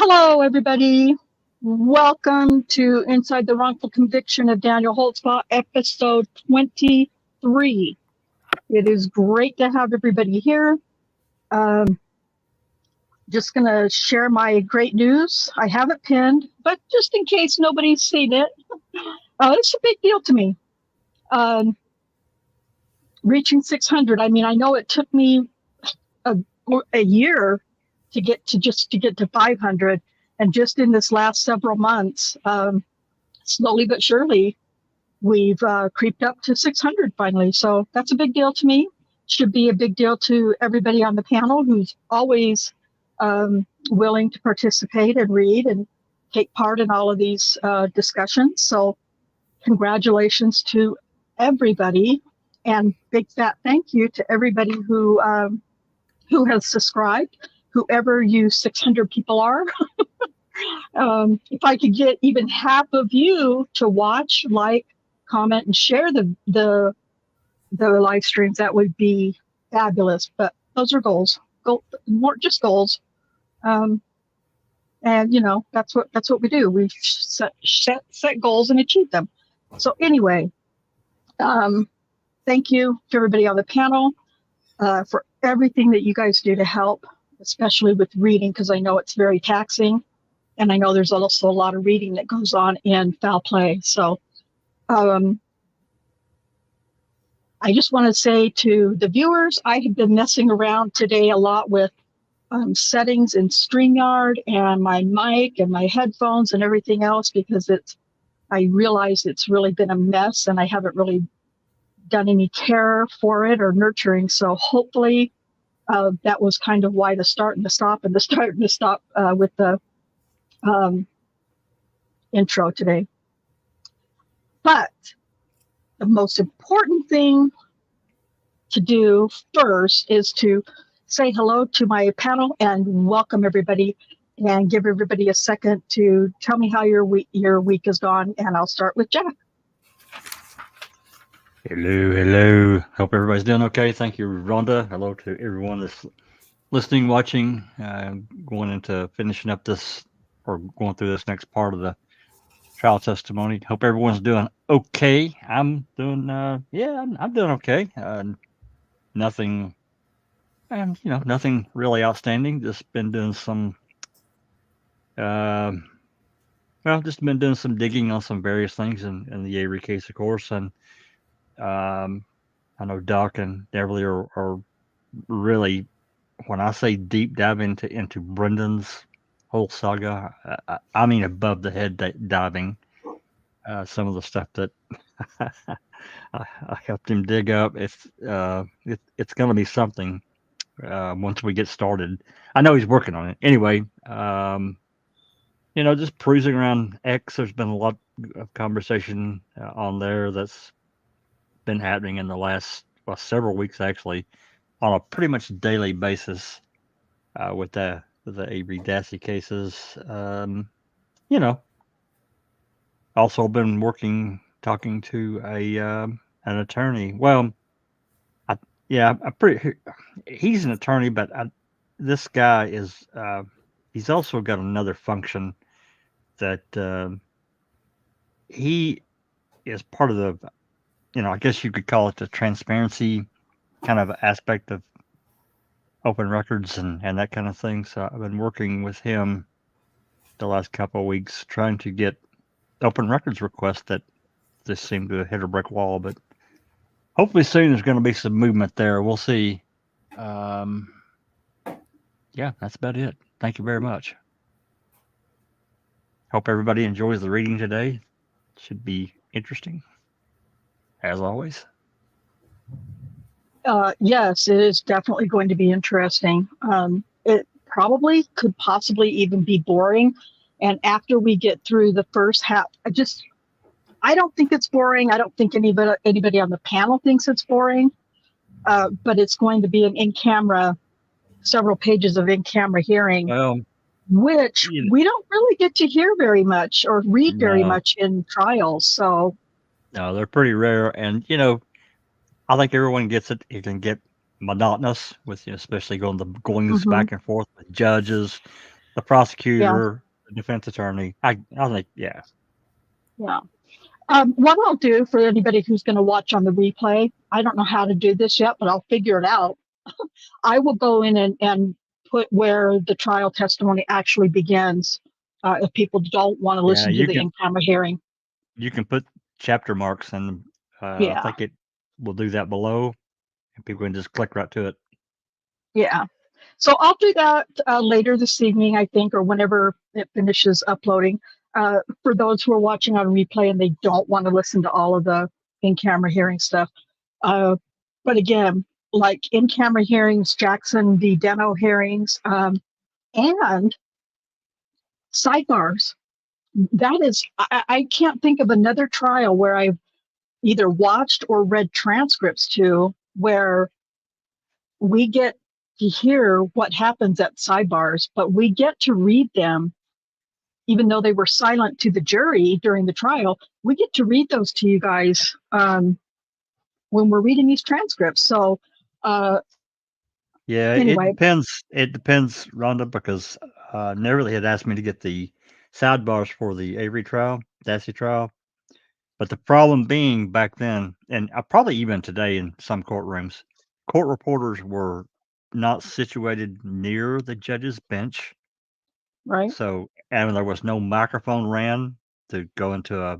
Hello, everybody. Welcome to Inside the Wrongful Conviction of Daniel Holtzclaw, episode 23. It is great to have everybody here. Um, just going to share my great news. I have it pinned, but just in case nobody's seen it, it's a big deal to me. Reaching 600. I mean, I know it took me a year to get to 500. And just in this last several months, slowly but surely, we've creeped up to 600 finally. So that's a big deal to me. Should be a big deal to everybody on the panel who's always willing to participate and read and take part in all of these discussions. So congratulations to everybody, and big fat thank you to everybody who has subscribed, whoever you 600 people are. If I could get even half of you to watch, like, comment, and share the live streams, that would be fabulous. But those are goals, more just goals. And that's what we do. We set goals and achieve them. So anyway, thank you to everybody on the panel for everything that you guys do to help, especially with reading, because I know it's very taxing. And I know there's also a lot of reading that goes on in foul play. So I just want to say to the viewers, I have been messing around today a lot with settings in StreamYard and my mic and my headphones and everything else, because I realize it's really been a mess and I haven't really done any care for it or nurturing. So hopefully that was kind of why the start and the stop with the intro today. But the most important thing to do first is to say hello to my panel and welcome everybody, and give everybody a second to tell me how your week has gone. And I'll start with Jack. Hello. Hope everybody's doing okay. Thank you, Rhonda. Hello to everyone that's listening, watching, going into finishing up this, or going through this next part of the trial testimony. Hope everyone's doing okay. I'm doing, I'm doing okay. Nothing, nothing really outstanding. Just been doing some, just been doing some digging on some various things in the Avery case, of course, and I know Doc and Beverly are really, when I say deep dive into Brendan's whole saga, I mean above the head diving. Some of the stuff that I helped him dig up, it's going to be something once we get started. I know he's working on it. Anyway, just cruising around X. There's been a lot of conversation on there that's been happening in the last several weeks, actually, on a pretty much daily basis with the Avery Dassey cases. Also been talking to an attorney. Well, he's an attorney, but this guy is, he's also got another function that he is part of the, I guess you could call it the transparency kind of aspect of open records and that kind of thing. So I've been working with him the last couple of weeks trying to get open records requests that just seem to hit a brick wall, but hopefully soon there's going to be some movement there. We'll see. Yeah, that's about it. Thank you very much. Hope everybody enjoys the reading today. Should be interesting, as always. Yes, it is definitely going to be interesting. It probably could possibly even be boring. And after we get through the first half, I don't think it's boring. I don't think anybody on the panel thinks it's boring. But it's going to be an in-camera, several pages of in-camera hearing, which we don't really get to hear very much or read very much in trials. So no, they're pretty rare. And, I think everyone gets it. It can get monotonous with, especially going the goings back and forth with judges, the prosecutor, the defense attorney. I was like, yeah. Yeah. What I'll do for anybody who's going to watch on the replay, I don't know how to do this yet, but I'll figure it out. I will go in and put where the trial testimony actually begins. If people don't want to Yeah, listen to the in-camera hearing. You can put chapter marks, and I Yeah. think it will do that below, and people can just click right to it. Yeah. So I'll do that later this evening, I think, or whenever it finishes uploading. For those who are watching on replay and they don't want to listen to all of the in-camera hearing stuff. But again, like in-camera hearings, Jackson v. Deno hearings, and sidebars. That is, I can't think of another trial where I've either watched or read transcripts to where we get to hear what happens at sidebars, but we get to read them, even though they were silent to the jury during the trial. We get to read those to you guys when we're reading these transcripts. So, yeah, anyway. It depends, Rhonda, because Neverly had asked me to get the sidebars for the Avery trial, Dassey trial. But the problem being back then, and probably even today in some courtrooms, court reporters were not situated near the judge's bench. Right. So, and there was no microphone ran to go into a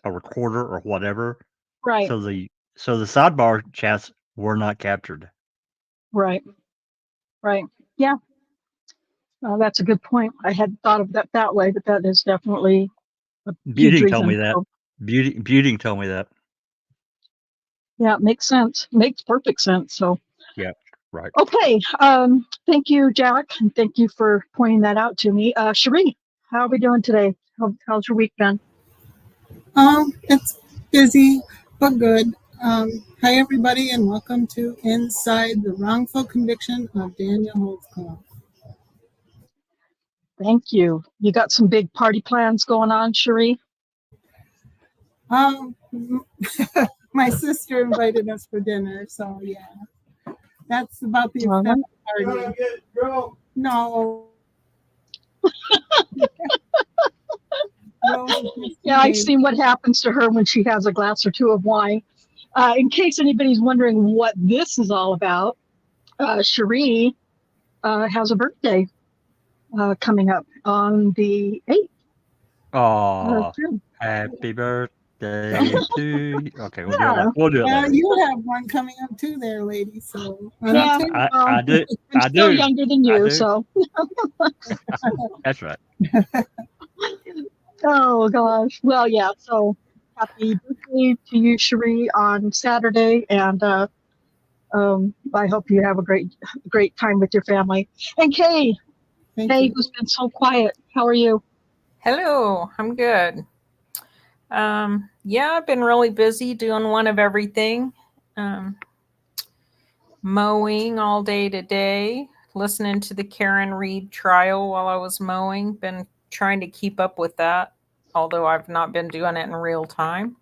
recorder or whatever. Right. So the sidebar chats were not captured. Right. Yeah. That's a good point. I hadn't thought of that way, but that is definitely a huge Buting told reason. me that. So, Buting told me that. yeah, it makes sense. Makes perfect sense. So, Yeah, right. okay. Thank you, Jack, and thank you for pointing that out to me. Cherie, how are we doing today? How's your week been? It's busy but good. Hi everybody, and welcome to Inside the Wrongful Conviction of Daniel Holtzclaw. Thank you. You got some big party plans going on, Cherie? My sister invited us for dinner, so yeah, that's about the extent of the party. No. Yeah, I've seen what happens to her when she has a glass or two of wine. In case anybody's wondering what this is all about, Cherie has a birthday coming up on the 8th. Oh, happy birthday to you. Okay, we'll do it later. You have one coming up too there, lady. So yeah, I do. I'm still younger than you, so. That's right. Oh, gosh. Well, yeah, so happy birthday to you, Cherie, on Saturday, and I hope you have a great time with your family. And Kay, who's been so quiet, how are you? Hello, I'm good. Yeah, I've been really busy doing one of everything. Mowing all day today, listening to the Karen Reed trial while I was mowing. Been trying to keep up with that, although I've not been doing it in real time.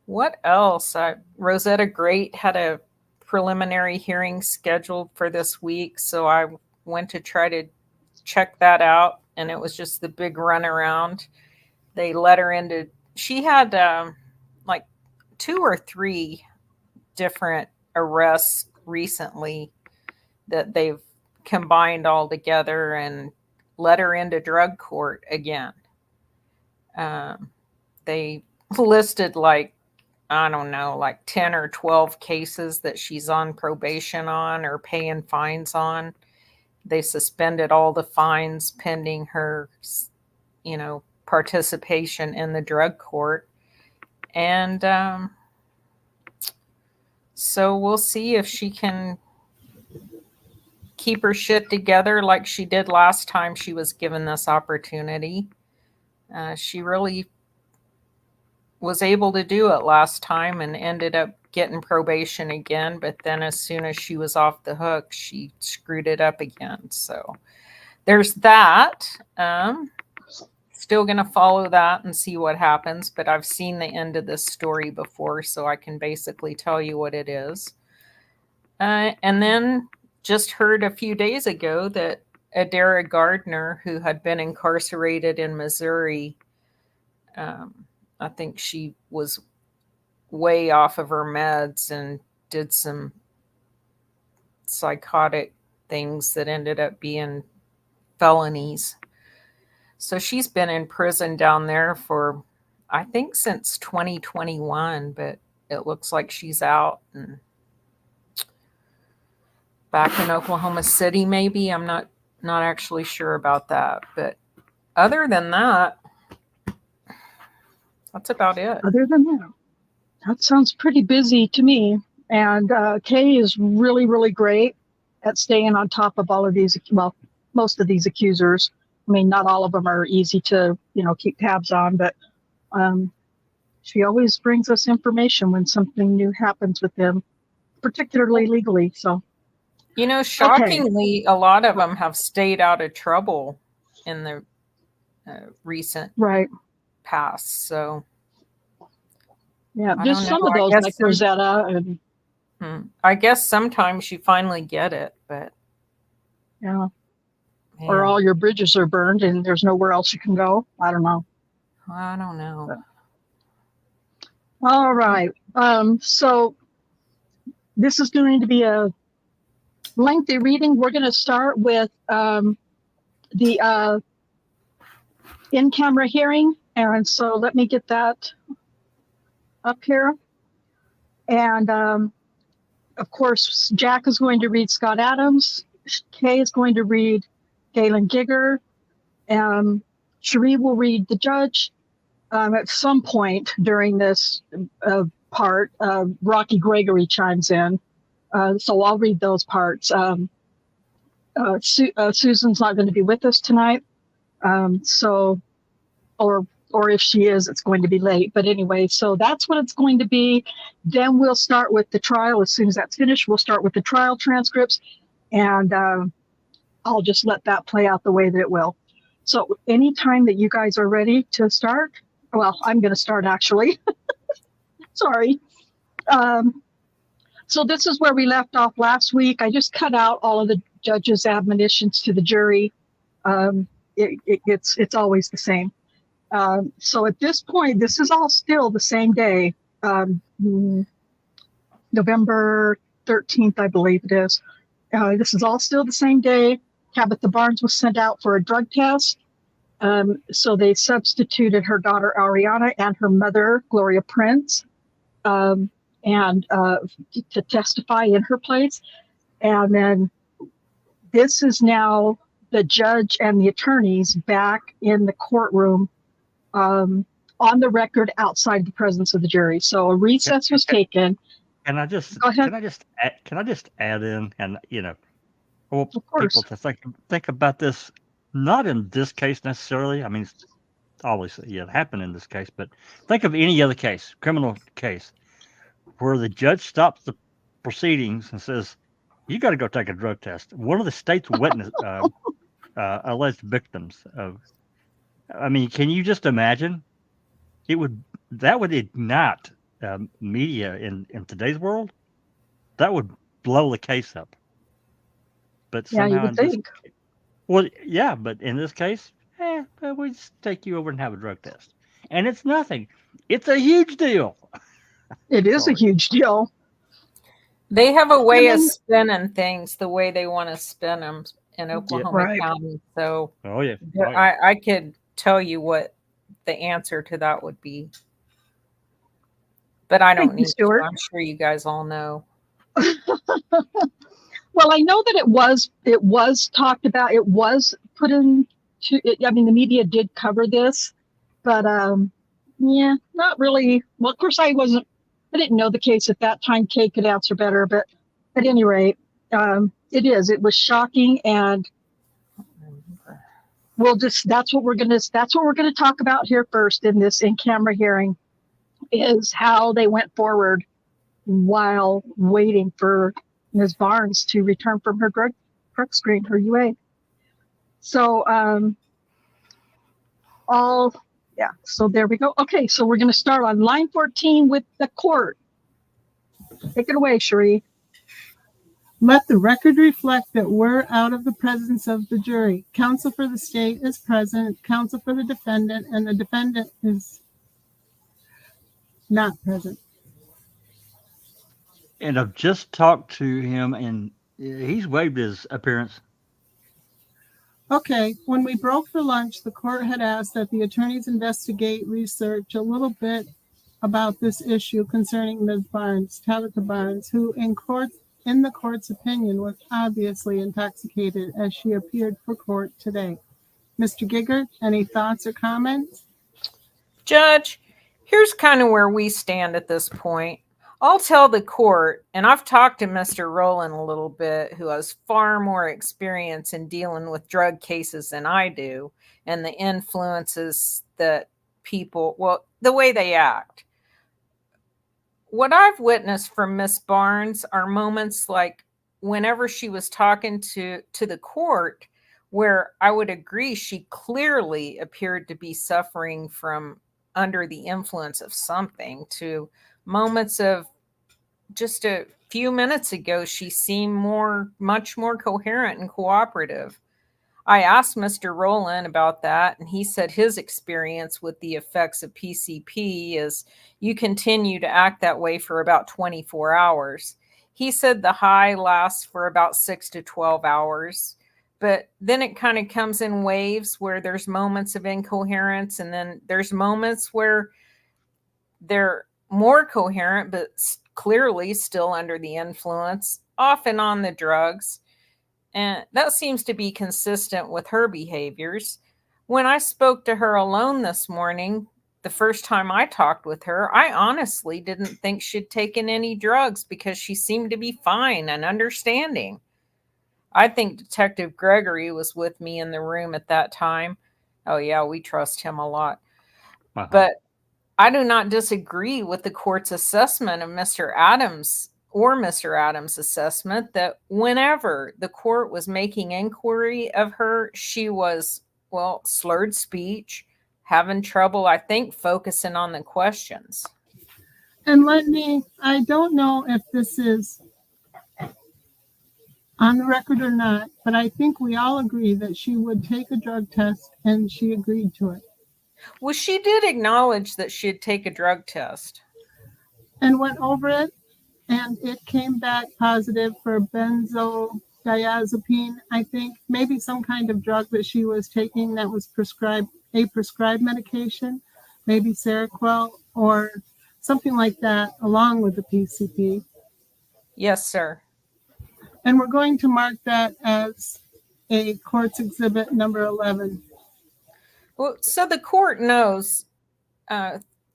What else? Rosetta Great had a preliminary hearing scheduled for this week, so I went to try to check that out, and it was just the big runaround. They let her into, she had like 2 or 3 different arrests recently that they've combined all together and let her into drug court again. They listed like 10 or 12 cases that she's on probation on or paying fines on. They suspended all the fines pending her, participation in the drug court. And so we'll see if she can keep her shit together like she did last time she was given this opportunity. She really was able to do it last time and ended up getting probation again. But then as soon as she was off the hook, she screwed it up again. So there's that. Still going to follow that and see what happens. But I've seen the end of this story before, so I can basically tell you what it is. And then just heard a few days ago that Adara Gardner, who had been incarcerated in Missouri, I think she was way off of her meds and did some psychotic things that ended up being felonies. So she's been in prison down there for, I think, since 2021, but it looks like she's out and back in Oklahoma City, maybe. I'm not actually sure about that. But other than that, that's about it. Other than that, that sounds pretty busy to me. And Kay is really, really great at staying on top of all of these, well, most of these accusers. I mean, not all of them are easy to, keep tabs on, but she always brings us information when something new happens with them, particularly legally. So, shockingly, a lot of them have stayed out of trouble in the recent past. So, yeah, just some of those, like Rosetta and. I guess sometimes you finally get it, but yeah. Or all your bridges are burned and there's nowhere else you can go. I don't know. All right. So this is going to be a lengthy reading. We're going to start with the in-camera hearing. And so let me get that up here. And of course, Jack is going to read Scott Adams. Kay is going to read Gayland Gieger. Cherie will read the judge. At some point during this part, Rocky Gregory chimes in. So I'll read those parts. Susan's not going to be with us tonight. Or if she is, it's going to be late. But anyway, so that's what it's going to be. Then we'll start with the trial. As soon as that's finished, we'll start with the trial transcripts. And I'll just let that play out the way that it will. So anytime that you guys are ready to start, well, I'm going to start actually. Sorry. So this is where we left off last week. I just cut out all of the judge's admonitions to the jury. It's always the same. So at this point, this is all still the same day, November 13th, I believe it is. This is all still the same day. Tabitha Barnes was sent out for a drug test. So they substituted her daughter, Ariana, and her mother, Gloria Prince, to testify in her place. And then this is now the judge and the attorneys back in the courtroom on the record outside the presence of the jury. So a recess was taken. Can I just add in, and I want people to think about this, not in this case necessarily. I mean, it's obviously it happened in this case, but think of any other case, criminal case, where the judge stops the proceedings and says, "You got to go take a drug test." One of the state's witness alleged victims of. I mean, can you just imagine? That would ignite media in today's world. That would blow the case up. But somehow, you would think. But in this case, we just take you over and have a drug test, and it's nothing. It's a huge deal. It is a huge deal. They have a way of spinning things the way they want to spin them in Oklahoma County. So, I could tell you what the answer to that would be, but I don't need to. I'm sure you guys all know. Well, I know that it was talked about. It was put into. I mean, the media did cover this, but not really. Well, of course, I didn't know the case at that time. Kay could answer better, but at any rate, it was shocking, and that's what we're gonna talk about here first in this in-camera hearing, is how they went forward while waiting for Ms. Barnes to return from her drug screen, her UA. So so there we go. Okay, so we're going to start on line 14 with the court. Take it away, Cherie. Let the record reflect that we're out of the presence of the jury. Counsel for the state is present, counsel for the defendant, and the defendant is not present. And I've just talked to him, and he's waived his appearance. Okay, when we broke for lunch, the court had asked that the attorneys investigate, research a little bit about this issue concerning Ms. Barnes, Tabitha Barnes, who in the court's opinion was obviously intoxicated as she appeared for court today. Mr. Gieger, any thoughts or comments? Judge, here's kind of where we stand at this point. I'll tell the court, and I've talked to Mr. Rowland a little bit, who has far more experience in dealing with drug cases than I do, and the influences that people, well, the way they act. What I've witnessed from Miss Barnes are moments like whenever she was talking to the court, where I would agree she clearly appeared to be suffering from under the influence of something, to moments of just a few minutes ago, she seemed much more coherent and cooperative. I asked Mr. Rowland about that, and he said his experience with the effects of PCP is you continue to act that way for about 24 hours. He said the high lasts for about 6 to 12 hours, but then it kind of comes in waves where there's moments of incoherence, and then there's moments where they're more coherent, but clearly still under the influence, often on the drugs. And that seems to be consistent with her behaviors. When I spoke to her alone this morning, the first time I talked with her, I honestly didn't think she'd taken any drugs because she seemed to be fine and understanding. I think Detective Gregory was with me in the room at that time. Oh yeah, we trust him a lot. Uh-huh. But I do not disagree with the court's assessment of Mr. Adams or Mr. Adams' assessment that whenever the court was making inquiry of her, she was, well, slurred speech, having trouble, I think, focusing on the questions. And I don't know if this is on the record or not, but I think we all agree that she would take a drug test, and she agreed to it. Well, she did acknowledge that she'd take a drug test. And went over it, and it came back positive for benzodiazepine, I think, maybe some kind of drug that she was taking that was prescribed medication, maybe Seroquel or something like that, along with the PCP. Yes, sir. And we're going to mark that as a court's exhibit number 11. Well, so the court knows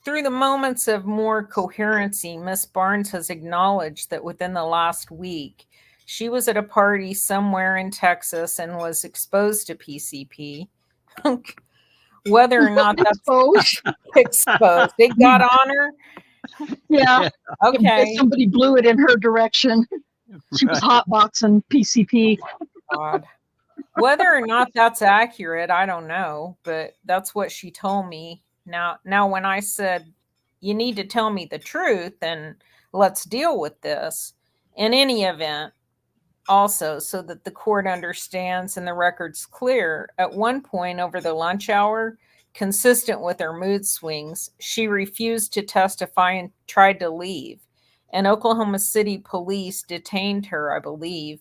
through the moments of more coherency, Miss Barnes has acknowledged that within the last week, she was at a party somewhere in Texas and was exposed to PCP. Whether or not that's exposed, it got on her. Yeah. Okay. Somebody blew it in her direction. She was hotboxing PCP. God. Whether or not that's accurate, I don't know, but that's what she told me. Now, when I said, you need to tell me the truth and let's deal with this, in any event, also, so that the court understands and the record's clear, at one point over the lunch hour, consistent with her mood swings, she refused to testify and tried to leave. And Oklahoma City police detained her, I believe.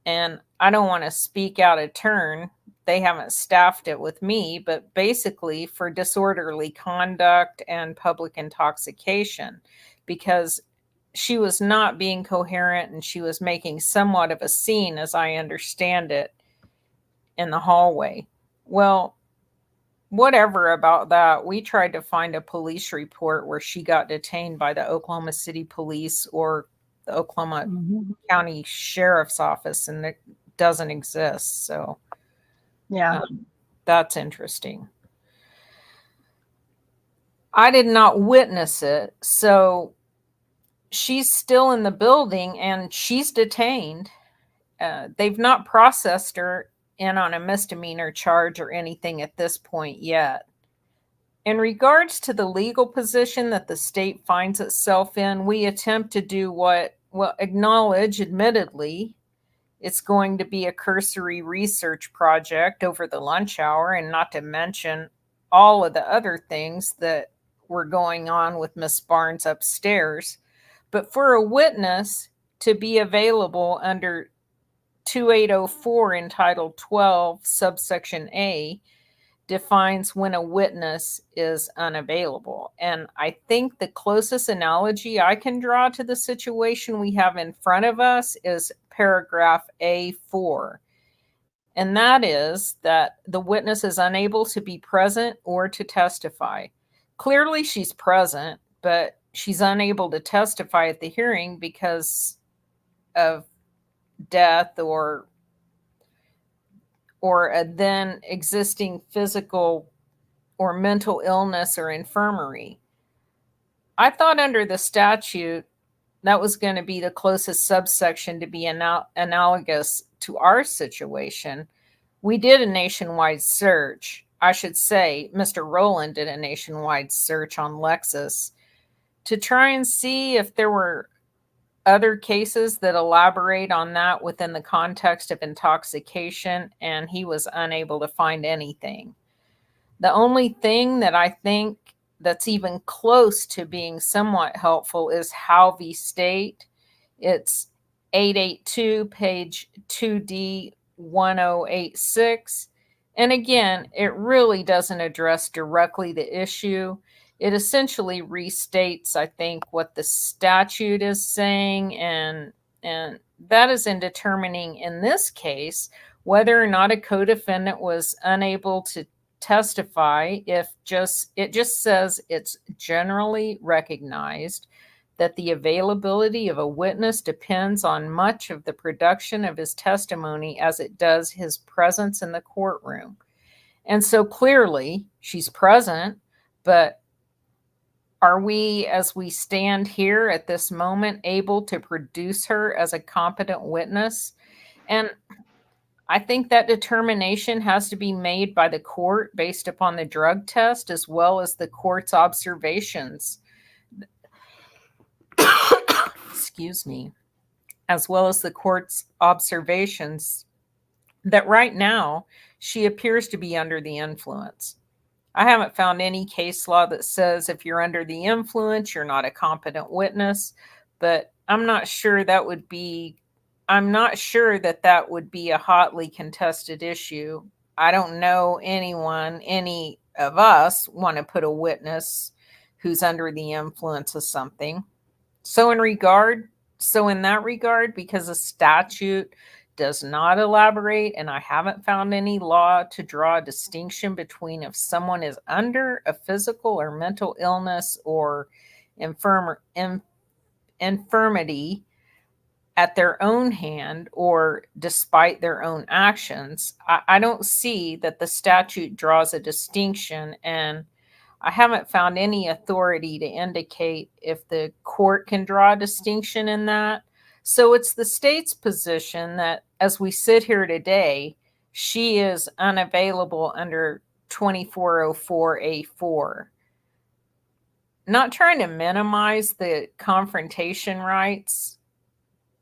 And I don't want to speak out of turn. They haven't staffed it with me, but basically for disorderly conduct and public intoxication, because she was not being coherent and she was making somewhat of a scene, as I understand it, in the hallway. Well, whatever about that. We tried to find a police report where she got detained by the Oklahoma City Police or the Oklahoma County Sheriff's Office, and it doesn't exist. So Yeah. That's interesting. I did not witness it, so she's still in the building and she's detained. They've not processed her in on a misdemeanor charge or anything at this point yet. In regards to the legal position that the state finds itself in, we attempt to do what acknowledge, admittedly, it's going to be a cursory research project over the lunch hour, and not to mention all of the other things that were going on with Miss Barnes upstairs. But for a witness to be available under 2804 entitled 12 subsection A defines when a witness is unavailable. And I think the closest analogy I can draw to the situation we have in front of us is paragraph A4. And that is that the witness is unable to be present or to testify. Clearly she's present, but she's unable to testify at the hearing because of death or a then existing physical or mental illness or infirmary. I thought under the statute that was going to be the closest subsection to be analogous to our situation. We did a nationwide search. I should say Mr. Rowland did a nationwide search on Lexis to try and see if there were other cases that elaborate on that within the context of intoxication, and he was unable to find anything. The only thing that I think that's even close to being somewhat helpful is Howe v. State. It's 882, page 2D 1086. And again, it really doesn't address directly the issue. It essentially restates, I think, what the statute is saying, and that is in determining, in this case, whether or not a co-defendant was unable to testify. It just says it's generally recognized that the availability of a witness depends on much of the production of his testimony as it does his presence in the courtroom. And so clearly she's present, but are we, as we stand here at this moment, able to produce her as a competent witness? And I think that determination has to be made by the court based upon the drug test as well as the court's observations. Excuse me. As well as the court's observations that right now she appears to be under the influence. I haven't found any case law that says if you're under the influence, you're not a competent witness, but I'm not sure that would be a hotly contested issue. I don't know any of us want to put a witness who's under the influence of something. So in that regard, because the statute does not elaborate, and I haven't found any law to draw a distinction between if someone is under a physical or mental illness or infirmity at their own hand or despite their own actions. I don't see that the statute draws a distinction, and I haven't found any authority to indicate if the court can draw a distinction in that. So it's the state's position that as we sit here today, she is unavailable under 2404A4. Not trying to minimize the confrontation rights.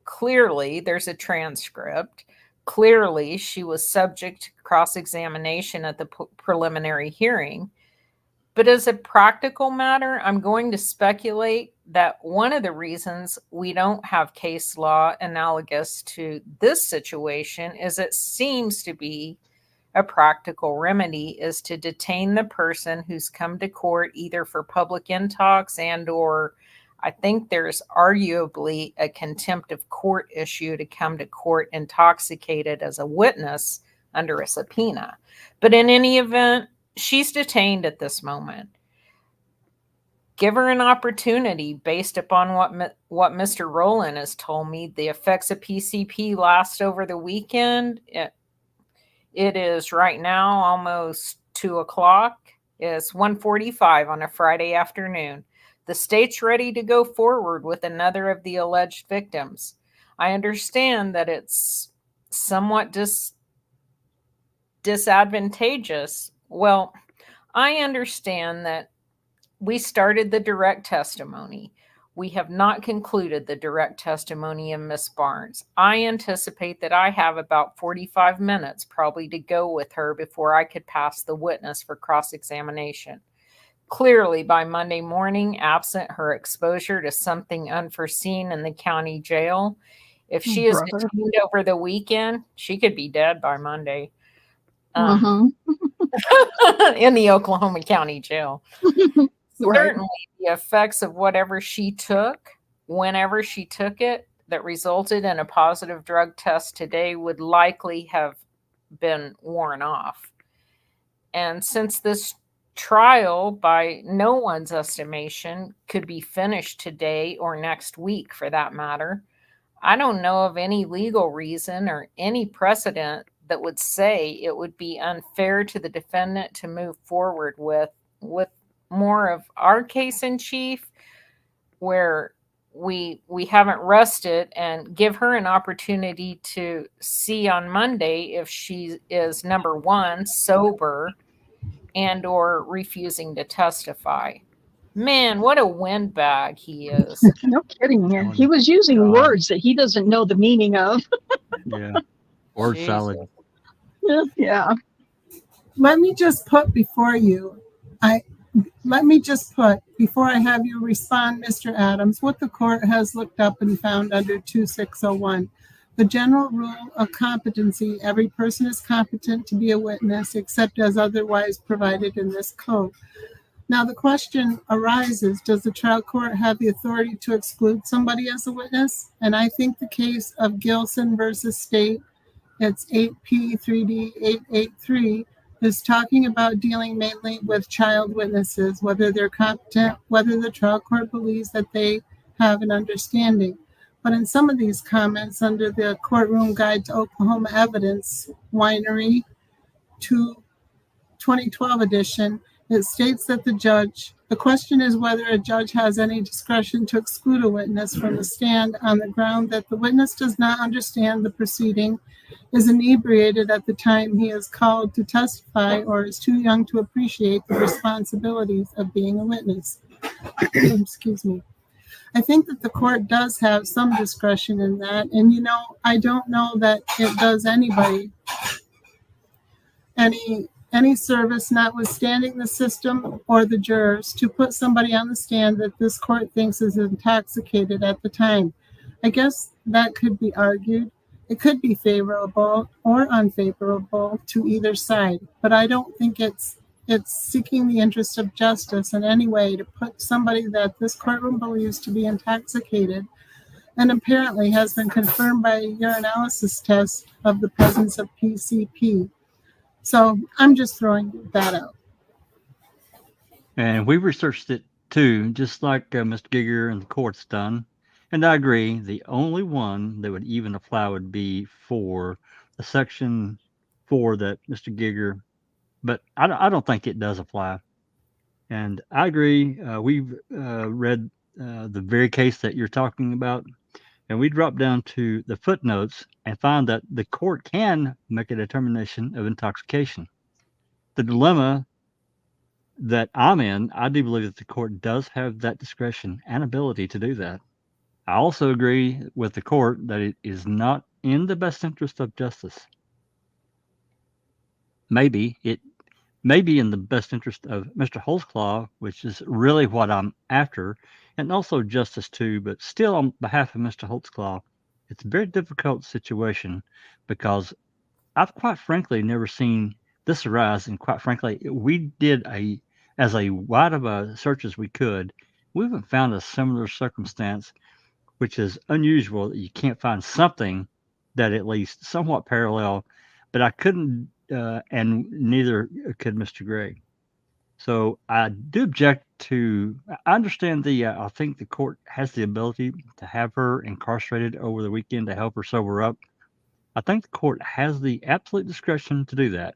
Clearly, there's a transcript. Clearly, she was subject to cross-examination at the preliminary hearing. But as a practical matter, I'm going to speculate that one of the reasons we don't have case law analogous to this situation is it seems to be a practical remedy is to detain the person who's come to court either for public intox and or I think there's arguably a contempt of court issue to come to court intoxicated as a witness under a subpoena. But in any event, she's detained at this moment. Give her an opportunity based upon what Mr. Rowland has told me. The effects of PCP last over the weekend. It is right now almost 2:00. It's 1:45 on a Friday afternoon. The state's ready to go forward with another of the alleged victims. I understand that it's somewhat disadvantageous. Well, I understand that we started the direct testimony. We have not concluded the direct testimony of Miss Barnes. I anticipate that I have about 45 minutes probably to go with her before I could pass the witness for cross-examination. Clearly, by Monday morning, absent her exposure to something unforeseen in the county jail, if she is Brother. detained over the weekend, she could be dead by Monday Mhm. in the Oklahoma County jail. Right. Certainly, the effects of whatever she took, whenever she took it, that resulted in a positive drug test today would likely have been worn off. And since this trial, by no one's estimation, could be finished today or next week for that matter, I don't know of any legal reason or any precedent that would say it would be unfair to the defendant to move forward with more of our case in chief, where we haven't rested, and give her an opportunity to see on Monday if she is, number one, sober and or refusing to testify. Man, what a windbag he is. No kidding. Oh, He was using God. words that he doesn't know the meaning of. Yeah. Word Jesus. salad. Yeah. Let me just put before you, before I have you respond, Mr. Adams, what the court has looked up and found under 2601. The general rule of competency: every person is competent to be a witness except as otherwise provided in this code. Now the question arises, does the trial court have the authority to exclude somebody as a witness? And I think the case of Gilson versus State, it's 8P3D883, is talking about dealing mainly with child witnesses, whether they're competent, whether the trial court believes that they have an understanding. But in some of these comments under the Courtroom Guide to Oklahoma Evidence, Winery 2012 edition, it states that the question is whether a judge has any discretion to exclude a witness from the stand on the ground that the witness does not understand the proceeding, is inebriated at the time he is called to testify, or is too young to appreciate the responsibilities of being a witness. Excuse me. I think that the court does have some discretion in that. And, I don't know that it does anybody any service, notwithstanding the system or the jurors, to put somebody on the stand that this court thinks is intoxicated at the time. I guess that could be argued. It could be favorable or unfavorable to either side, but I don't think it's seeking the interest of justice in any way to put somebody that this courtroom believes to be intoxicated, and apparently has been confirmed by a urinalysis test of the presence of PCP. So I'm just throwing that out. And we researched it too, just like Mr. Gieger and the court's done. And I agree, the only one that would even apply would be for the Section 4 that Mr. Gieger, but I don't think it does apply. And I agree, we've read the very case that you're talking about, and we drop down to the footnotes and find that the court can make a determination of intoxication. The dilemma that I'm in, I do believe that the court does have that discretion and ability to do that. I also agree with the court that it is not in the best interest of justice. Maybe it may be in the best interest of Mr. Holtzclaw, which is really what I'm after, and also justice too, but still on behalf of Mr. Holtzclaw, it's a very difficult situation because I've quite frankly never seen this arise, and quite frankly, we did as wide of a search as we could. We haven't found a similar circumstance, which is unusual that you can't find something that at least somewhat parallel, but I couldn't, and neither could Mr. Gray. So I do object to, I understand I think the court has the ability to have her incarcerated over the weekend to help her sober up. I think the court has the absolute discretion to do that.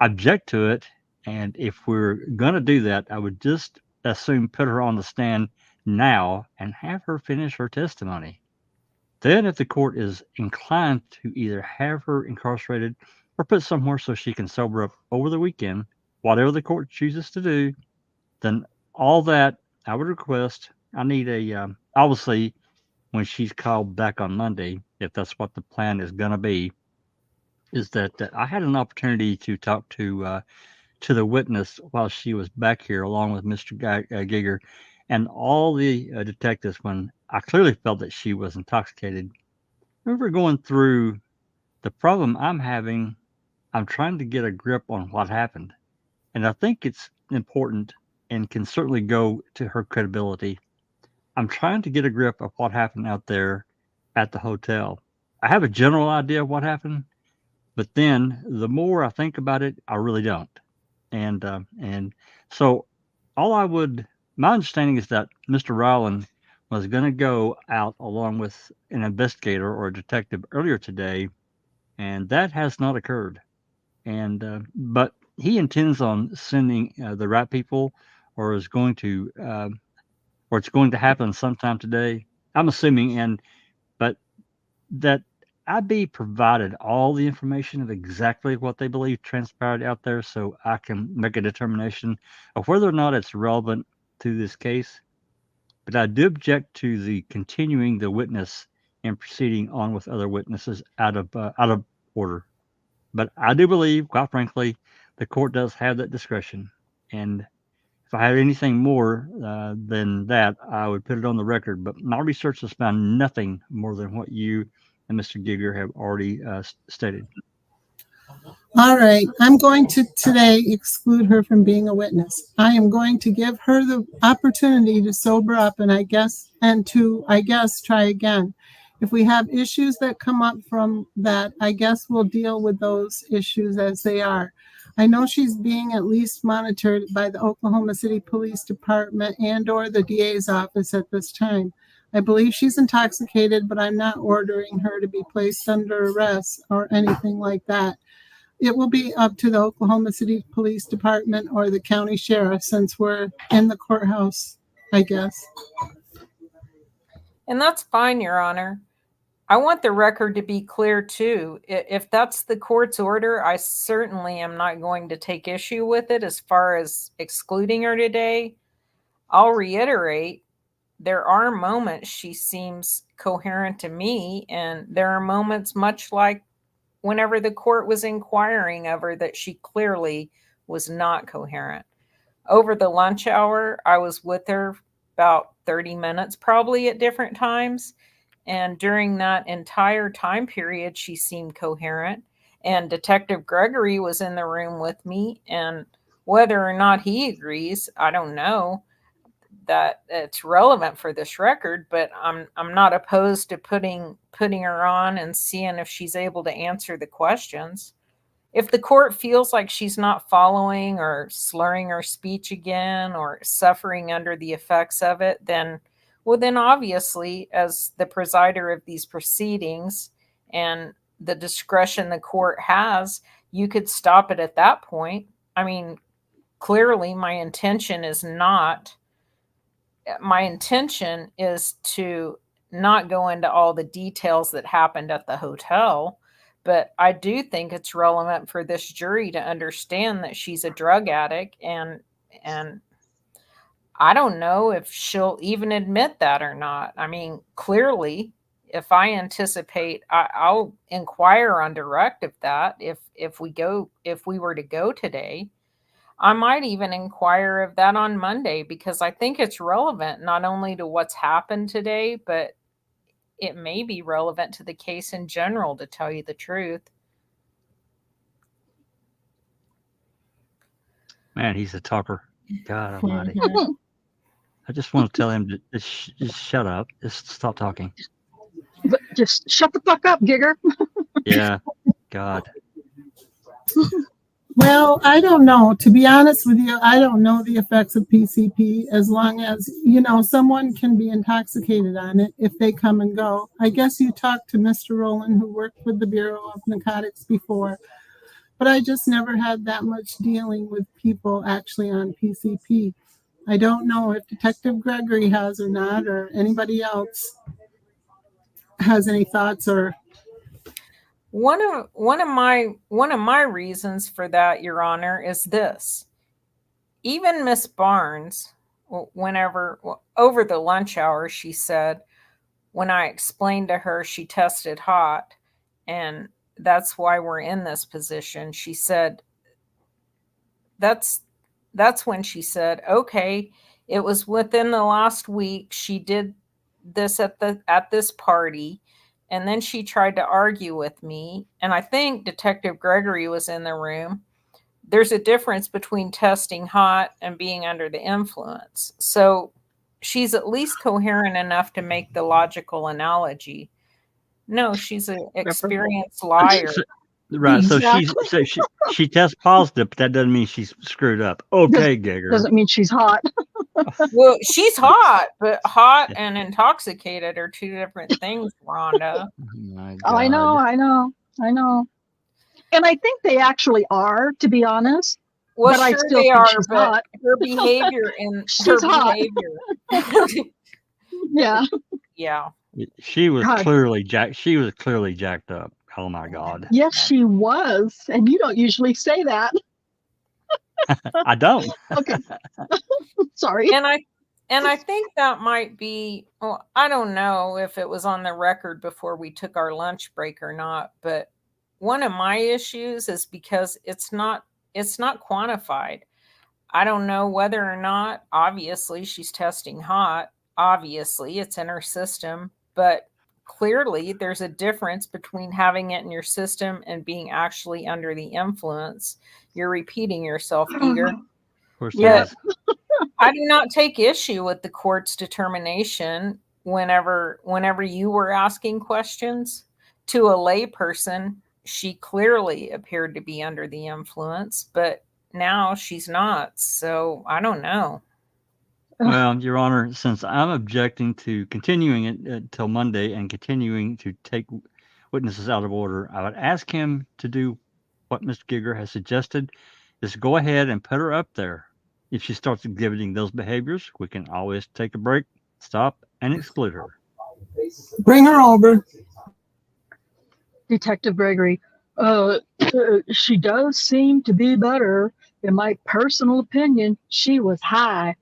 I object to it, and if we're going to do that, I would just assume put her on the stand now and have her finish her testimony. Then if the court is inclined to either have her incarcerated or put somewhere so she can sober up over the weekend, whatever the court chooses to do, then all that I would request I need a obviously when she's called back on Monday, if that's what the plan is going to be, is that I had an opportunity to talk to the witness while she was back here, along with Mr. Gieger, and all the detectives. When I clearly felt that she was intoxicated, we were going through the problem I'm having. I'm trying to get a grip on what happened, and I think it's important and can certainly go to her credibility. I'm trying to get a grip of what happened out there at the hotel. I have a general idea of what happened, but then the more I think about it, I really don't. And so all I would my understanding is that Mr. Rowland was going to go out along with an investigator or a detective earlier today, and that has not occurred. And but he intends on sending the right people, or is going to, or it's going to happen sometime today. I'm assuming, and but that I be provided all the information of exactly what they believe transpired out there, so I can make a determination of whether or not it's relevant to this case. But I do object to the continuing the witness and proceeding on with other witnesses out of order. But I do believe, quite frankly, the court does have that discretion. And if I had anything more than that, I would put it on the record. But my research has found nothing more than what you and Mr. Gieger have already stated. All right. I'm going to today exclude her from being a witness. I am going to give her the opportunity to sober up and I guess try again. If we have issues that come up from that, I guess we'll deal with those issues as they are. I know she's being at least monitored by the Oklahoma City Police Department and or the DA's office at this time. I believe she's intoxicated, but I'm not ordering her to be placed under arrest or anything like that. It will be up to the Oklahoma City Police Department or the county sheriff since we're in the courthouse, I guess. And that's fine, Your Honor. I want the record to be clear, too. If that's the court's order, I certainly am not going to take issue with it as far as excluding her today. I'll reiterate, there are moments she seems coherent to me, and there are moments much like whenever the court was inquiring of her that she clearly was not coherent. Over the lunch hour, I was with her about 30 minutes probably at different times. And during that entire time period, she seemed coherent. And Detective Gregory was in the room with me. And whether or not he agrees, I don't know that it's relevant for this record, but I'm not opposed to putting her on and seeing if she's able to answer the questions. If the court feels like she's not following or slurring her speech again or suffering under the effects of it, then obviously, as the presider of these proceedings and the discretion the court has, you could stop it at that point. I mean, clearly my intention is to not go into all the details that happened at the hotel, but I do think it's relevant for this jury to understand that she's a drug addict, and I don't know if she'll even admit that or not. I mean, clearly, if I anticipate, I'll inquire on direct of that if we were to go today. I might even inquire of that on Monday because I think it's relevant not only to what's happened today, but it may be relevant to the case in general, to tell you the truth. Man, he's a talker. God almighty. I just want to tell him to just shut up. Just stop talking. But just shut the fuck up, Gieger. Yeah. God. Well, I don't know. To be honest with you, I don't know the effects of PCP as long as, someone can be intoxicated on it if they come and go. I guess you talked to Mr. Rowland, who worked with the Bureau of Narcotics before, but I just never had that much dealing with people actually on PCP. I don't know if Detective Gregory has or not, or anybody else has any thoughts or. One of my reasons for that, Your Honor, is this. Even Miss Barnes over the lunch hour, she said, when I explained to her she tested hot and that's why we're in this position, she said, that's when she said, okay, it was within the last week she did this at this party. And then she tried to argue with me. And I think Detective Gregory was in the room. There's a difference between testing hot and being under the influence. So she's at least coherent enough to make the logical analogy. No, she's an experienced liar. Right. Exactly. So she tests positive, but that doesn't mean she's screwed up. Okay, Gieger. Doesn't mean she's hot. Well, she's hot, but hot and intoxicated are two different things, Rhonda. My Oh, I know, God. I know. And I think they actually are, to be honest. Well, But I sure still they think are, she's but hot. her behavior and She's hot. Yeah. Yeah. She was God. clearly jacked up. Oh my God. Yes, she was. And you don't usually say that. I don't. Okay. Sorry. And I think that might be, well, I don't know if it was on the record before we took our lunch break or not, but one of my issues is because it's not quantified. I don't know whether or not, obviously she's testing hot. Obviously it's in her system, but clearly there's a difference between having it in your system and being actually under the influence. You're repeating yourself, Gieger. Of course, Yeah. yes. I do not take issue with the court's determination whenever you were asking questions. To a lay person, she clearly appeared to be under the influence, but now she's not. So I don't know. Well, Your Honor, since I'm objecting to continuing it until Monday and continuing to take witnesses out of order, I would ask him to do what Mr. Gieger has suggested. Just go ahead and put her up there. If she starts exhibiting those behaviors, we can always take a break, stop, and exclude her. Bring her over. Detective Gregory, she does seem to be better. In my personal opinion, she was high.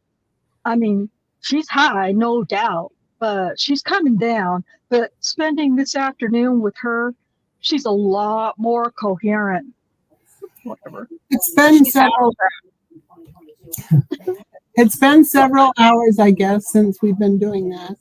I mean, she's high, no doubt, but she's coming down. But spending this afternoon with her, she's a lot more coherent. Whatever. It's been several hours, I guess, since we've been doing that.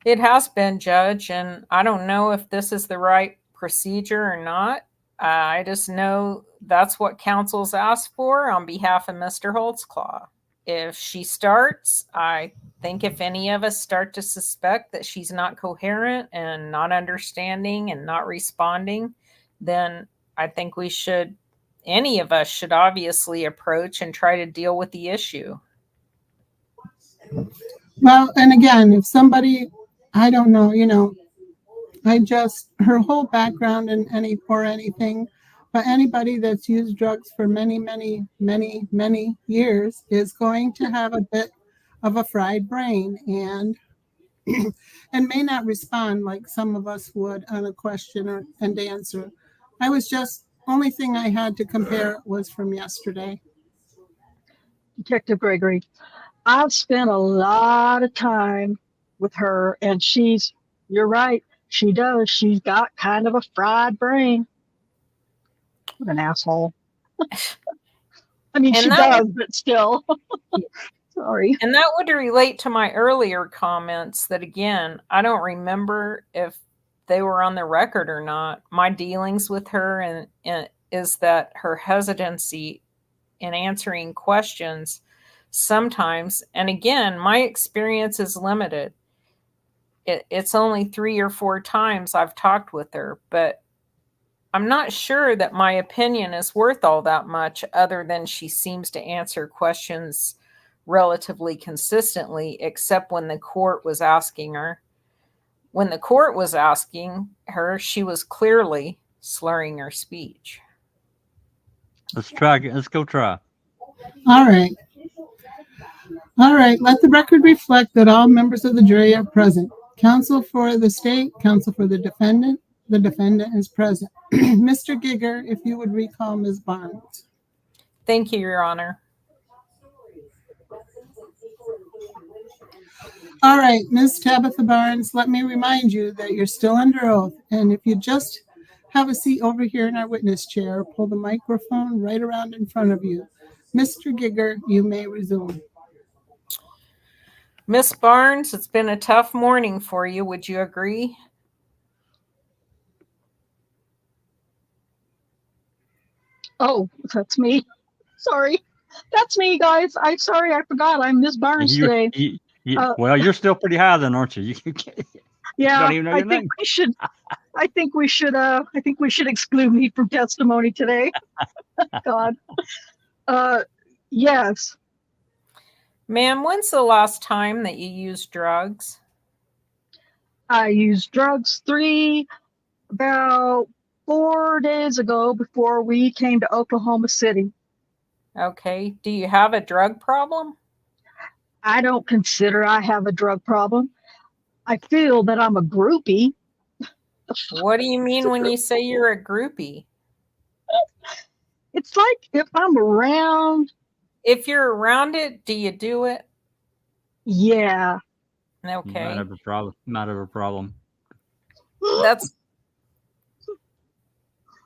It has been, Judge, and I don't know if this is the right procedure or not. I just know that's what counsel's asked for on behalf of Mr. Holtzclaw. If she starts, I think if any of us start to suspect that she's not coherent and not understanding and not responding, then I think any of us should obviously approach and try to deal with the issue. Well, and again, if somebody, I don't know, her whole background and anything, but anybody that's used drugs for many, many, many, many years is going to have a bit of a fried brain and may not respond like some of us would on a question and answer. Only thing I had to compare was from yesterday. Detective Gregory, I've spent a lot of time with her, and you're right, she does. She's got kind of a fried brain. What an asshole. I mean, she does, but still. Sorry. And that would relate to my earlier comments that, again, I don't remember if they were on the record or not. My dealings with her and is that her hesitancy in answering questions sometimes, and again, my experience is limited. It's only 3 or 4 times I've talked with her, but I'm not sure that my opinion is worth all that much, other than she seems to answer questions relatively consistently, except when the court was asking her. When the court was asking her, she was clearly slurring her speech. Let's try. Let's go try. All right. Let the record reflect that all members of the jury are present. Counsel for the state, counsel for the defendant. The defendant is present. Mr. Gieger, if you would recall Ms. Barnes. Thank you, Your Honor. All right, Ms. Tabitha Barnes, let me remind you that you're still under oath. And if you just have a seat over here in our witness chair, pull the microphone right around in front of you. Mr. Gieger, you may resume. Miss Barnes, it's been a tough morning for you. Would you agree? Oh, that's me. Sorry. That's me, guys. I'm sorry. I forgot. I'm Miss Barnes You, today. Uh, well, you're still pretty high then, aren't you? You Yeah, don't even know I your think name. we should. I think we should. I think we should exclude me from testimony today. God. Yes. Ma'am, when's the last time that you used drugs? I used drugs about 4 days ago before we came to Oklahoma City. Okay. Do you have a drug problem? I don't consider I have a drug problem. I feel that I'm a groupie. What do you mean when you say you're a groupie? It's like if I'm around, If you're around it, do you do it? yeah. You might Okay. have a problem. Might have a problem. That's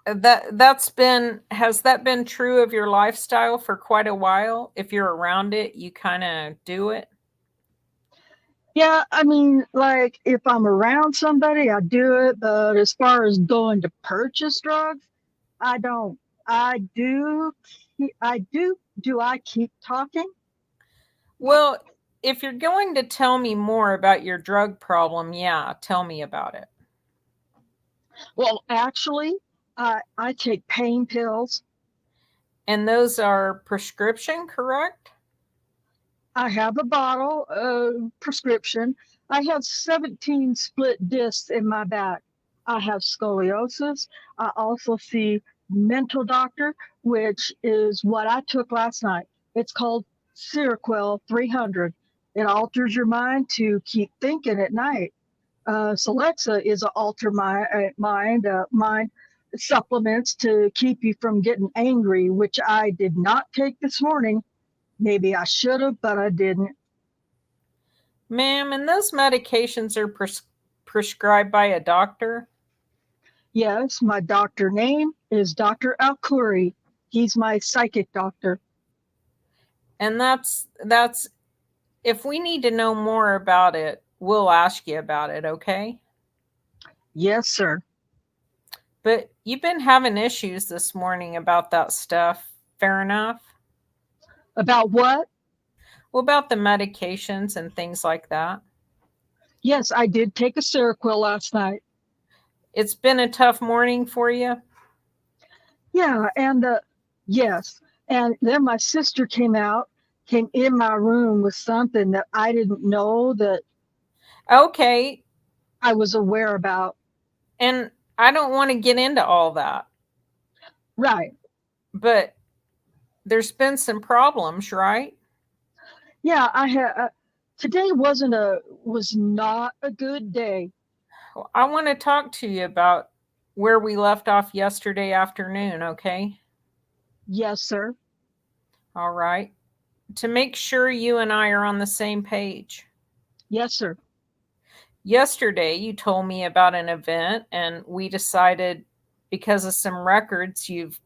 has that been true of your lifestyle for quite a while? If you're around it, you kind of do it. Yeah, I mean, like if I'm around somebody, I do it. But as far as going to purchase drugs, I don't. I do. I do. Do I keep talking? Well, if you're going to tell me more about your drug problem, yeah, tell me about it. Well, actually, I take pain pills. And those are prescription, correct? I have a bottle of prescription. I have 17 split discs in my back. I have scoliosis. I also see mental doctor, which is what I took last night. It's called Seroquel 300. It alters your mind to keep thinking at night. Celexa is an mind supplements to keep you from getting angry, which I did not take this morning. Maybe I should have, but I didn't. Ma'am, and those medications are prescribed by a doctor? Yes, my doctor name is Dr. Alkuri. He's my psychic doctor. And that's if we need to know more about it, we'll ask you about it, okay? Yes, sir. But you've been having issues this morning about that stuff. Fair enough? About what? Well, about the medications and things like that. Yes, I did take a Seroquel last night. It's been a tough morning for you? Yeah, and yes. And then my sister came in my room with something that I didn't know that Okay. I was aware about. And I don't want to get into all that, Right. but there's been some problems, right? Yeah, I had today was not a good day. Well, I want to talk to you about where we left off yesterday afternoon, okay? Yes, sir. All right. To make sure you and I are on the same page. Yes, sir. Yesterday, you told me about an event, and we decided because of some records you've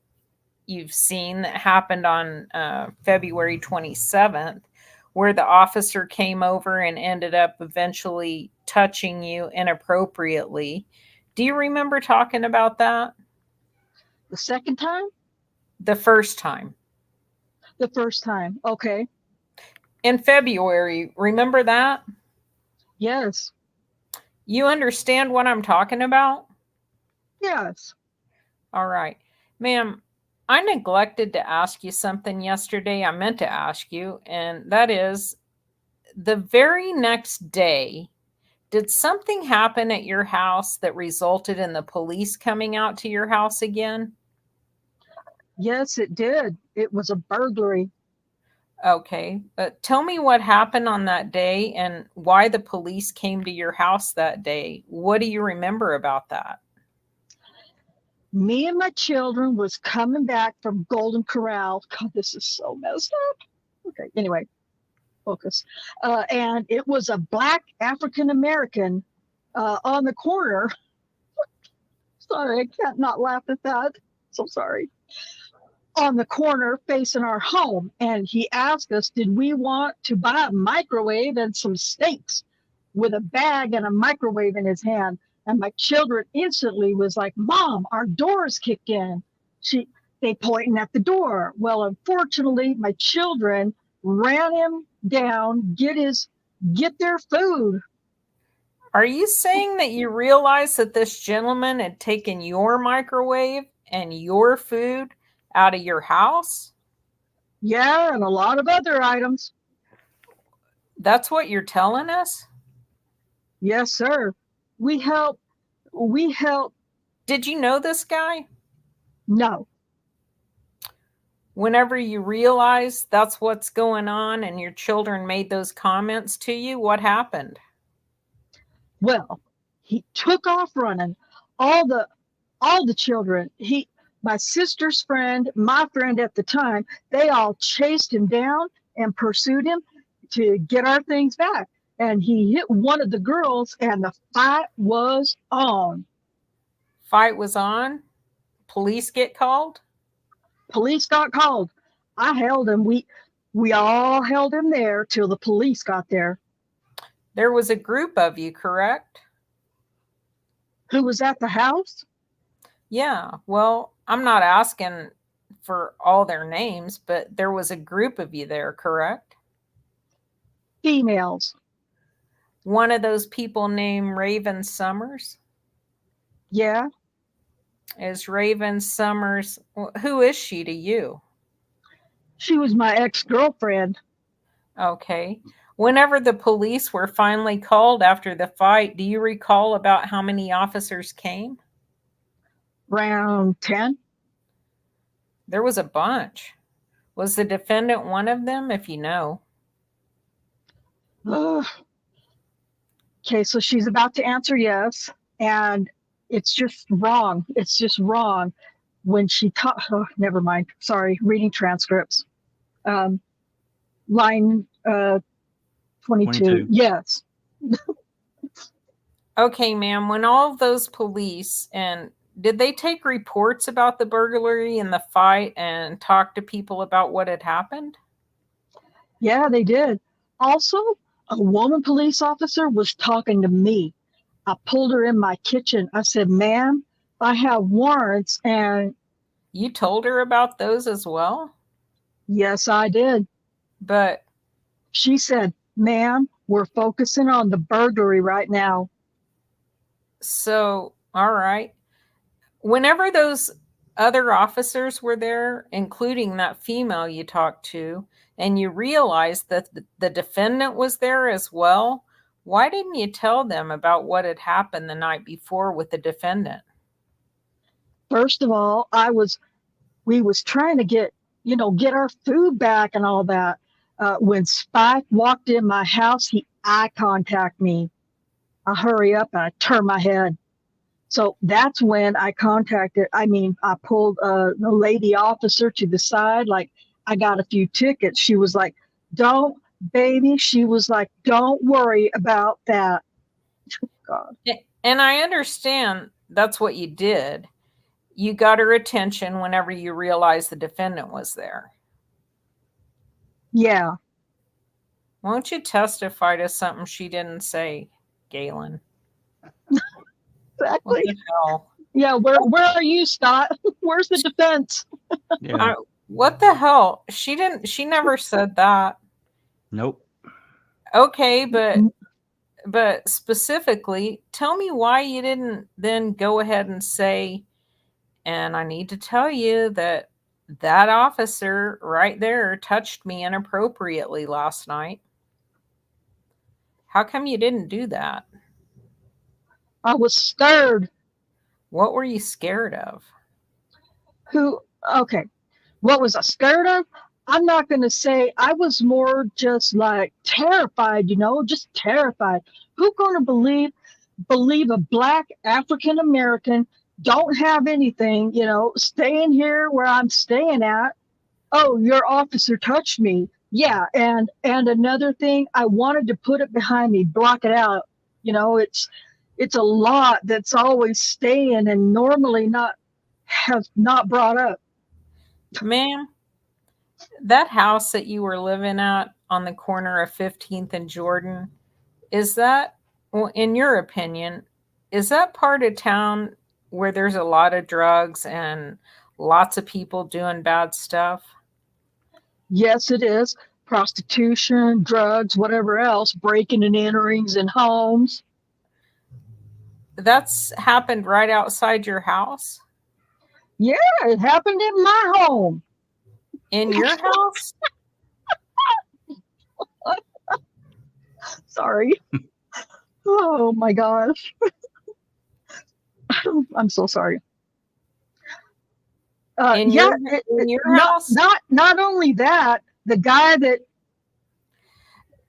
seen that happened on February 27th, where the officer came over and ended up eventually touching you inappropriately. Do you remember talking about that? The second time? The first time. The first time. Okay. In February, remember that? Yes. You understand what I'm talking about? Yes. All right. Ma'am, I neglected to ask you something yesterday. I meant to ask you, and that is the very next day, did something happen at your house that resulted in the police coming out to your house again? Yes, it did. It was a burglary. Okay, but tell me what happened on that day and why the police came to your house that day. What do you remember about that? Me and my children was coming back from Golden Corral. God, this is so messed up. Okay, anyway. focus. And it was a black African American on the corner. Sorry, I can't not laugh at that. So sorry. On the corner facing our home. And he asked us, did we want to buy a microwave and some steaks, with a bag and a microwave in his hand. And my children instantly was like, Mom, our door's kicked in. They pointing at the door. Well, unfortunately, my children ran him down, get their food. Are you saying that you realized that this gentleman had taken your microwave and your food out of your house? Yeah, and a lot of other items. That's what you're telling us? Yes, sir. We help. Did you know this guy? No. Whenever you realized that's what's going on and your children made those comments to you, what happened? Well, he took off running. All the children, my sister's friend, my friend at the time, they all chased him down and pursued him to get our things back. And he hit one of the girls, and the fight was on. Fight was on? Police get called? Police got called. I held him. We all held him there till the police got there. There was a group of you, correct? Who was at the house? Yeah. Well, I'm not asking for all their names, but there was a group of you there, correct? Females. One of those people named Raven Summers? Yeah. Is Raven Summers, who is she to you? She was my ex-girlfriend. Okay. Whenever the police were finally called after the fight, do you recall about how many officers came? Around 10. There was a bunch. Was the defendant one of them, if you know? Okay, so she's about to answer yes, and it's just wrong. It's just wrong. When she taught, never mind. Sorry, reading transcripts. Line 22. Yes. Okay, ma'am. When all of those police, and did they take reports about the burglary and the fight and talk to people about what had happened? Yeah, they did. Also, a woman police officer was talking to me. I pulled her in my kitchen. I said, ma'am, I have warrants. And you told her about those as well? Yes, I did. But she said, ma'am, we're focusing on the burglary right now. So, all right. Whenever those other officers were there, including that female you talked to, and you realized that the defendant was there as well, why didn't you tell them about what had happened the night before with the defendant? First of all, we was trying to get our food back and all that. When Spike walked in my house, he eye contact me. I hurry up and I turn my head. So that's when I pulled the lady officer to the side, like I got a few tickets. She was like, don't, baby. She was like, don't worry about that. God. And I understand that's what you did. You got her attention whenever you realized the defendant was there. Yeah. Won't you testify to something she didn't say, Gayland? Exactly. What the hell? Yeah, where are you, Scott? Where's the defense? Yeah. What the hell? She never said that. Nope. Okay, but specifically, tell me why you didn't then go ahead and say, and I need to tell you that officer right there touched me inappropriately last night. How come you didn't do that? I was scared. What were you scared of? Okay. What was I scared of? I'm not going to say. I was more just like terrified, just terrified. Who's going to believe a black African American don't have anything, staying here where I'm staying at? Oh, your officer touched me. Yeah, and another thing, I wanted to put it behind me, block it out. You know, it's a lot that's always staying and normally not have not brought up. Ma'am, that house that you were living at on the corner of 15th and Jordan, is that, well, in your opinion, is that part of town where there's a lot of drugs and lots of people doing bad stuff? Yes, it is. Prostitution, drugs, whatever else, breaking and enterings in homes. That's happened right outside your house? Yeah, it happened in my home. In your house? Sorry. Oh my gosh. I'm so sorry. In Yeah, your house? not only that, the guy that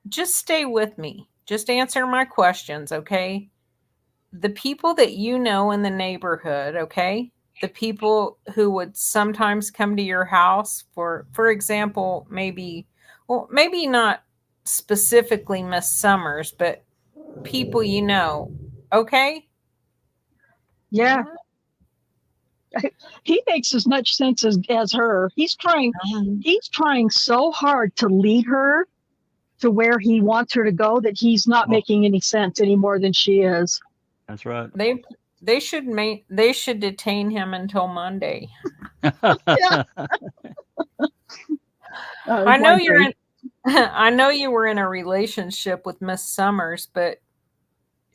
Just stay with me. Just answer my questions, okay? The people that you know in the neighborhood, okay? The people who would sometimes come to your house for example, maybe, well, maybe not specifically Miss Summers, but people you know, okay? yeah, he makes as much sense as her. He's trying so hard to lead her to where he wants her to go that he's not making any sense any more than she is. That's right. They should detain him until Monday. Yeah. I know you're in I know you were in a relationship with Miss Summers, but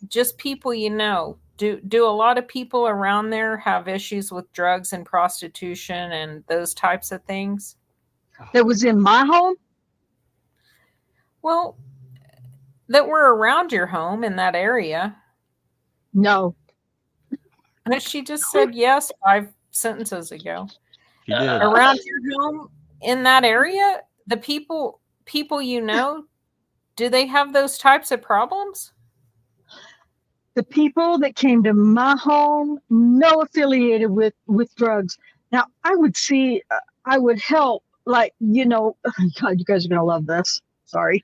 just people you know. Do a lot of people around there have issues with drugs and prostitution and those types of things? That was in my home? Well, that were around your home in that area. No. But she just said yes 5 sentences ago. She did. Around your home in that area, the people you know, do they have those types of problems? The people that came to my home, no affiliated with drugs. Now, I would help, like, God, you guys are going to love this. Sorry.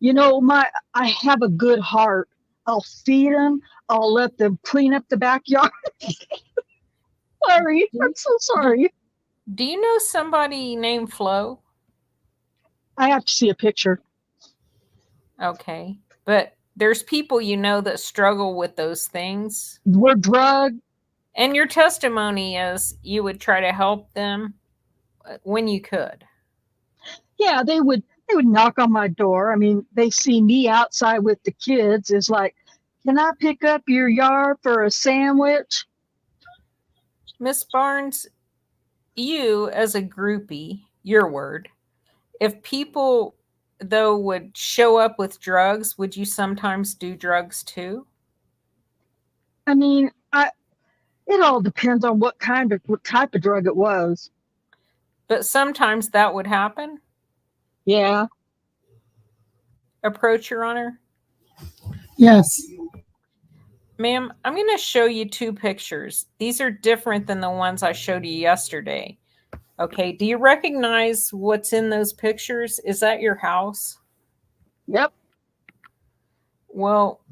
I have a good heart. I'll feed them. I'll let them clean up the backyard. Sorry. I'm so sorry. Do you know somebody named Flo? I have to see a picture. Okay. But there's people you know that struggle with those things. We're drugged. And your testimony is you would try to help them when you could. Yeah, they would knock on my door. I mean, they see me outside with the kids. It's like, can I pick up your yard for a sandwich? Miss Barnes, you as a groupie, your word, if people though would show up with drugs, would you sometimes do drugs too? I mean, it all depends on what type of drug it was. But sometimes that would happen? Yeah. Approach, Your Honor. Yes. Ma'am, I'm going to show you 2 pictures. These are different than the ones I showed you yesterday. Okay, do you recognize what's in those pictures? Is that your house? Yep. Well,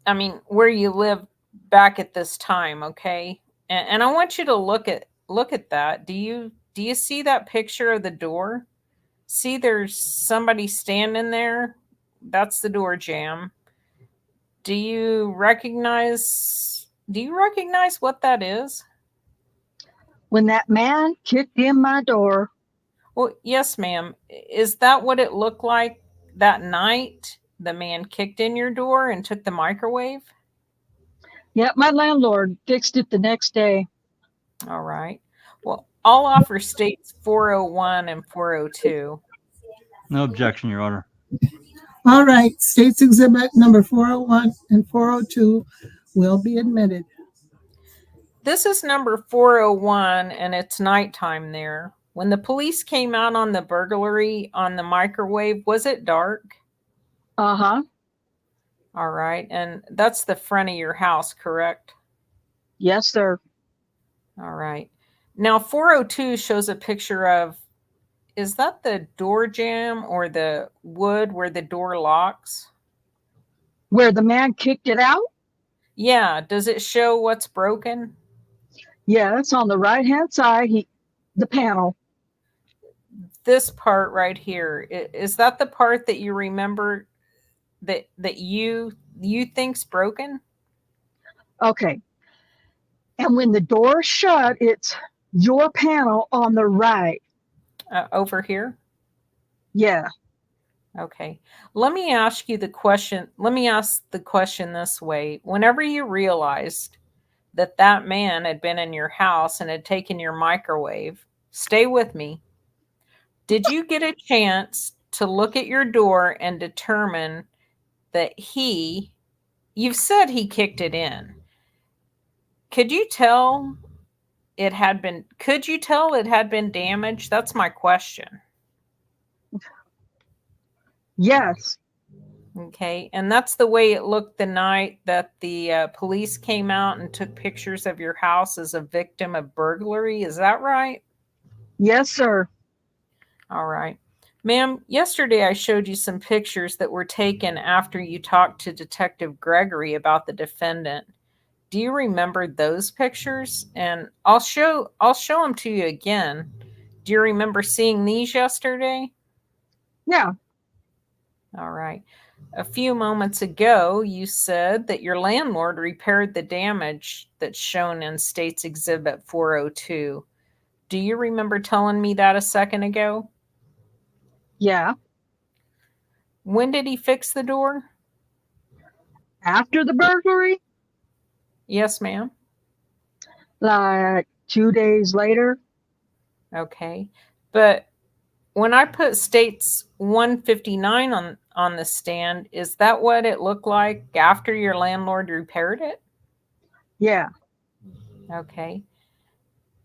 I mean, where you live back at this time, okay? And I want you to look at that. Do you see that picture of the door? See, there's somebody standing there. That's the door jamb. Do you recognize what that is? When that man kicked in my door. Well, yes, ma'am. Is that what it looked like that night? The man kicked in your door and took the microwave? Yep, my landlord fixed it the next day. All right. Well, I'll offer states 401 and 402. No objection, Your Honor. All right. States Exhibit number 401 and 402 will be admitted. This is number 401, and it's nighttime there. When the police came out on the burglary on the microwave, was it dark? Uh-huh. All right. And that's the front of your house, correct? Yes, sir. All right. Now, 402 shows a picture of, is that the door jamb or the wood where the door locks? Where the man kicked it out? Yeah. Does it show what's broken? Yeah, it's on the right-hand side. The panel. This part right here, is that the part that you remember that you think's broken? Okay. And when the door's shut, it's your panel on the right. Over here? Yeah. Okay. Let me ask the question this way. Whenever you realized that that man had been in your house and had taken your microwave, stay with me. Did you get a chance to look at your door and determine that you've said he kicked it in. Could you tell it had been damaged? That's my question. Yes. Okay. And that's the way it looked the night that the police came out and took pictures of your house as a victim of burglary. Is that right? Yes, sir. All right. Ma'am, yesterday I showed you some pictures that were taken after you talked to Detective Gregory about the defendant. Do you remember those pictures? And I'll show them to you again. Do you remember seeing these yesterday? Yeah. All right. A few moments ago, you said that your landlord repaired the damage that's shown in State's Exhibit 402. Do you remember telling me that a second ago? Yeah. When did he fix the door? After the burglary? Yes, ma'am. Like 2 days later? Okay. But when I put State's 159 on the stand, is that what it looked like after your landlord repaired it? Yeah. Okay.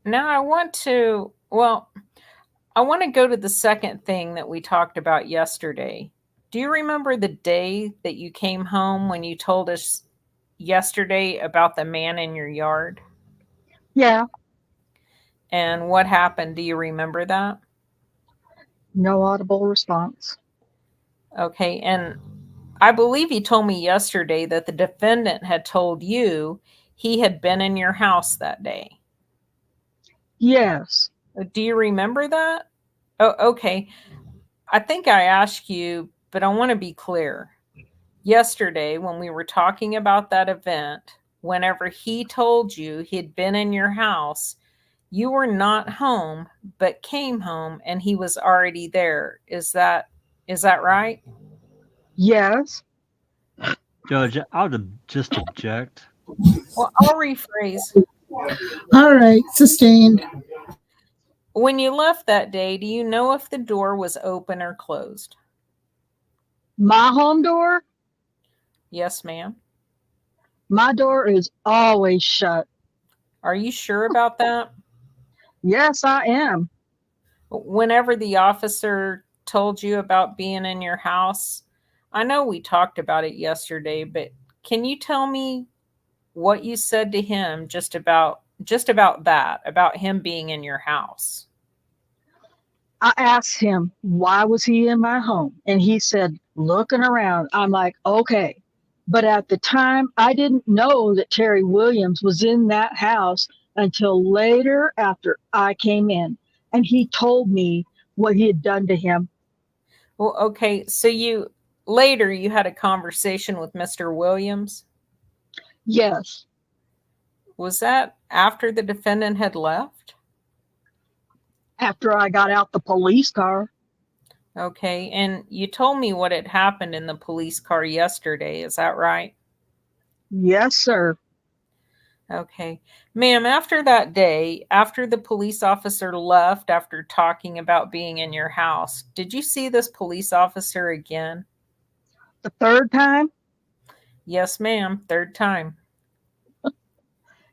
Now I want to go to the second thing that we talked about yesterday. Do you remember the day that you came home when you told us yesterday about the man in your yard? Yeah. And what happened? Do you remember that? No audible response. Okay. And I believe you told me yesterday that the defendant had told you he had been in your house that day. Yes. Do you remember that? Oh, okay. I think I asked you, but I want to be clear. Yesterday, when we were talking about that event, whenever he told you he had been in your house, you were not home, but came home and he was already there. Is that right? Yes. Judge, I would just object. Well, I'll rephrase. All right, sustained. When you left that day, do you know if the door was open or closed? My home door? Yes, ma'am. My door is always shut. Are you sure about that? Yes, I am. Whenever the officer told you about being in your house, I know we talked about it yesterday, but can you tell me what you said to him just about that, about him being in your house? I asked him, why was he in my home? And he said, looking around. I'm like, okay. But at the time, I didn't know that Terry Williams was in that house until later after I came in. And he told me what he had done to him. Well, okay. So you had a conversation with Mr. Williams. Yes. Was that after the defendant had left? After I got out the police car. Okay. And you told me what had happened in the police car yesterday. Is that right? Yes, sir. Okay. Ma'am, after that day, after the police officer left after talking about being in your house, did you see this police officer again? The third time? Yes, ma'am. Third time.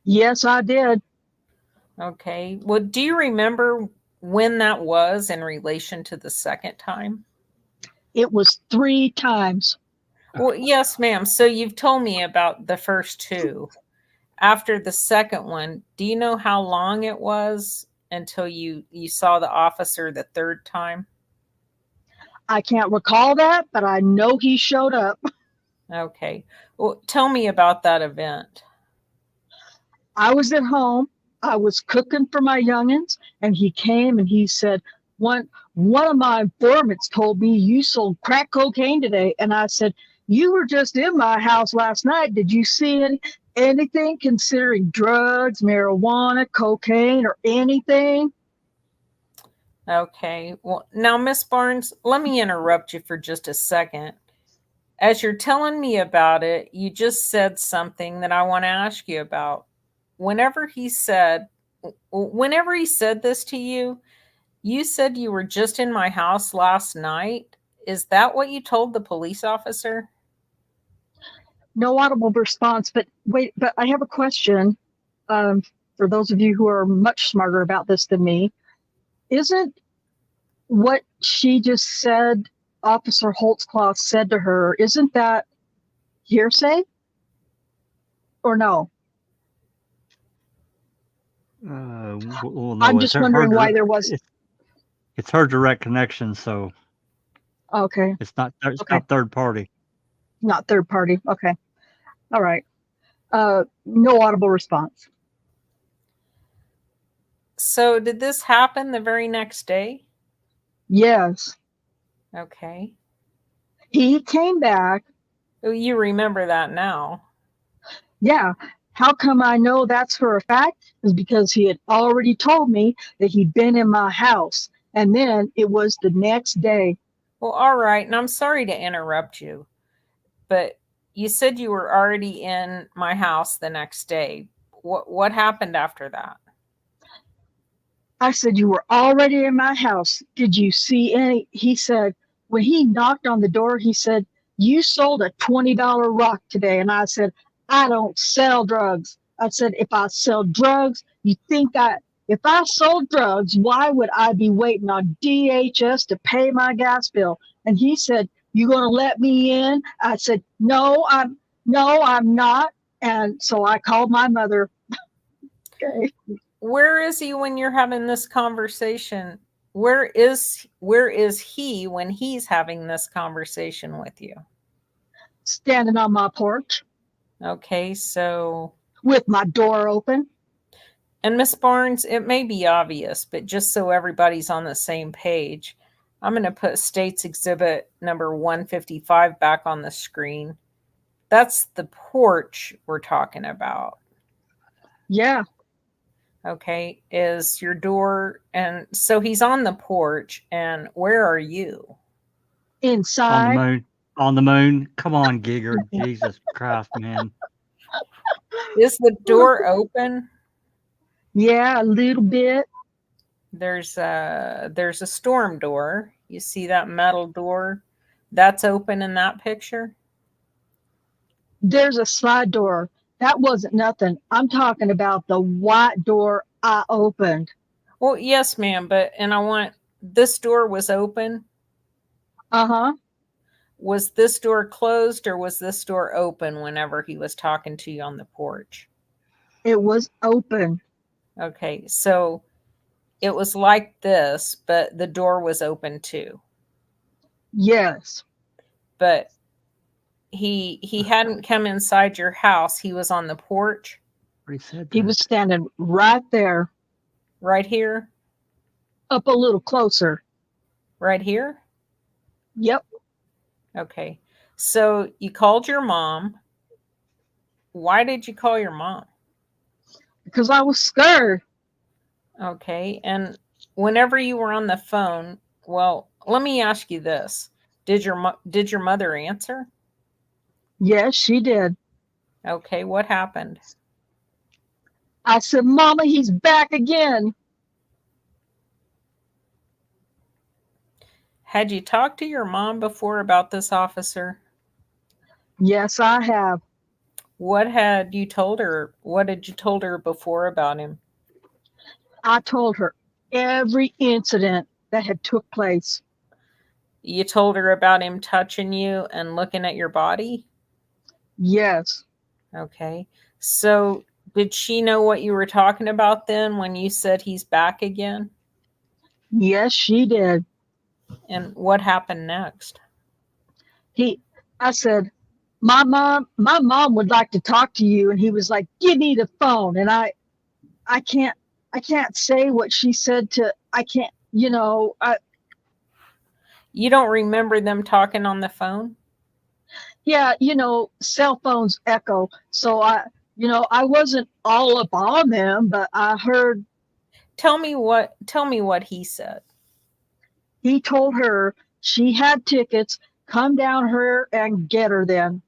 Yes, I did. Okay. Well, do you remember when that was in relation to the second time? It was 3 times. Well, yes, ma'am. So you've told me about the first two. After the second one, do you know how long it was until you saw the officer the third time? I can't recall that, but I know he showed up. Okay. Well, tell me about that event. I was at home. I was cooking for my youngins, and he came and he said, one of my informants told me you sold crack cocaine today. And I said, you were just in my house last night. Did you see anything considering drugs, marijuana, cocaine, or anything? Okay. Well, now, Miss Barnes, let me interrupt you for just a second. As you're telling me about it, you just said something that I want to ask you about. Whenever he said this to you, you said you were just in my house last night. Is that what you told the police officer? No audible response, but wait, but I have a question for those of you who are much smarter about this than me. Isn't what she just said, Officer Holtzclaw said to her, isn't that hearsay? Or no? Well, no, I'm it's just wondering her, why there was. it's her direct connection, so Okay, it's not Okay. not third party. not third party. Okay, all right. No audible response. So did this happen the very next day? Yes, Okay. he came back. Oh, you remember that now. Yeah. How come I know that's for a fact? Is because he had already told me that he'd been in my house. And then it was the next day. Well, all right. And I'm sorry to interrupt you, but you said you were already in my house the next day. What happened after that? I said, you were already in my house. Did you see any? He said, when he knocked on the door, he said, you sold a $20 rock today. And I said, I don't sell drugs. I said, if I sell drugs, you think if I sold drugs, why would I be waiting on DHS to pay my gas bill? And he said, you going to let me in? I said, no, I'm not. And so I called my mother. Okay. Where is he when you're having this conversation? Where is he when he's having this conversation with you? Standing on my porch Okay, so, with my door open. and Miss Barnes, it may be obvious, but just so everybody's on the same page, I'm going to put State's Exhibit number 155 back on the screen. That's the porch we're talking about. Yeah. Okay, is your door, and so he's on the porch, and where are you? Inside. On the moon. Come on, Gieger. Jesus Christ, man. Is the door open? Yeah, a little bit. There's a storm door. You see that metal door? That's open in that picture? There's a slide door. That wasn't nothing. I'm talking about the white door I opened. Well, yes, ma'am, this door was open. Uh-huh. Was this door closed or was this door open whenever he was talking to you on the porch? It was open. Okay, so it was like this, but the door was open too. Yes. But he hadn't come inside your house. He was on the porch. He said He that. was standing right there. Right here? Up a little closer. Right here? Yep. Okay. So you called your mom. Why did you call your mom? Because I was scared. Okay. And whenever you were on the phone, well, let me ask you this. Did your mother answer? Yes, she did. Okay. What happened? I said, Mama, he's back again. Had you talked to your mom before about this officer? Yes, I have. What had you told her? What had you told her before about him? I told her every incident that had took place. You told her about him touching you and looking at your body? Yes. Okay. So Did she know what you were talking about then when you said he's back again? Yes, she did. And what happened next? I said, my mom would like to talk to you. And he was like, give me the phone. And I can't say what she said I can't, You don't remember them talking on the phone? yeah, cell phones echo. So I wasn't all up on them, but I heard. Tell me what he said. He told her she had tickets. Come down here and get her then.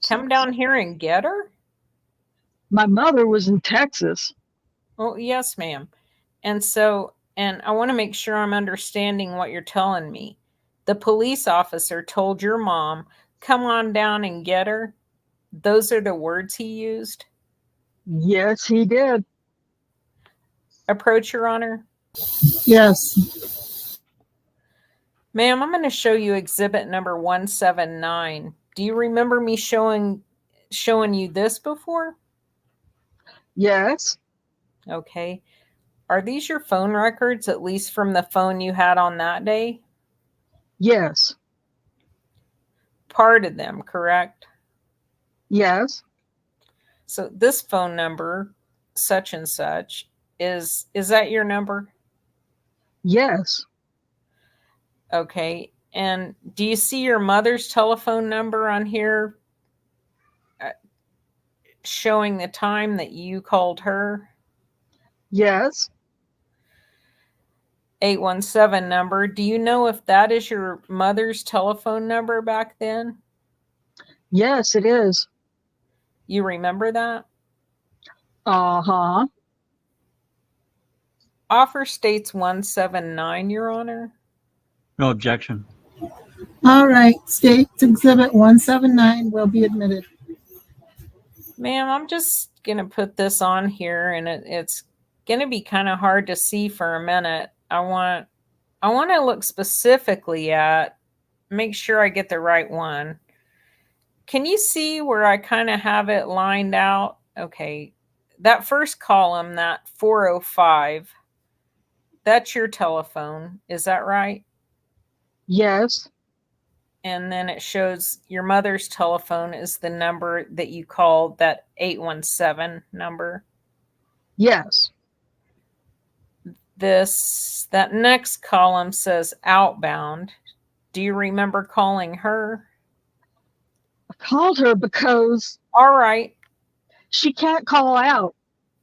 Come down here and get her? My mother was in Texas. Oh, yes, ma'am. And I want to make sure I'm understanding what you're telling me. The police officer told your mom, come on down and get her. Those are the words he used? Yes, he did. Approach, Your Honor. Yes. Ma'am, I'm going to show you exhibit number 179. Do you remember me showing you this before? Yes. Okay. Are these your phone records, at least from the phone you had on that day? Yes. Part of them, correct? Yes. So this phone number, such and such, is that your number? Yes. Okay. And do you see your mother's telephone number on here showing the time that you called her? Yes. 817 number. Do you know if that is your mother's telephone number back then? Yes, it is. You remember that? Uh-huh. Offer states 179, Your Honor. No objection. All right. State's Exhibit 179 will be admitted. Ma'am, I'm just going to put this on here, and it's going to be kind of hard to see for a minute. I want to look specifically at, make sure I get the right one. Can you see where I kind of have it lined out? Okay. That first column, that 405, that's your telephone. Is that right? Yes. And then it shows your mother's telephone is the number that you called, that 817 number. Yes. That next column says outbound. Do you remember calling her? I called her because All right. she can't call out.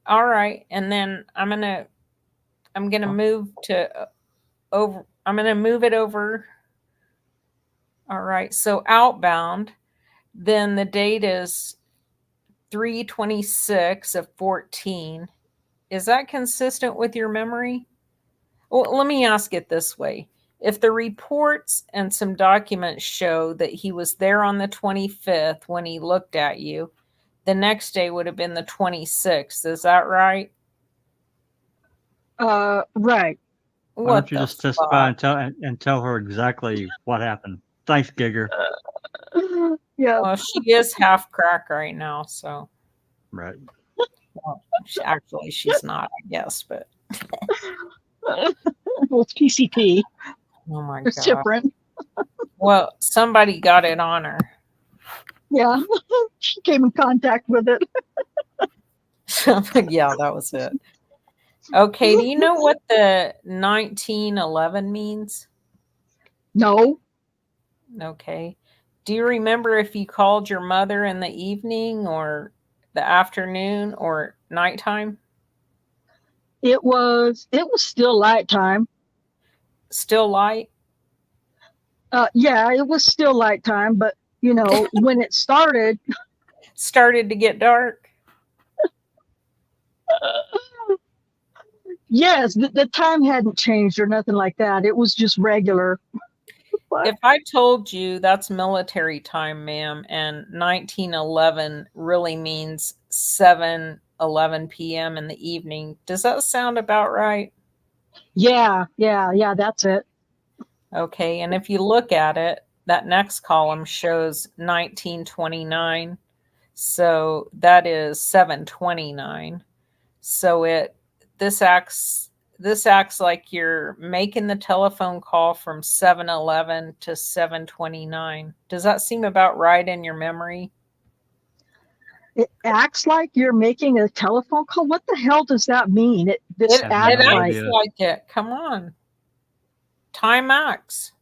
All right. And then I'm going to move it over. All right. So outbound, then the date is 3/26 of 14. Is that consistent with your memory? Well, let me ask it this way. If the reports and some documents show that he was there on the 25th when he looked at you, the next day would have been the 26th. Is that right? Right. Why don't you just testify and tell her exactly what happened? Thanks, Gieger. Yeah. Well, she is half crack right now, so. Right. Well, she's not, I guess, but. Well, it's PCP. Oh my It's God. different. Well, somebody got it on her. Yeah. She came in contact with it. Yeah, that was it. Okay, do you know what the 1911 means? No. Okay. Do you remember if you called your mother in the evening or the afternoon or nighttime? It was still light time. Still light? Yeah, it was still light time, but when it started to get dark? Yes, the time hadn't changed or nothing like that. It was just regular. If I told you that's military time, ma'am, and 1911 really means 7:11 p.m. in the evening, does that sound about right? Yeah, that's it. Okay, and if you look at it, that next column shows 1929. So that is 7:29. So this acts like you're making the telephone call from 7:11 to 7:29. Does that seem about right in your memory? It acts like you're making a telephone call. What the hell does that mean? It It acts no like. acts like it. Come on. Time acts.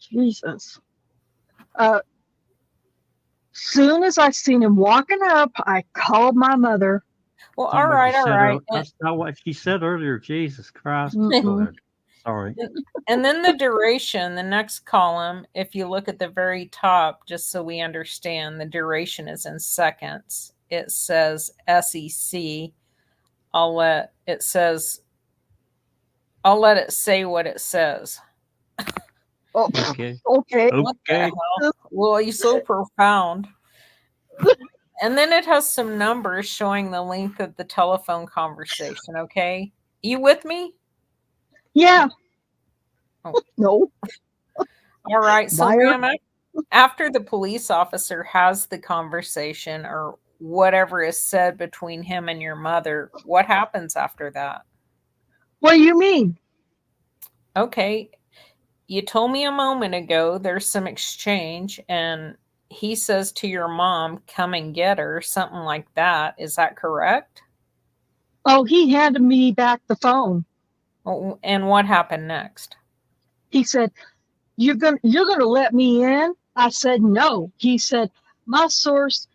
Jesus. Soon as I seen him walking up, I called my mother. Well, That's all not what right, you all said right. earlier. That's not what she said earlier. Jesus Christ. Mm-mm. Go ahead. Sorry. And then the duration, the next column, if you look at the very top, just so we understand, the duration is in seconds. It says SEC. I'll let it say what it says. Oh, Okay. okay. What the Okay. hell? Well, you're so profound. And then it has some numbers showing the length of the telephone conversation, okay? You with me? Yeah. Oh. No. All right. So, Liar. ma'am, after the police officer has the conversation or whatever is said between him and your mother, what happens after that? What do you mean? Okay. You told me a moment ago there's some exchange, and he says to your mom, come and get her, something like that. Is that correct? Oh, he handed me back the phone. Oh, and what happened next? He said, You're gonna let me in? I said no. He said, my source,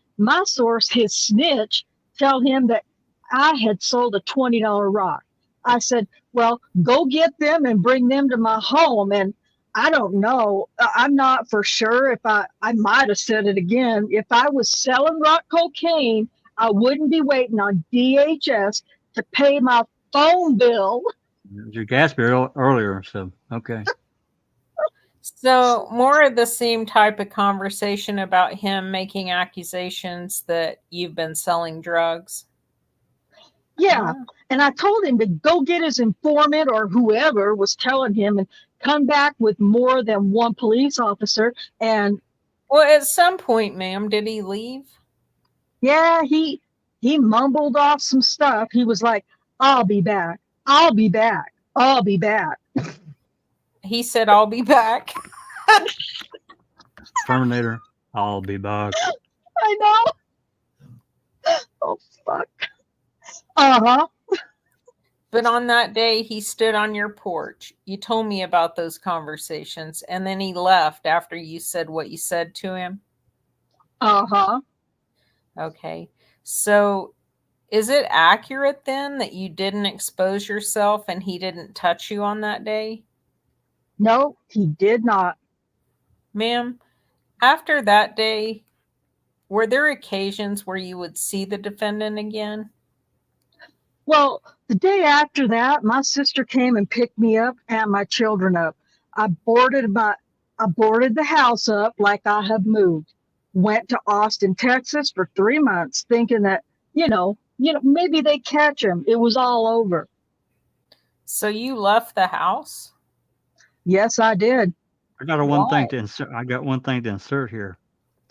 his snitch, tell him that I had sold a $20 rock. I said, well, go get them and bring them to my home. And I don't know. I'm not for sure if I might have said it again. If I was selling rock cocaine, I wouldn't be waiting on DHS to pay my phone bill. Your gas bill earlier. So, okay. So, more of the same type of conversation about him making accusations that you've been selling drugs. Yeah. And I told him to go get his informant or whoever was telling him and come back with more than one police officer. And Well, at some point, ma'am, did he leave? yeah, he mumbled off some stuff. He was like, I'll be back. I'll be back. I'll be back. He said, I'll be back. Terminator. I'll be back. I know. Oh, fuck. Uh-huh. But on that day, he stood on your porch. You told me about those conversations, and then he left after you said what you said to him. Uh-huh. Okay. So is it accurate then that you didn't expose yourself and he didn't touch you on that day? No, he did not. Ma'am, after that day, were there occasions where you would see the defendant again? Well, the day after that, my sister came and picked me up and my children up. I boarded the house up like I had moved. Went to Austin, Texas for 3 months, thinking that, maybe they catch him. It was all over. So you left the house? Yes, I did. I got one thing to insert here.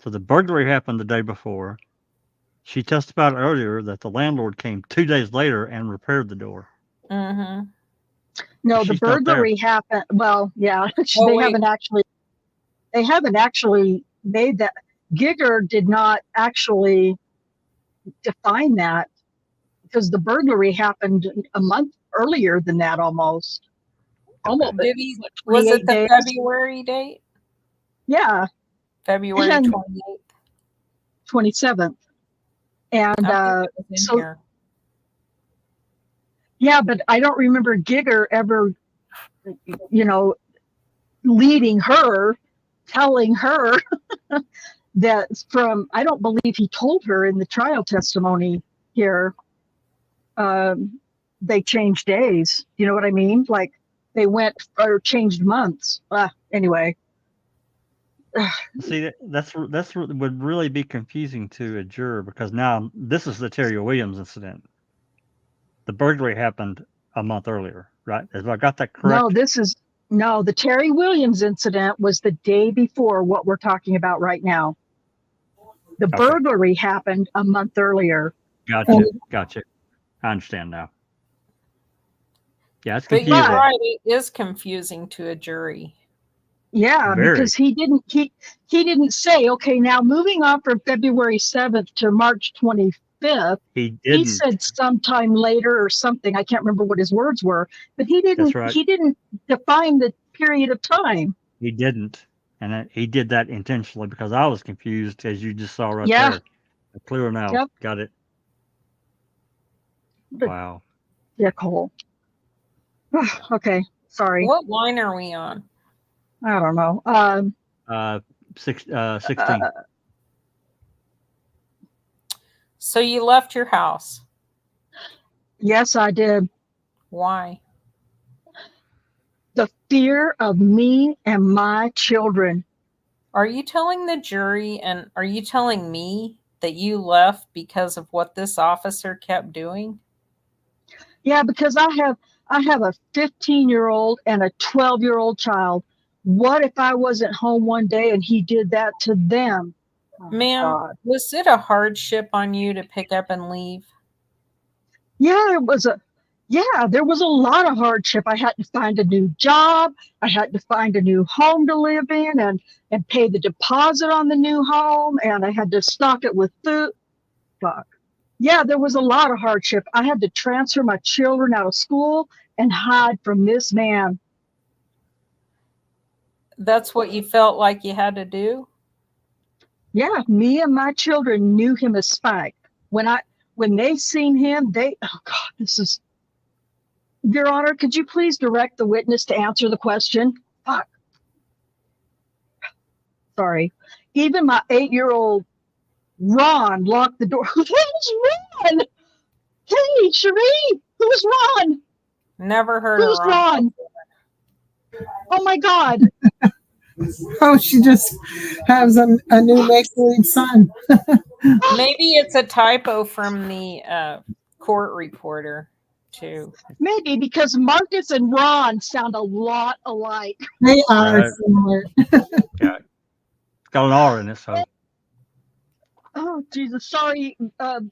So the burglary happened the day before. She testified earlier that the landlord came 2 days later and repaired the door. Mm-hmm. No, the She's not there. burglary happened. Well, yeah, Oh, they wait. haven't actually made that. Gieger did not actually define that because the burglary happened a month earlier than that almost. Almost. Did he? Was it 28 the days. February date? Yeah, February And- 28th. 27th. And I think it was in so- here. yeah, but I don't remember Gieger ever, leading her, telling her that I don't believe he told her in the trial testimony here, they changed days. You know what I mean? Like they went or changed months. Anyway. See, that's what would really be confusing to a juror because now this is the Terry Williams incident. The burglary happened a month earlier, right? Have I got that correct? No, the Terry Williams incident was the day before what we're talking about right now. The Okay. burglary happened a month earlier. Gotcha. I understand now. Yeah, it's But you're confusing. right, it is confusing to a jury. Yeah, Very. because he didn't say, okay, now moving on from February 7th to March 25th. He He didn't. said sometime later or something. I can't remember what his words were, but he didn't. That's right. He didn't define the period of time. He didn't. And he did that intentionally because I was confused, as you just saw right Yeah. there. Clear now. Yep. Got it. But- Wow. Dickhole. Okay, sorry. What line are we on? I don't know. 16. So you left your house. Yes, I did. Why? The fear of me and my children. Are you telling the jury and are you telling me that you left because of what this officer kept doing? Yeah, because I have a 15-year-old and a 12-year-old child. What if I wasn't home one day and he did that to them? Oh, Ma'am, God. was it a hardship on you to pick up and leave? Yeah, there was a lot of hardship. I had to find a new job. I had to find a new home to live in and pay the deposit on the new home. And I had to stock it with food. Fuck. Yeah, there was a lot of hardship. I had to transfer my children out of school and hide from this man. That's what you felt like you had to do? Yeah, me and my children knew him as Spike. When they seen him, oh God, this is, Your Honor, could you please direct the witness to answer the question? Fuck. Sorry. Even my 8-year-old Ron locked the door. Who's Ron? Hey, Cherie, who's Ron? Never heard Who's of Ron. Ron? Oh my God. Oh, she just has a new make-believe son. Maybe it's a typo from the court reporter, too. Maybe because Marcus and Ron sound a lot alike. They are Right. similar. Yeah. It's got an R in it, so. Oh Jesus! Sorry,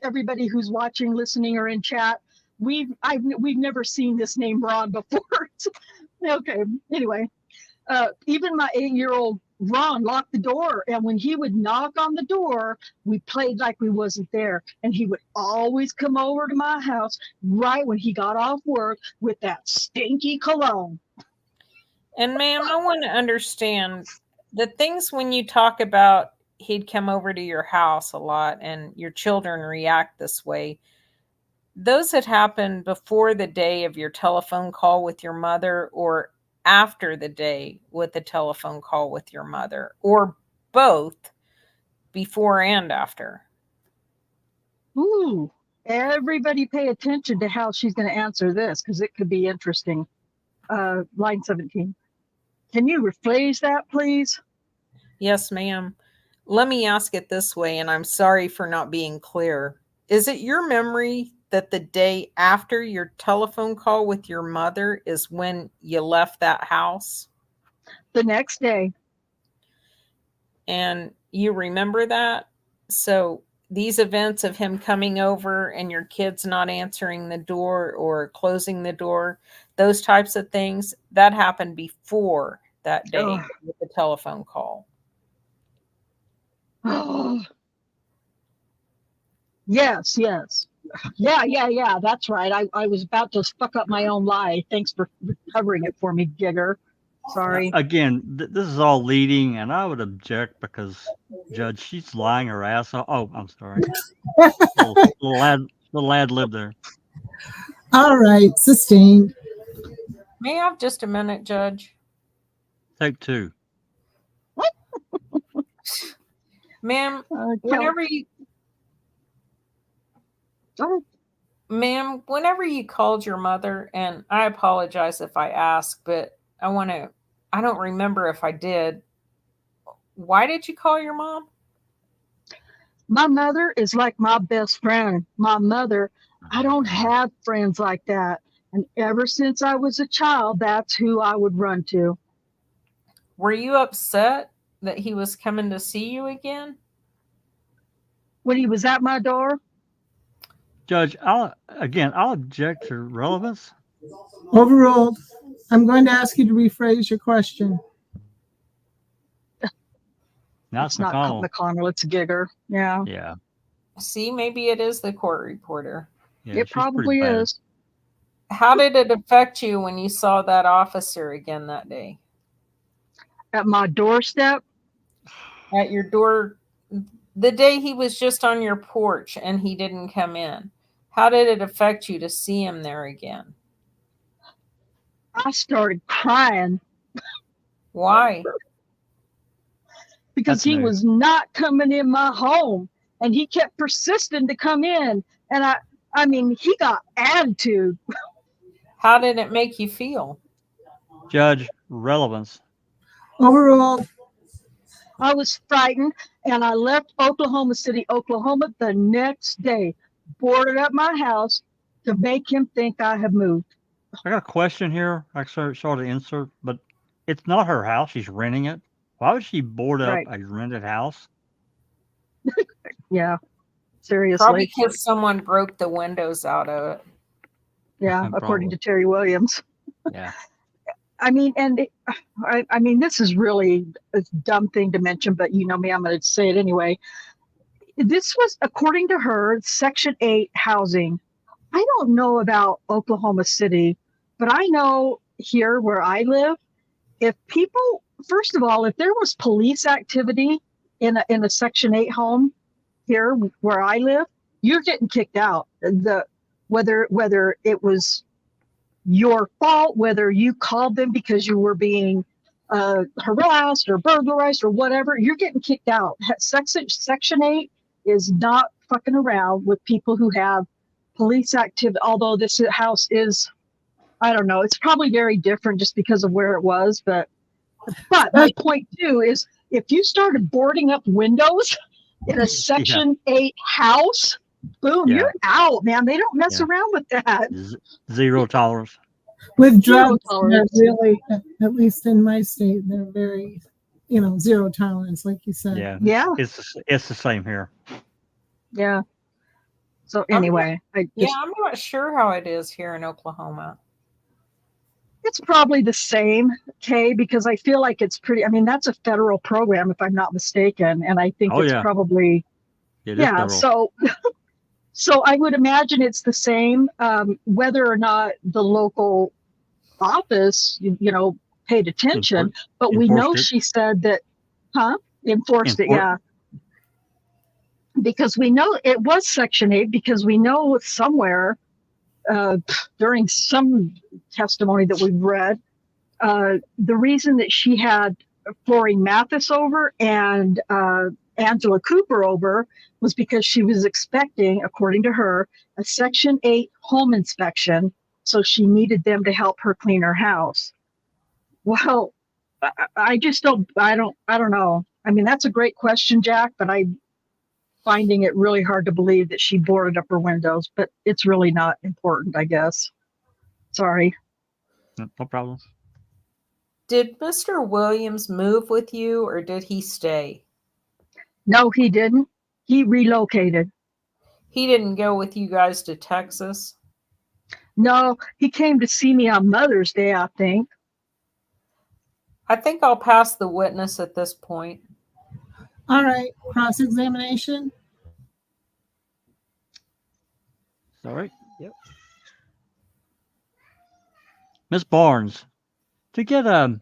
everybody who's watching, listening, or in chat. We've never seen this name Ron before. Okay. Anyway, even my 8-year-old Ron locked the door, and when he would knock on the door, we played like we wasn't there, and he would always come over to my house right when he got off work with that stinky cologne. And ma'am, I want to understand the things when you talk about he'd come over to your house a lot and your children react this way. Those had happened before the day of your telephone call with your mother or after the day with the telephone call with your mother, or both, before and after? Ooh, everybody pay attention to how she's going to answer this because it could be interesting. Line 17. Can you rephrase that, please? Yes, ma'am. Let me ask it this way, and I'm sorry for not being clear. Is it your memory that the day after your telephone call with your mother is when you left that house? The next day. And you remember that? So these events of him coming over and your kids not answering the door or closing the door, those types of things, that happened before that day Ugh. with the telephone call. Oh. Yes. Yeah. That's right. I was about to fuck up my own lie. Thanks for covering it for me, Gieger. Sorry. Again, this is all leading, and I would object because, Judge, she's lying her ass off. Oh, I'm sorry. little lad lived there. All right, sustained. May I have just a minute, Judge? Take 2. Ma'am, whenever you called your mother, and I apologize if I ask, but I don't remember if I did. Why did you call your mom? My mother is like my best friend. My mother, I don't have friends like that. And ever since I was a child, that's who I would run to. Were you upset that he was coming to see you again? when he was at my door. Judge, I'll object to relevance. Overruled. I'm going to ask you to rephrase your question. Now It's it's not McConnell. McConnell, it's Gieger. Yeah, Yeah. See, maybe it is the court reporter. Yeah, it she's pretty probably bad. is. How did it affect you when you saw that officer again that day? At my doorstep, At your door, the day he was just on your porch and he didn't come in. How did it affect you to see him there again? I started crying Why? because That's he new. was not coming in my home, and he kept persisting to come in. And I mean, he got attitude. How did it make you feel? Judge, relevance. Overruled. I was frightened, and I left Oklahoma City, Oklahoma the next day, boarded up my house to make him think I had moved. I got a question here. I saw the insert, but it's not her house. She's renting it. Why would she board up Right. a rented house? Yeah, seriously. Probably because someone broke the windows out of it. Yeah, Probably. according to Terry Williams. Yeah. I mean, and I mean, this is really a dumb thing to mention, but you know me, I'm going to say it anyway. This was, according to her, Section 8 housing. I don't know about Oklahoma City, but I know here where I live, if people, first of all, if there was police activity in a Section 8 home here where I live, you're getting kicked out. Whether it was your fault, whether you called them because you were being harassed or burglarized or whatever, you're getting kicked out. Section 8 is not fucking around with people who have police activity, although this house is, I don't know, it's probably very different just because of where it was. But my point too is if you started boarding up windows in a Section 8 house, boom, Yeah. you're out, man. They don't mess Yeah. around with that. Zero tolerance. With Zero drugs, they're tolerance. really, at least in my state, they're very, zero tolerance, like you said. Yeah. Yeah, It's the same here. yeah. So anyway, I'm not sure how it is here in Oklahoma. it's probably the same, Kay, because I feel like it's pretty, I mean, that's a federal program, if I'm not mistaken. And I think it's probably, It is federal. So I would imagine it's the same, whether or not the local office, paid attention. But we know she said that, enforced it, yeah. Because we know it was Section 8, because we know somewhere during some testimony that we've read, the reason that she had Florine Mathis over and Angela Cooper over was because she was expecting, according to her, a Section 8 home inspection. So she needed them to help her clean her house. Well, I don't know. I mean, that's a great question, Jack, but I'm finding it really hard to believe that she boarded up her windows, but it's really not important, I guess. Sorry. No problem. Did Mr. Williams move with you or did he stay? No, he didn't. He relocated. He didn't go with you guys to Texas? No, he came to see me on Mother's Day, I think. I think I'll pass the witness at this point. All right, cross-examination. All right. Yep. Ms. Barnes, to get a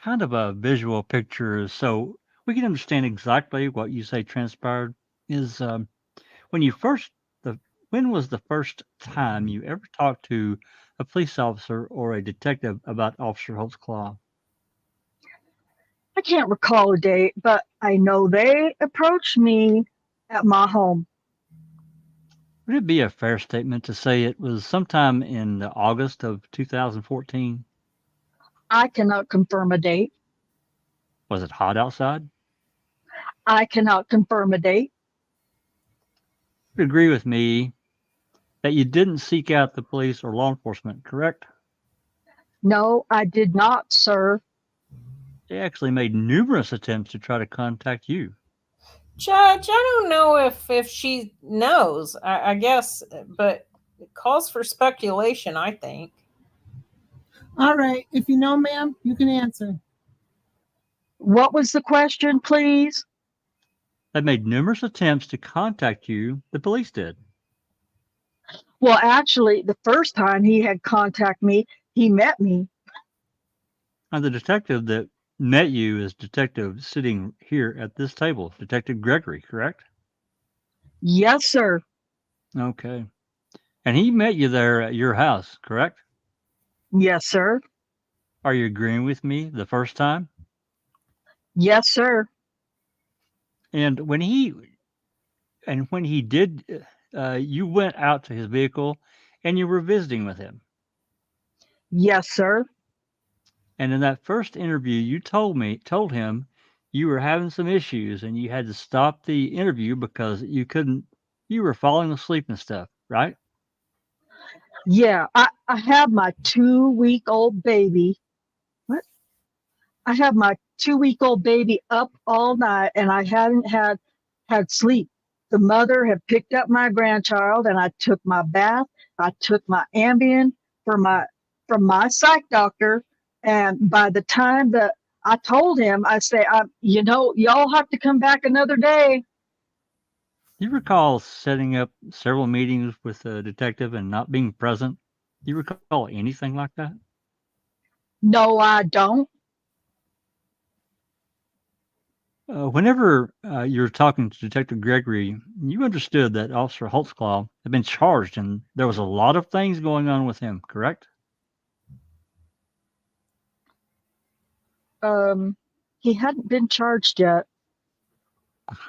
kind of a visual picture so we can understand exactly what you say transpired is when was the first time you ever talked to a police officer or a detective about Officer Holtzclaw? I can't recall a date, but I know they approached me at my home. Would it be a fair statement to say it was sometime in August of 2014? I cannot confirm a date. Was it hot outside? I cannot confirm a date. You agree with me that you didn't seek out the police or law enforcement, correct? No, I did not, sir. They actually made numerous attempts to try to contact you. Judge, I don't know if she knows. I guess, but it calls for speculation, I think. All right. If you know, ma'am, you can answer. What was the question, please? They made numerous attempts to contact you. The police did. Well, actually, the first time he had contact me, he met me. And the detective that met you is detective sitting here at this table, Detective Gregory, correct? Yes, sir. Okay. And he met you there at your house, correct? Yes, sir. Are you agreeing with me the first time? Yes, sir. And when he did, you went out to his vehicle and you were visiting with him. Yes, sir. And in that first interview, you told him you were having some issues and you had to stop the interview because you were falling asleep and stuff, right? Yeah, I have my 2-week-old baby. What? I have my 2-week-old baby up all night and I hadn't had sleep. The mother had picked up my grandchild and I took my bath. I took my Ambien from my psych doctor. And by the time that I told him, I say, y'all have to come back another day. Do you recall setting up several meetings with a detective and not being present? Do you recall anything like that? No, I don't. Whenever you're talking to Detective Gregory, you understood that Officer Holtzclaw had been charged and there was a lot of things going on with him, correct? He hadn't been charged yet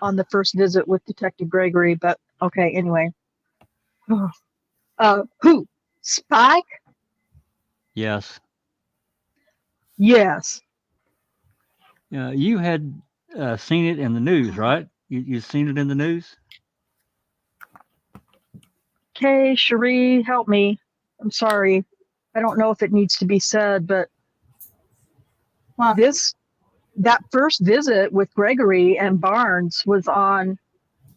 on the first visit with Detective Gregory, but okay, anyway. Who? Spike? Yes. Yes. You had seen it in the news, right? You'd seen it in the news? Okay, Cherie, help me. I'm sorry. I don't know if it needs to be said, but Wow. that first visit with Gregory and Barnes was on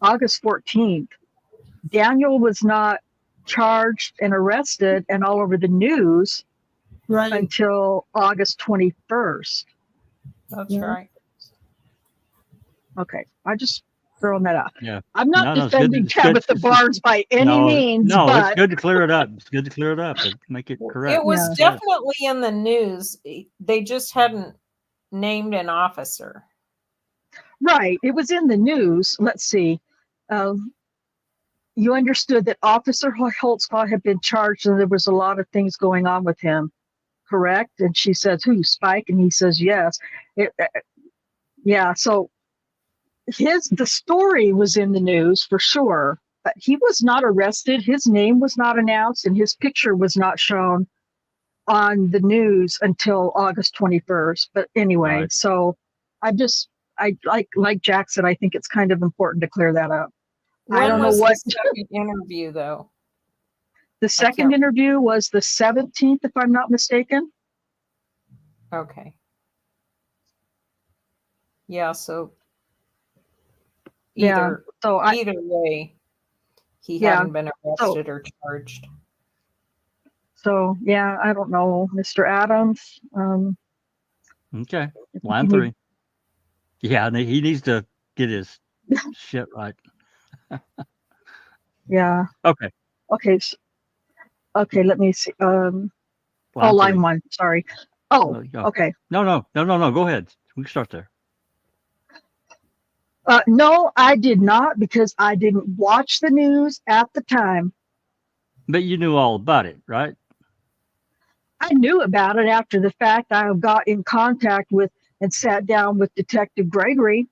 August 14th. Daniel was not charged and arrested and all over the news Right. until August 21st. That's Yeah. right. Okay, I just throwing that out. Yeah. I'm not No, it's good. defending It's good. Tabitha Barnes by any means, No, it's but good to clear it up. It's good to clear it up and make it correct. It was Yeah. definitely in the news. They just hadn't named an officer. right, it was in the news. Let's see. You understood that Officer Holtzclaw had been charged and there was a lot of things going on with him, correct? And she says, who, Spike? And he says, yes. Yeah, so the story was in the news for sure, but he was not arrested. His name was not announced and his picture was not shown on the news until August 21st. But anyway, Right. so I like Jack said, I think it's kind of important to clear that up. I When don't know was what the second interview, though? the second can't- interview was the 17th, if I'm not mistaken. Okay. Yeah, so Yeah. either So either way, he Yeah. hadn't been arrested or charged. yeah, I don't know, Mr. Adams. Okay. if Line you 3. Yeah, and he needs to get his shit right. Yeah. Okay. Okay. Okay. Let me see. Line Line 3. 1. Sorry. Oh, Go. okay. No. Go ahead. We can start there. No, I did not because I didn't watch the news at the time. But you knew all about it, right? I knew about it after the fact. I got in contact with and sat down with Detective Gregory.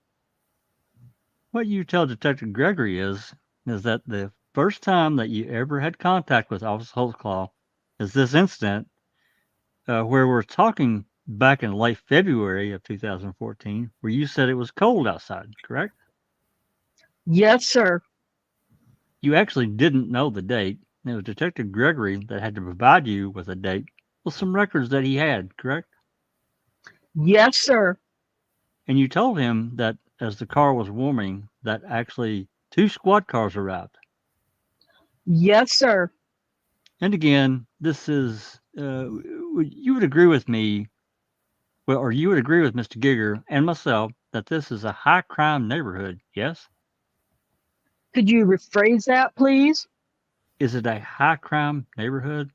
What you tell Detective Gregory is that the first time that you ever had contact with Officer Holtzclaw is this incident where we're talking back in late February of 2014, where you said it was cold outside, correct? Yes, sir. You actually didn't know the date. It was Detective Gregory that had to provide you with a date with some records that he had, correct? Yes, sir. And you told him that as the car was warming that actually 2 squad cars arrived. Yes, sir. And again, this is, you would agree with me, well, or you would agree with Mr. Gieger and myself that this is a high crime neighborhood, yes? Could you rephrase that, please? Is it a high crime neighborhood?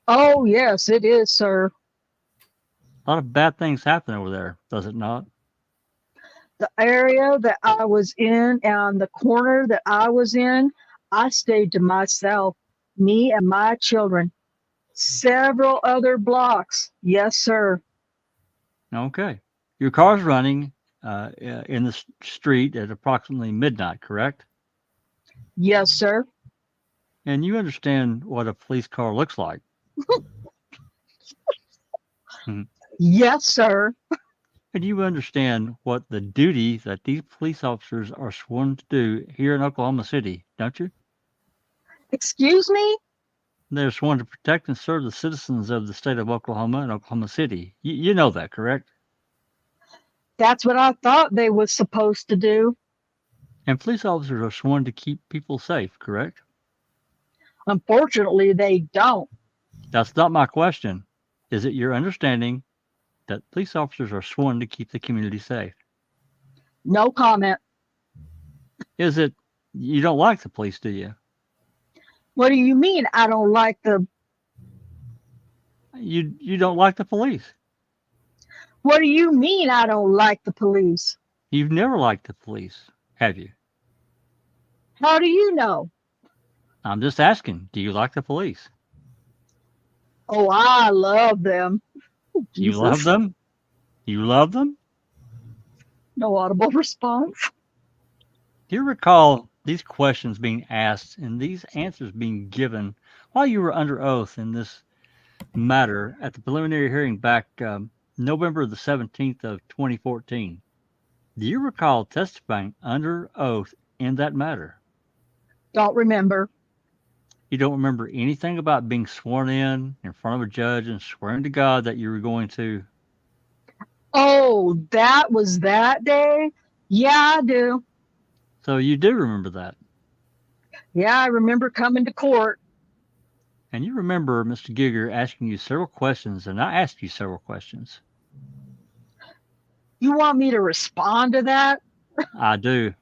Oh, yes, it is, sir. A lot of bad things happen over there, does it not? The area that I was in and the corner that I was in, I stayed to myself, me and my children. Several other blocks. Yes, sir. Okay. Your car's running in the street at approximately midnight, correct? Yes, sir. And you understand what a police car looks like. Yes, sir. And you understand what the duty that these police officers are sworn to do here in Oklahoma City, don't you? Excuse me? They're sworn to protect and serve the citizens of the state of Oklahoma and Oklahoma City. You know that, correct? That's what I thought they was supposed to do. And police officers are sworn to keep people safe, correct? Unfortunately, they don't. That's not my question. Is it your understanding that police officers are sworn to keep the community safe? No comment. Is it you don't like the police, do you? What do you mean I don't like the... You don't like the police. What do you mean I don't like the police? You've never liked the police, have you? How do you know? I'm just asking, do you like the police? Oh, I love them. You love Jesus. them? You love them? No audible response. Do you recall these questions being asked and these answers being given while you were under oath in this matter at the preliminary hearing back November the 17th of 2014? Do you recall testifying under oath in that matter? Don't remember. You don't remember anything about being sworn in front of a judge and swearing to God that you were going to? Oh, that was that day? Yeah, I do. So you do remember that. Yeah, I remember coming to court. And you remember Mr. Gieger asking you several questions, and I asked you several questions. You want me to respond to that? I do.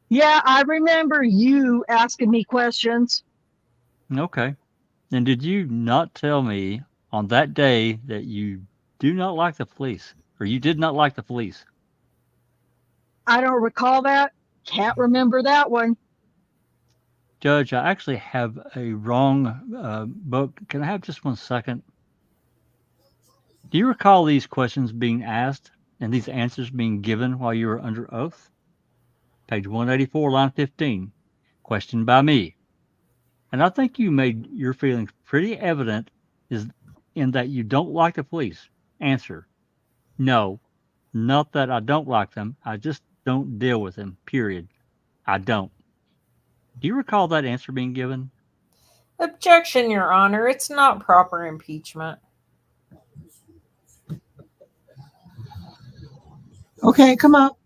Yeah, I remember you asking me questions. Okay. And did you not tell me on that day that you do not like the police, or you did not like the police? I don't recall that. Can't remember that one. Judge, I actually have a wrong book. Can I have just 1 second? Do you recall these questions being asked and these answers being given while you were under oath? Page 184, line 15. Question by me. And I think you made your feelings pretty evident is in that you don't like the police. Answer. No, not that I don't like them. I just don't deal with them, period. I don't. Do you recall that answer being given? Objection, Your Honor. It's not proper impeachment. Okay, come up.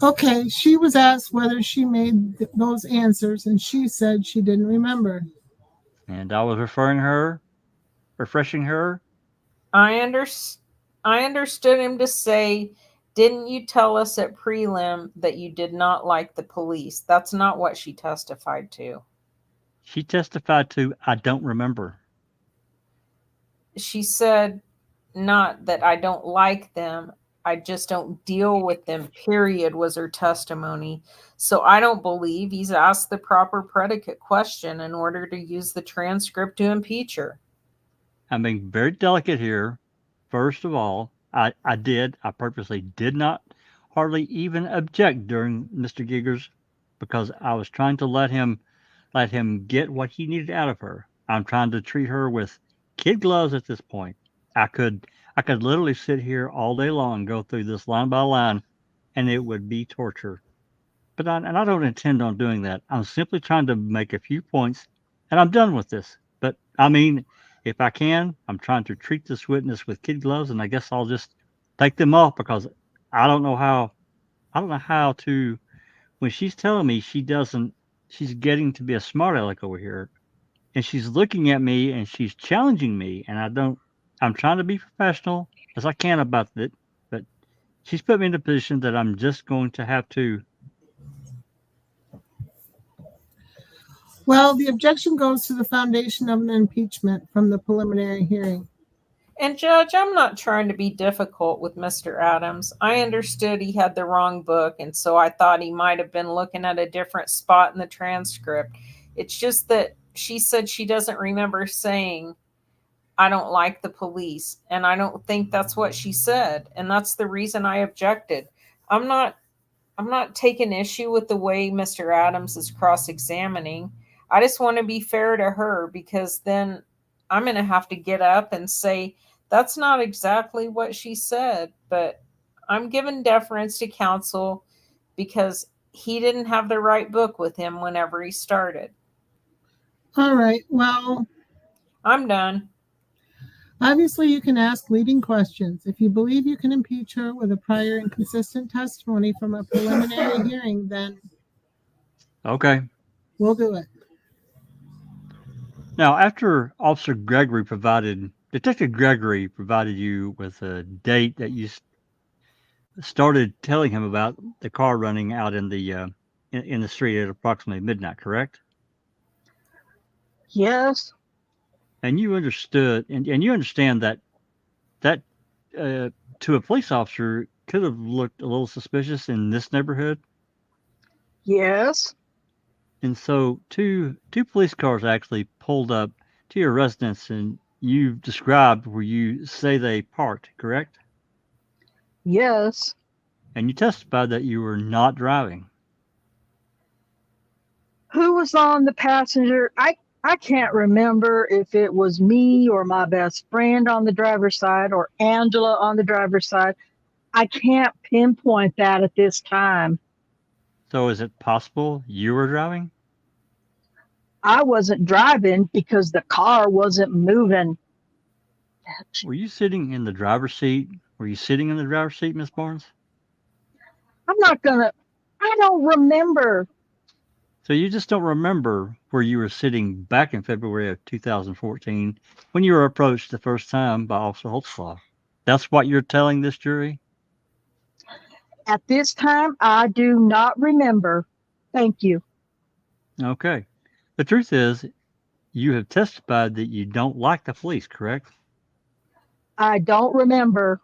Okay, she was asked whether she made those answers, and she said she didn't remember. And I was refreshing her. I understood him to say, didn't you tell us at prelim that you did not like the police? That's not what she testified to. She testified to, I don't remember. She said, not that I don't like them, I just don't deal with them, period, was her testimony. So I don't believe he's asked the proper predicate question in order to use the transcript to impeach her. I'm being very delicate here. First of all, I purposely did not hardly even object during Mr. Gieger's because I was trying to let him get what he needed out of her. I'm trying to treat her with kid gloves at this point. I could literally sit here all day long and go through this line by line, and it would be torture. But I don't intend on doing that. I'm simply trying to make a few points, and I'm done with this. But I mean, if I can, I'm trying to treat this witness with kid gloves, and I guess I'll just take them off because I don't know how to. When she's telling me she's getting to be a smart aleck over here, and she's looking at me and she's challenging me, and I'm trying to be professional as I can about it, but she's put me in a position that I'm just going to have to. Well, the objection goes to the foundation of an impeachment from the preliminary hearing. And Judge, I'm not trying to be difficult with Mr. Adams. I understood he had the wrong book, and so I thought he might have been looking at a different spot in the transcript. It's just that she said she doesn't remember saying, I don't like the police, and I don't think that's what she said, and that's the reason I objected. I'm not taking issue with the way Mr. Adams is cross-examining. I just want to be fair to her, because then I'm going to have to get up and say, that's not exactly what she said, but I'm giving deference to counsel because he didn't have the right book with him whenever he started. All right. Well, I'm done. obviously, you can ask leading questions. If you believe you can impeach her with a prior inconsistent testimony from a preliminary hearing, then Okay. we'll do it. Now, after Detective Gregory provided you with a date that you started telling him about the car running out in the street at approximately midnight, correct? Yes. And you understood, and you understand that to a police officer could have looked a little suspicious in this neighborhood. Yes. And so two police cars actually pulled up to your residence, and you've described where you say they parked, correct? Yes. And you testified that you were not driving. Who was on the passenger? I can't remember if it was me or my best friend on the driver's side or Angela on the driver's side. I can't pinpoint that at this time. So is it possible you were driving? I wasn't driving because the car wasn't moving. Were you sitting in the driver's seat? Were you sitting in the driver's seat, Miss Barnes? I don't remember. So you just don't remember where you were sitting back in February of 2014 when you were approached the first time by Officer Holtzclaw. That's what you're telling this jury? At this time, I do not remember. Thank you. Okay. The truth is, you have testified that you don't like the police, correct? I don't remember.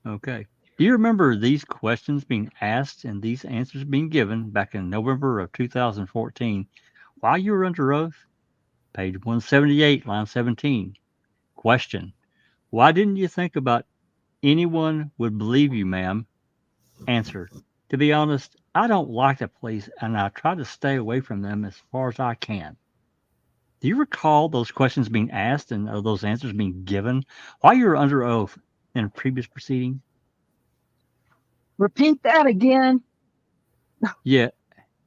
Okay. Do you remember these questions being asked and these answers being given back in November of 2014 while you were under oath? Page 178, line 17. Question. Why didn't you think about anyone would believe you, ma'am? Answer. To be honest, I don't like the police and I try to stay away from them as far as I can. Do you recall those questions being asked and those answers being given while you were under oath in a previous proceeding? Repeat that again. Yeah.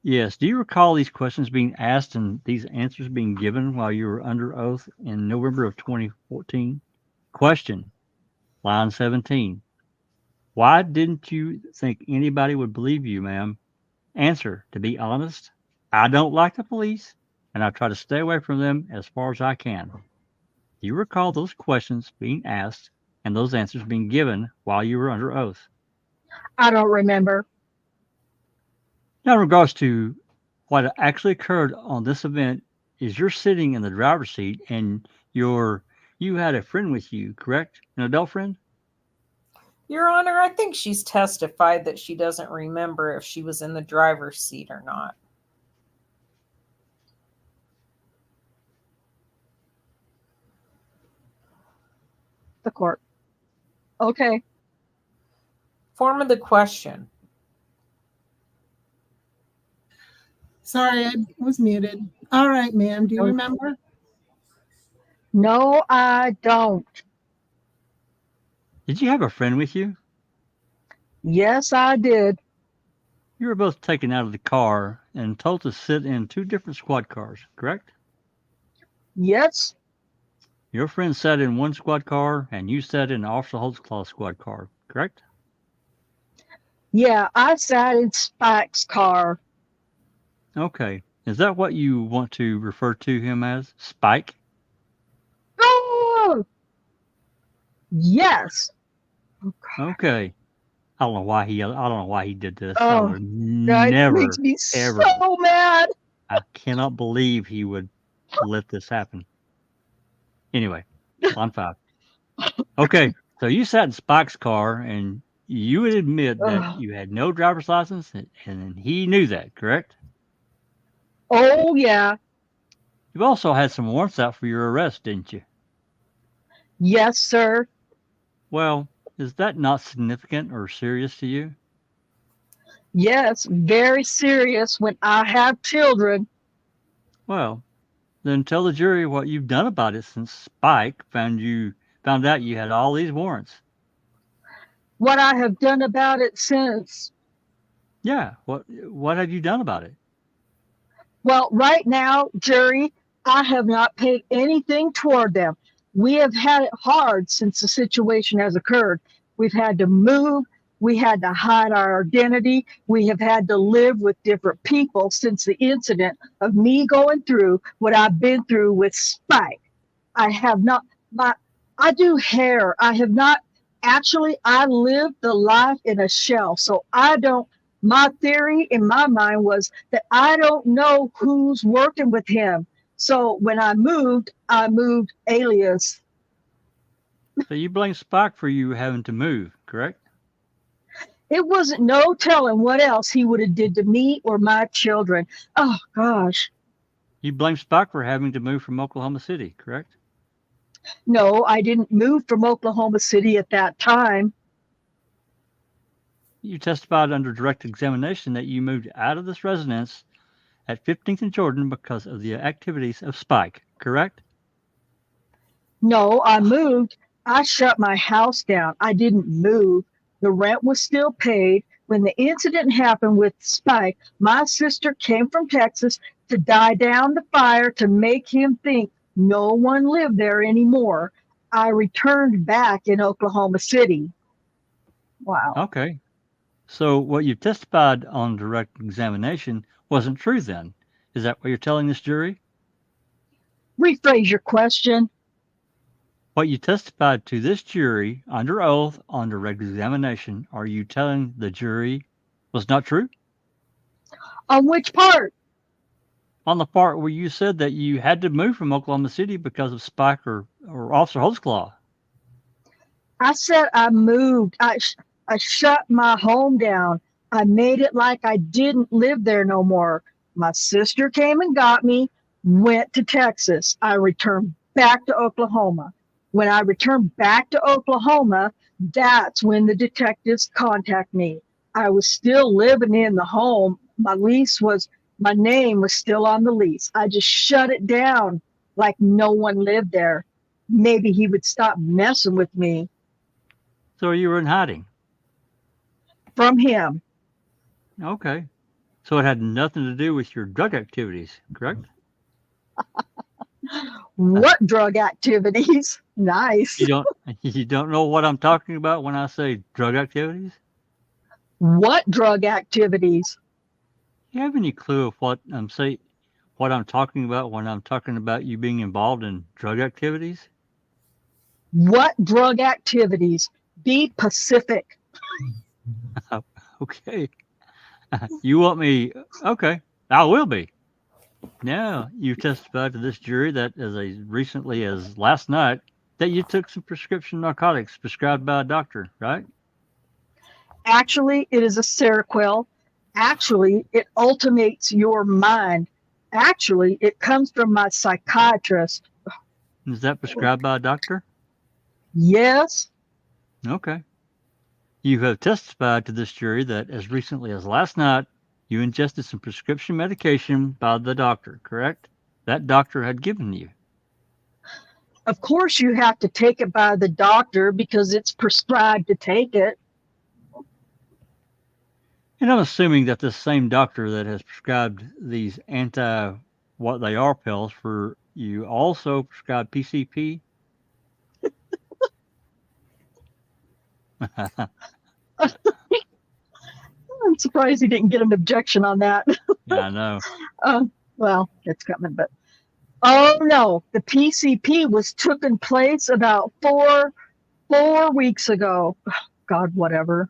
Yes. Do you recall these questions being asked and these answers being given while you were under oath in November of 2014? Question. Line 17. Why didn't you think anybody would believe you, ma'am? Answer. To be honest, I don't like the police, and I try to stay away from them as far as I can. Do you recall those questions being asked and those answers being given while you were under oath? I don't remember. Now, in regards to what actually occurred on this event, is you're sitting in the driver's seat and you had a friend with you, correct? An adult friend? Your Honor, I think she's testified that she doesn't remember if she was in the driver's seat or not. The court. Okay. Form of the question. Sorry, I was muted. All right, ma'am. Do you remember? No, I don't. Did you have a friend with you? Yes, I did. You were both taken out of the car and told to sit in two different squad cars, correct? Yes. Your friend sat in one squad car and you sat in Officer Holtzclaw squad car, correct? Yeah, I sat in Spike's car. Okay. Is that what you want to refer to him as? Spike? Oh, yes. Okay. I don't know why he did this. I Oh, would that makes never, me ever. so mad. I cannot believe he would let this happen. Anyway, line 5. Okay. So you sat in Spike's car and you would admit that Ugh. you had no driver's license and he knew that, correct? Oh, yeah. You also had some warrants out for your arrest, didn't you? Yes, sir. Well, is that not significant or serious to you? Yes, very serious when I have children. Well, then tell the jury what you've done about it since Spike found out you had all these warrants. What I have done about it since. Yeah, what have you done about it? Well, right now, jury, I have not paid anything toward them. We have had it hard since the situation has occurred. We've had to move. We had to hide our identity. We have had to live with different people since the incident of me going through what I've been through with Spike. I have not, I do hair. I have not actually, I lived the life in a shell. So I don't, my theory in my mind was that I don't know who's working with him. So when I moved alias. So you blame Spike for you having to move, correct? It wasn't no telling what else he would have did to me or my children. Oh gosh. You blame Spike for having to move from Oklahoma City, correct? No, I didn't move from Oklahoma City at that time. You testified under direct examination that you moved out of this residence at 15th and Jordan because of the activities of Spike, correct? No, I moved. I shut my house down. I didn't move. The rent was still paid. When the incident happened with Spike, my sister came from Texas to die down the fire to make him think no one lived there anymore. I returned back in Oklahoma City. Wow. Okay. So what you testified on direct examination wasn't true then. Is that what you're telling this jury? Rephrase your question. What you testified to this jury under oath on direct examination, are you telling the jury was not true? On which part? On the part where you said that you had to move from Oklahoma City because of Spike or Officer Holtzclaw. I said I moved. I shut my home down. I made it like I didn't live there no more. My sister came and got me, went to Texas. I returned back to Oklahoma. When I returned back to Oklahoma, that's when the detectives contacted me. I was still living in the home. My name was still on the lease. I just shut it down like no one lived there. Maybe he would stop messing with me. So you were in hiding. From him. Okay. So it had nothing to do with your drug activities, correct? What drug activities? Nice. You don't know what I'm talking about when I say drug activities? What drug activities? You have any clue of what I'm talking about when I'm talking about you being involved in drug activities? What drug activities? Be Pacific. Okay. You want me? Okay, I will be. Now, you testified to this jury that as recently as last night that you took some prescription narcotics prescribed by a doctor, right? Actually, it is a Seroquel. Actually, it ultimates your mind. Actually, it comes from my psychiatrist. Is that prescribed by a doctor? Yes. Okay. You have testified to this jury that as recently as last night, you ingested some prescription medication by the doctor, correct? That doctor had given you. Of course, you have to take it by the doctor because it's prescribed to take it. And I'm assuming that this same doctor that has prescribed these what they are pills for you also prescribed PCP? I'm surprised he didn't get an objection on that. Yeah, I know. Well, it's coming, but oh no, the PCP was taking place about four weeks ago. God, whatever.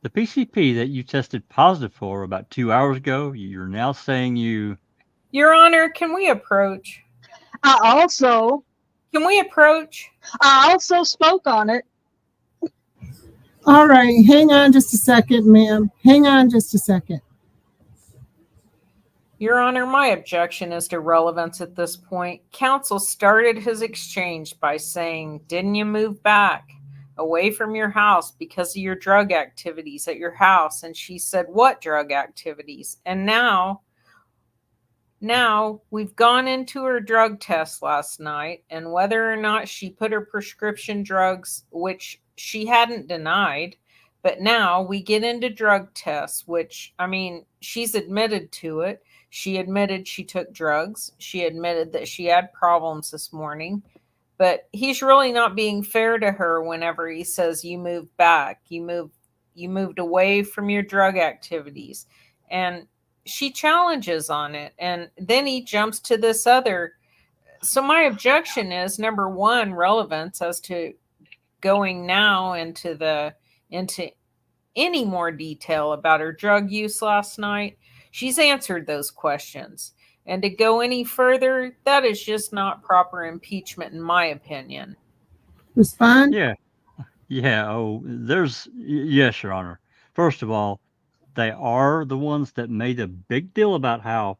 The PCP that you tested positive for about 2 hours ago, you're now saying you. Your Honor, can we approach? I also Can we approach? spoke on it. All right, hang on just a second, ma'am. Hang on just a second. Your Honor, my objection is to relevance at this point. Counsel started his exchange by saying, didn't you move back away from your house because of your drug activities at your house? And she said, what drug activities? And now we've gone into her drug test last night, and whether or not she put her prescription drugs, which she hadn't denied, but now we get into drug tests, which, I mean, she's admitted to it. She admitted she took drugs. She admitted that she had problems this morning, but he's really not being fair to her whenever he says you moved back, you moved away from your drug activities. And she challenges on it, and then he jumps to this other. So my objection is, number one, relevance as to going now into any more detail about her drug use last night. She's answered those questions, and to go any further, that is just not proper impeachment in my opinion. Respond. Yeah. Oh, yes, Your Honor. First of all, they are the ones that made a big deal about how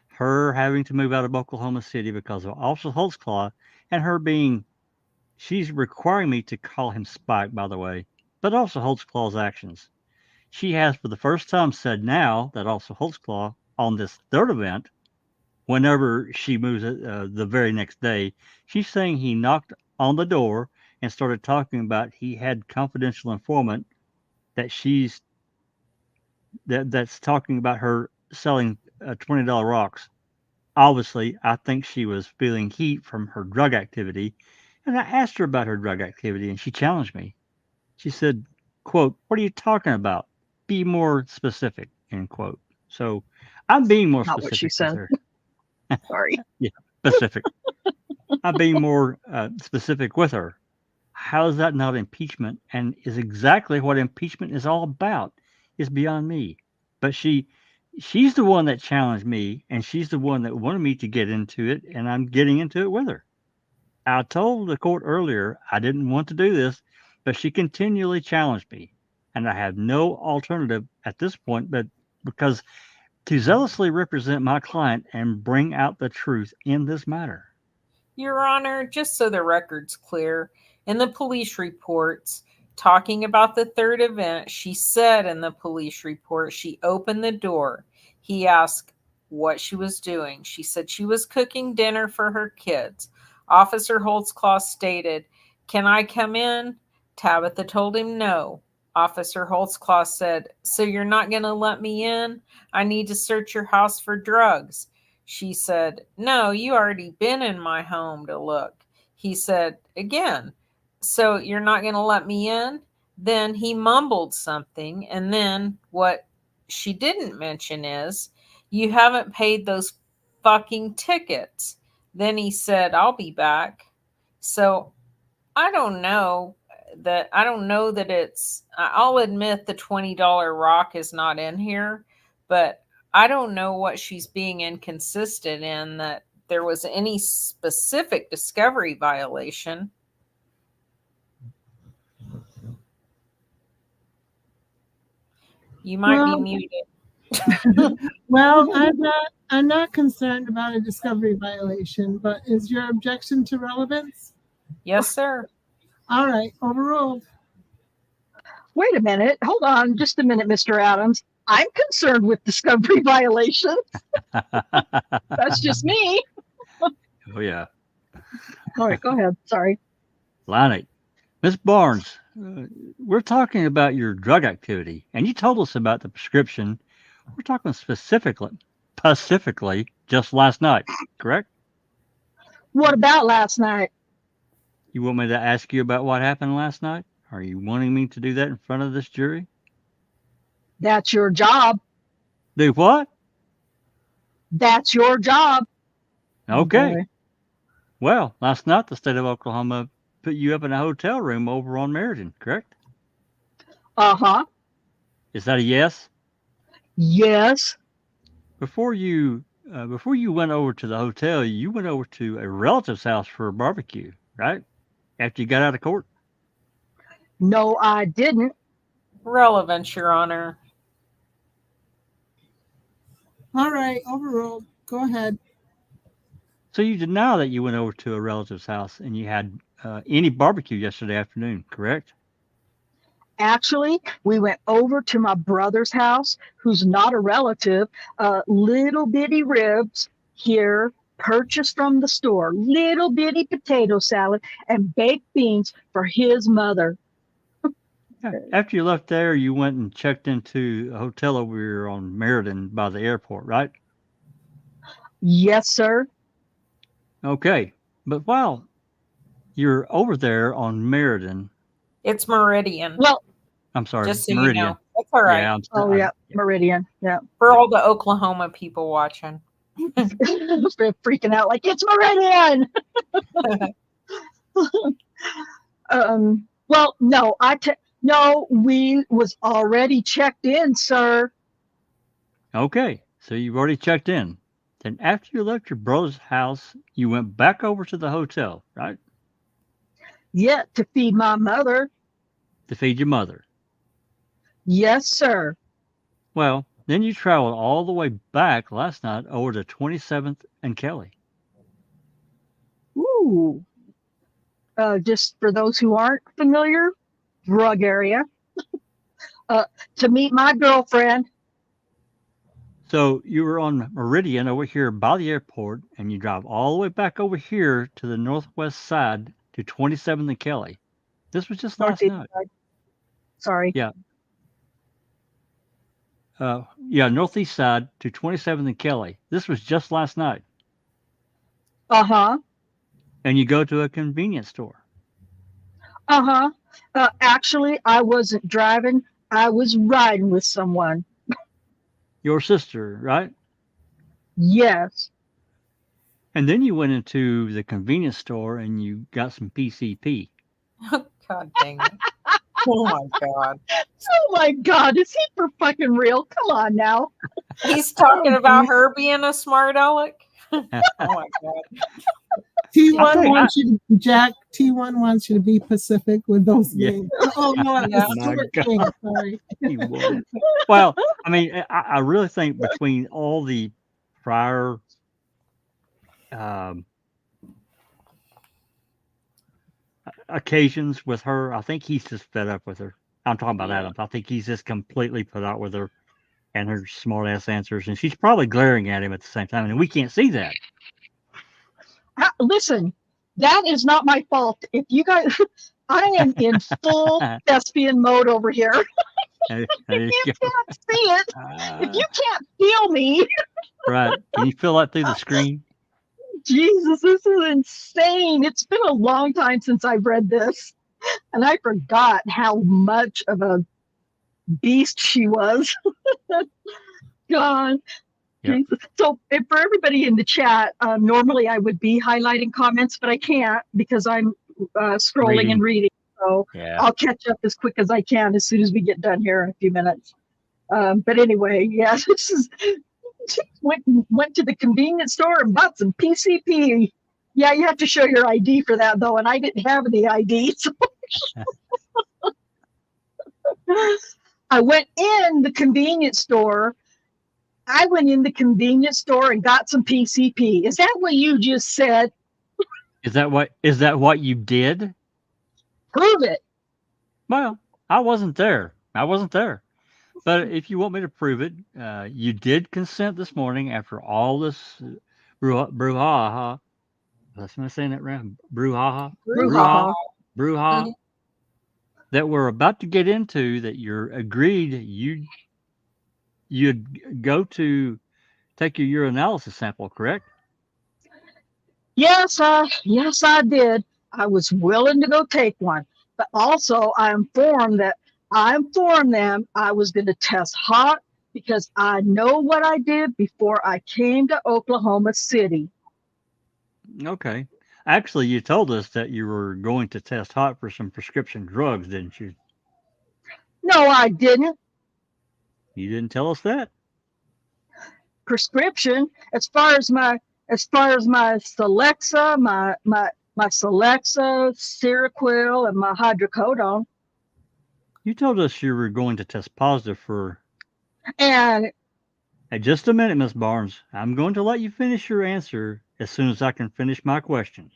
her having to move out of Oklahoma City because of Officer Holtzclaw, and she's requiring me to call him Spike, by the way, but also Holtzclaw's actions. She has for the first time said now that Officer Holtzclaw on this third event, whenever she moves the very next day, she's saying he knocked on the door and started talking about he had confidential informant that that's talking about her selling $20 rocks. Obviously, I think she was feeling heat from her drug activity, and I asked her about her drug activity, and she challenged me. She said, quote, "What are you talking about? Be more specific," end quote. So I'm being more Not specific what she with said. her. Sorry. Yeah, specific. I'm being more specific with her. How is that not impeachment? And is exactly what impeachment is all about. Is beyond me. But she's the one that challenged me, and she's the one that wanted me to get into it, and I'm getting into it with her. I told the court earlier I didn't want to do this, but she continually challenged me, and I have no alternative at this point but because to zealously represent my client and bring out the truth in this matter. Your Honor, just so the record's clear, in the police reports, talking about the third event, she said in the police report she opened the door. He asked what she was doing. She said she was cooking dinner for her kids. Officer Holtzclaw stated, "Can I come in?" Tabitha told him no. Officer Holtzclaw said, "So you're not going to let me in? I need to search your house for drugs." She said, "No, you already been in my home to look." He said again, "So you're not going to let me in?" Then he mumbled something. And then what she didn't mention is, "You haven't paid those fucking tickets." Then he said, "I'll be back." So I don't know that it's, I'll admit the $20 rock is not in here, but I don't know what she's being inconsistent in, that there was any specific discovery violation. You might be muted. Well, I'm not concerned about a discovery violation, but is your objection to relevance? Yes, sir. All right, overruled. Wait a minute. Hold on just a minute, Mr. Adams. I'm concerned with discovery violations. That's just me. Oh, yeah. All right, go ahead. Sorry. Line 8. Miss Barnes, we're talking about your drug activity, and you told us about the prescription. We're talking specifically just last night, correct? What about last night? You want me to ask you about what happened last night? Are you wanting me to do that in front of this jury? That's your job. Do what? That's your job. Oh, Okay. boy. Well, last night the state of Oklahoma put you up in a hotel room over on Meriden, correct? Uh-huh. Is that a yes? Yes. Before you went over to the hotel, you went over to a relative's house for a barbecue, right? After you got out of court. No, I didn't. Relevance, Your Honor. All right, overruled. Go ahead. So you deny that you went over to a relative's house and you had any barbecue yesterday afternoon, correct? Actually, we went over to my brother's house, who's not a relative, little bitty ribs here, purchased from the store, little bitty potato salad, and baked beans for his mother. After you left there, you went and checked into a hotel over here on Meriden by the airport, right? Yes, sir. Okay. But while you're over there on Meriden, It's Meridian. Well, I'm sorry, Just so Meridian. you know. That's all right. Yeah, oh, yeah, Meridian. Yeah. For all the Oklahoma people watching. Freaking out like, it's Meridian. Well, no, no, we was already checked in, sir. Okay, so you've already checked in. Then after you left your brother's house, you went back over to the hotel, right? Yeah, to feed my mother. To feed your mother. Yes, sir. Well, then you traveled all the way back last night over to 27th and Kelly. Ooh. Just for those who aren't familiar, drug area. To meet my girlfriend. So you were on Meridian over here by the airport, and you drive all the way back over here to the northwest side to 27th and Kelly. This was just last Northeast night. side. Sorry. Yeah. Northeast side to 27th and Kelly. This was just last night. Uh-huh. And you go to a convenience store. Uh-huh. Actually, I wasn't driving. I was riding with someone. Your sister, right? Yes. And then you went into the convenience store and you got some PCP. God dang it. Oh my God. Oh my God, is he for fucking real? Come on now. He's talking about her being a smart aleck. Oh my God. T1 wants you to, Jack, T1 wants you to be Pacific with those Yeah. names. Oh, no, Yeah. it's Stuart King. Sorry. He was. Well, I mean, I really think between all the prior occasions with her, I think he's just fed up with her. I'm talking about Adams. I think he's just completely put out with her and her smart ass answers, and she's probably glaring at him at the same time, and we can't see that. Listen, that is not my fault. If you guys, I am in full thespian mode over here. There If you you go. can't see it, if you can't feel me, Right. Can you feel that through the screen? Jesus, this is insane. It's been a long time since I've read this, and I forgot how much of a beast she was. God. Yep. So for everybody in the chat, normally I would be highlighting comments, but I can't because I'm scrolling and reading. So Yeah. I'll catch up as quick as I can as soon as we get done here in a few minutes. But anyway, yeah, this is went to the convenience store and bought some PCP. Yeah, you have to show your ID for that though, and I didn't have the ID. So I went in the convenience store. I went in the convenience store and got some PCP. Is that what you just said? Is that what you did? Prove it. Well, I wasn't there. But if you want me to prove it, you did consent this morning after all this brouhaha. Am I saying that right? Brouhaha. Brouhaha. That we're about to get into. That you're agreed you'd go to take your urinalysis sample, correct? Yes, I did. I was willing to go take one. But also, I informed them I was going to test hot because I know what I did before I came to Oklahoma City. Okay. Actually, you told us that you were going to test hot for some prescription drugs, didn't you? No, I didn't. You didn't tell us that. Prescription, as far as my Celexa, my Celexa, Seroquel, and my hydrocodone. You told us you were going to test positive for. And Hey, just a minute, Miss Barnes. I'm going to let you finish your answer as soon as I can finish my question.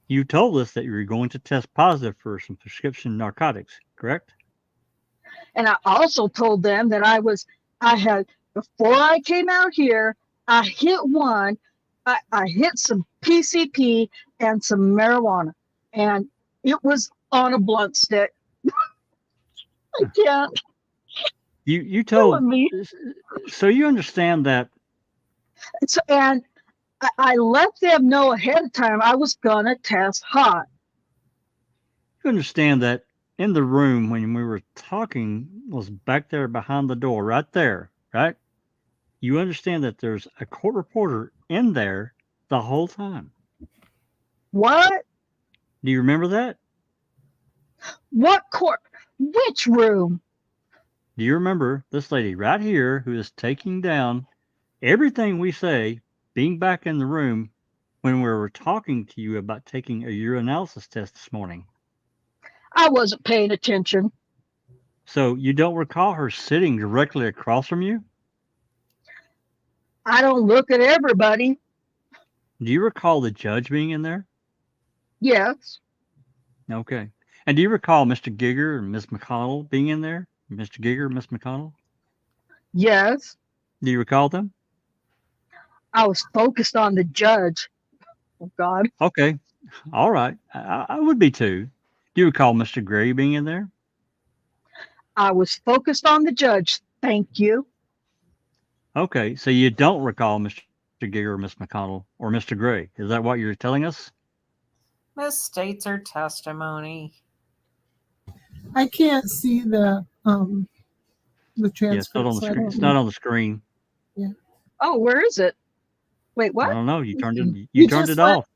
You told us that you were going to test positive for some prescription narcotics, correct? and I also told them that I had before I came out here, I hit one, I hit some PCP and some marijuana, and it was on a blunt stick. I can't. You told Killing me. So you understand that And I let them know ahead of time I was gonna test hot. you understand that in the room when we were talking was back there behind the door, right there, right? You understand that there's a court reporter in there the whole time. What? Do you remember that? What court? Which room? Do you remember this lady right here who is taking down everything we say, being back in the room when we were talking to you about taking a urinalysis test this morning? I wasn't paying attention. So you don't recall her sitting directly across from you? I don't look at everybody. Do you recall the judge being in there? Yes. Okay. And do you recall Mr. Gieger and Miss McConnell being in there? Mr. Gieger, Miss McConnell? Yes. Do you recall them? I was focused on the judge. Oh God. Okay. All right. I would be too. Do you recall Mr. Gray being in there? I was focused on the judge. Thank you. Okay. So you don't recall Mr. Gieger or Miss McConnell or Mr. Gray. Is that what you're telling us? This states her testimony. I can't see the transcript. Yeah, it's not on the so I screen. don't It's know. not on the screen. Oh, where is it? Wait, I what? don't know. You turned it. You You turned just it let- off.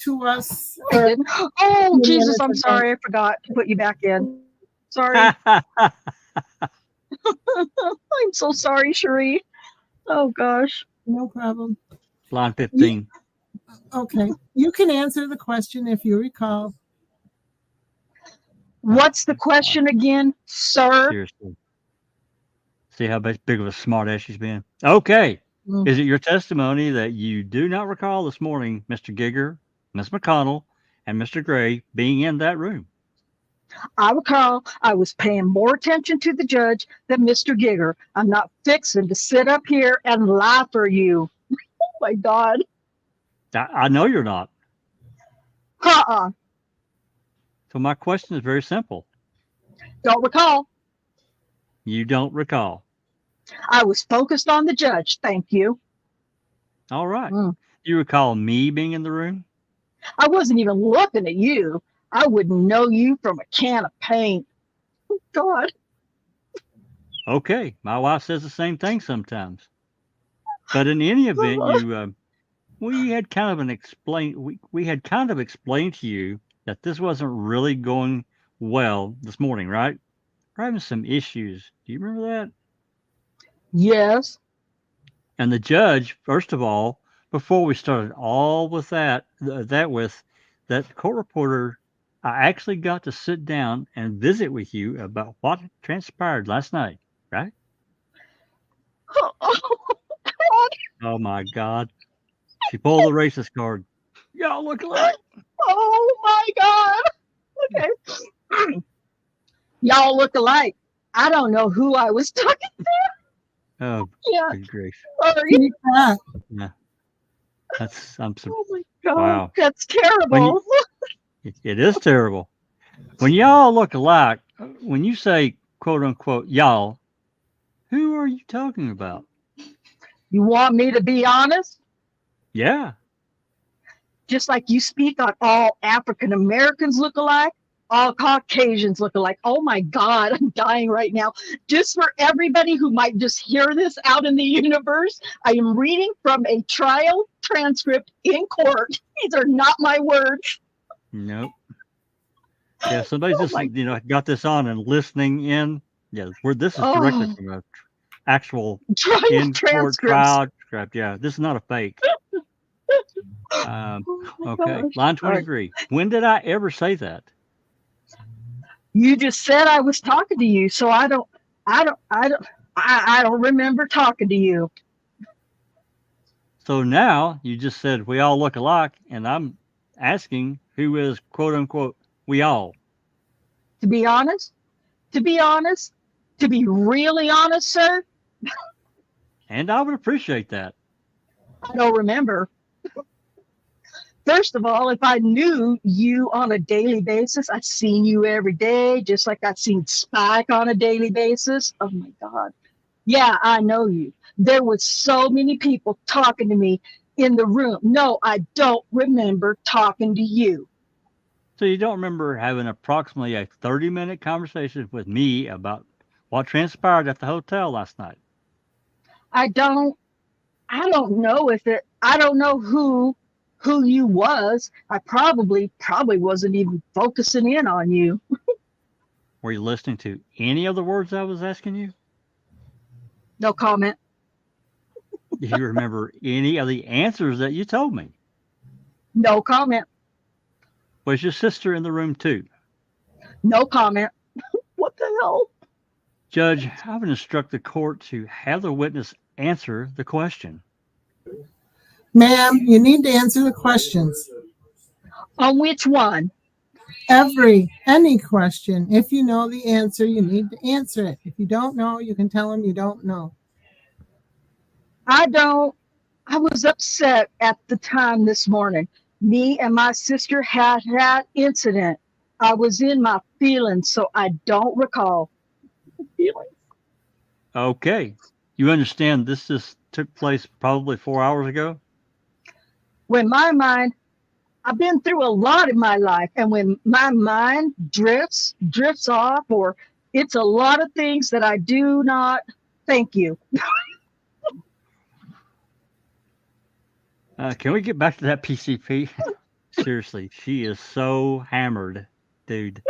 To us. I didn't. Oh, Yeah, Jesus, that's I'm okay. sorry. I forgot to put you back in. Sorry. I'm so sorry, Cherie. Oh, gosh. No problem. Line 15. Okay. You can answer the question if you recall. What's the question again, sir? Seriously. See how big of a smart ass she's been. Okay. Mm. Is it your testimony that you do not recall this morning Mr. Gieger, Miss McConnell, and Mr. Gray being in that room? I recall I was paying more attention to the judge than Mr. Gieger. I'm not fixing to sit up here and lie for you. Oh, my God. I know you're not. Uh-uh. So my question is very simple. Don't recall. You don't recall. I was focused on the judge. Thank you. All right. Mm. Do you recall me being in the room? I wasn't even looking at you. I wouldn't know you from a can of paint. Oh, God. Okay. My wife says the same thing sometimes. But in any event, we had kind of explained to you that this wasn't really going well this morning, right? We're having some issues. Do you remember that? Yes. And the judge, first of all, before we started all with that court reporter, I actually got to sit down and visit with you about what transpired last night, right? Oh, God. Oh my God. She pulled the racist card. Y'all look alike. Oh, my God. Okay. Y'all look alike. I don't know who I was talking to. Oh, Yeah. good grief. Sorry. Take that. Oh, my God. Wow. That's terrible. It is terrible. When y'all look alike, when you say quote unquote y'all, who are you talking about? You want me to be honest? Yeah. Just like you speak on all African Americans look alike, all Caucasians looking like, oh my God, I'm dying right now. Just for everybody who might just hear this out in the universe, I am reading from a trial transcript in court. These are not my words. Nope. Yeah, somebody's Oh just my, got this on and listening in. Yeah, this is directly oh, from a actual trial in court transcripts. trial transcript. Yeah, this is not a fake. Oh my Okay, gosh. line All right. 23. When did I ever say that? You just said I was talking to you, so I don't remember talking to you. So now you just said we all look alike, and I'm asking who is quote unquote we all. To be honest, to be really honest, sir, And I would appreciate that. I don't remember. First of all, if I knew you on a daily basis, I've seen you every day, just like I've seen Spike on a daily basis. Oh my God. Yeah, I know you. There was so many people talking to me in the room. No, I don't remember talking to you. So you don't remember having approximately a 30-minute conversation with me about what transpired at the hotel last night? I don't know I don't know who you was. I probably wasn't even focusing in on you. Were you listening to any of the words I was asking you? No comment. Do you remember any of the answers that you told me? No comment. Was your sister in the room too? No comment. What the hell? Judge, I would instruct the court to have the witness answer the question. Ma'am, you need to answer the questions. On which one? Any question. If you know the answer, you need to answer it. If you don't know, you can tell them you don't know. I was upset at the time this morning. Me and my sister had incident. I was in my feelings, so I don't recall. Feelings. Okay. You understand this just took place probably 4 hours ago? When my mind, I've been through a lot in my life, and when my mind drifts off, or it's a lot of things that I do not. Thank you. Can we get back to that PCP? Seriously, she is so hammered, dude.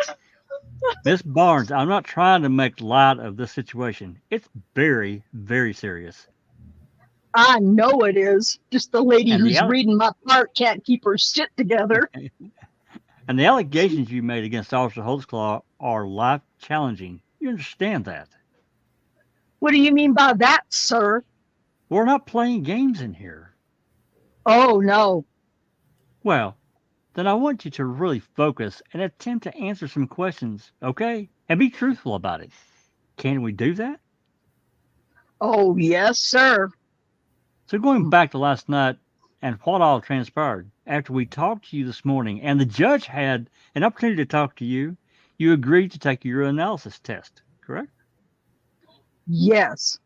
Miss Barnes, I'm not trying to make light of this situation. It's very, very serious. I know it is. Just the lady And who's reading my part can't keep her shit together. And the allegations you made against Officer Holtzclaw are life challenging. You understand that? What do you mean by that, sir? We're not playing games in here. Oh, no. Well, then I want you to really focus and attempt to answer some questions, okay? And be truthful about it. Can we do that? Oh, yes, sir. So going back to last night and what all transpired, after we talked to you this morning and the judge had an opportunity to talk to you, you agreed to take your urinalysis test, correct? Yes.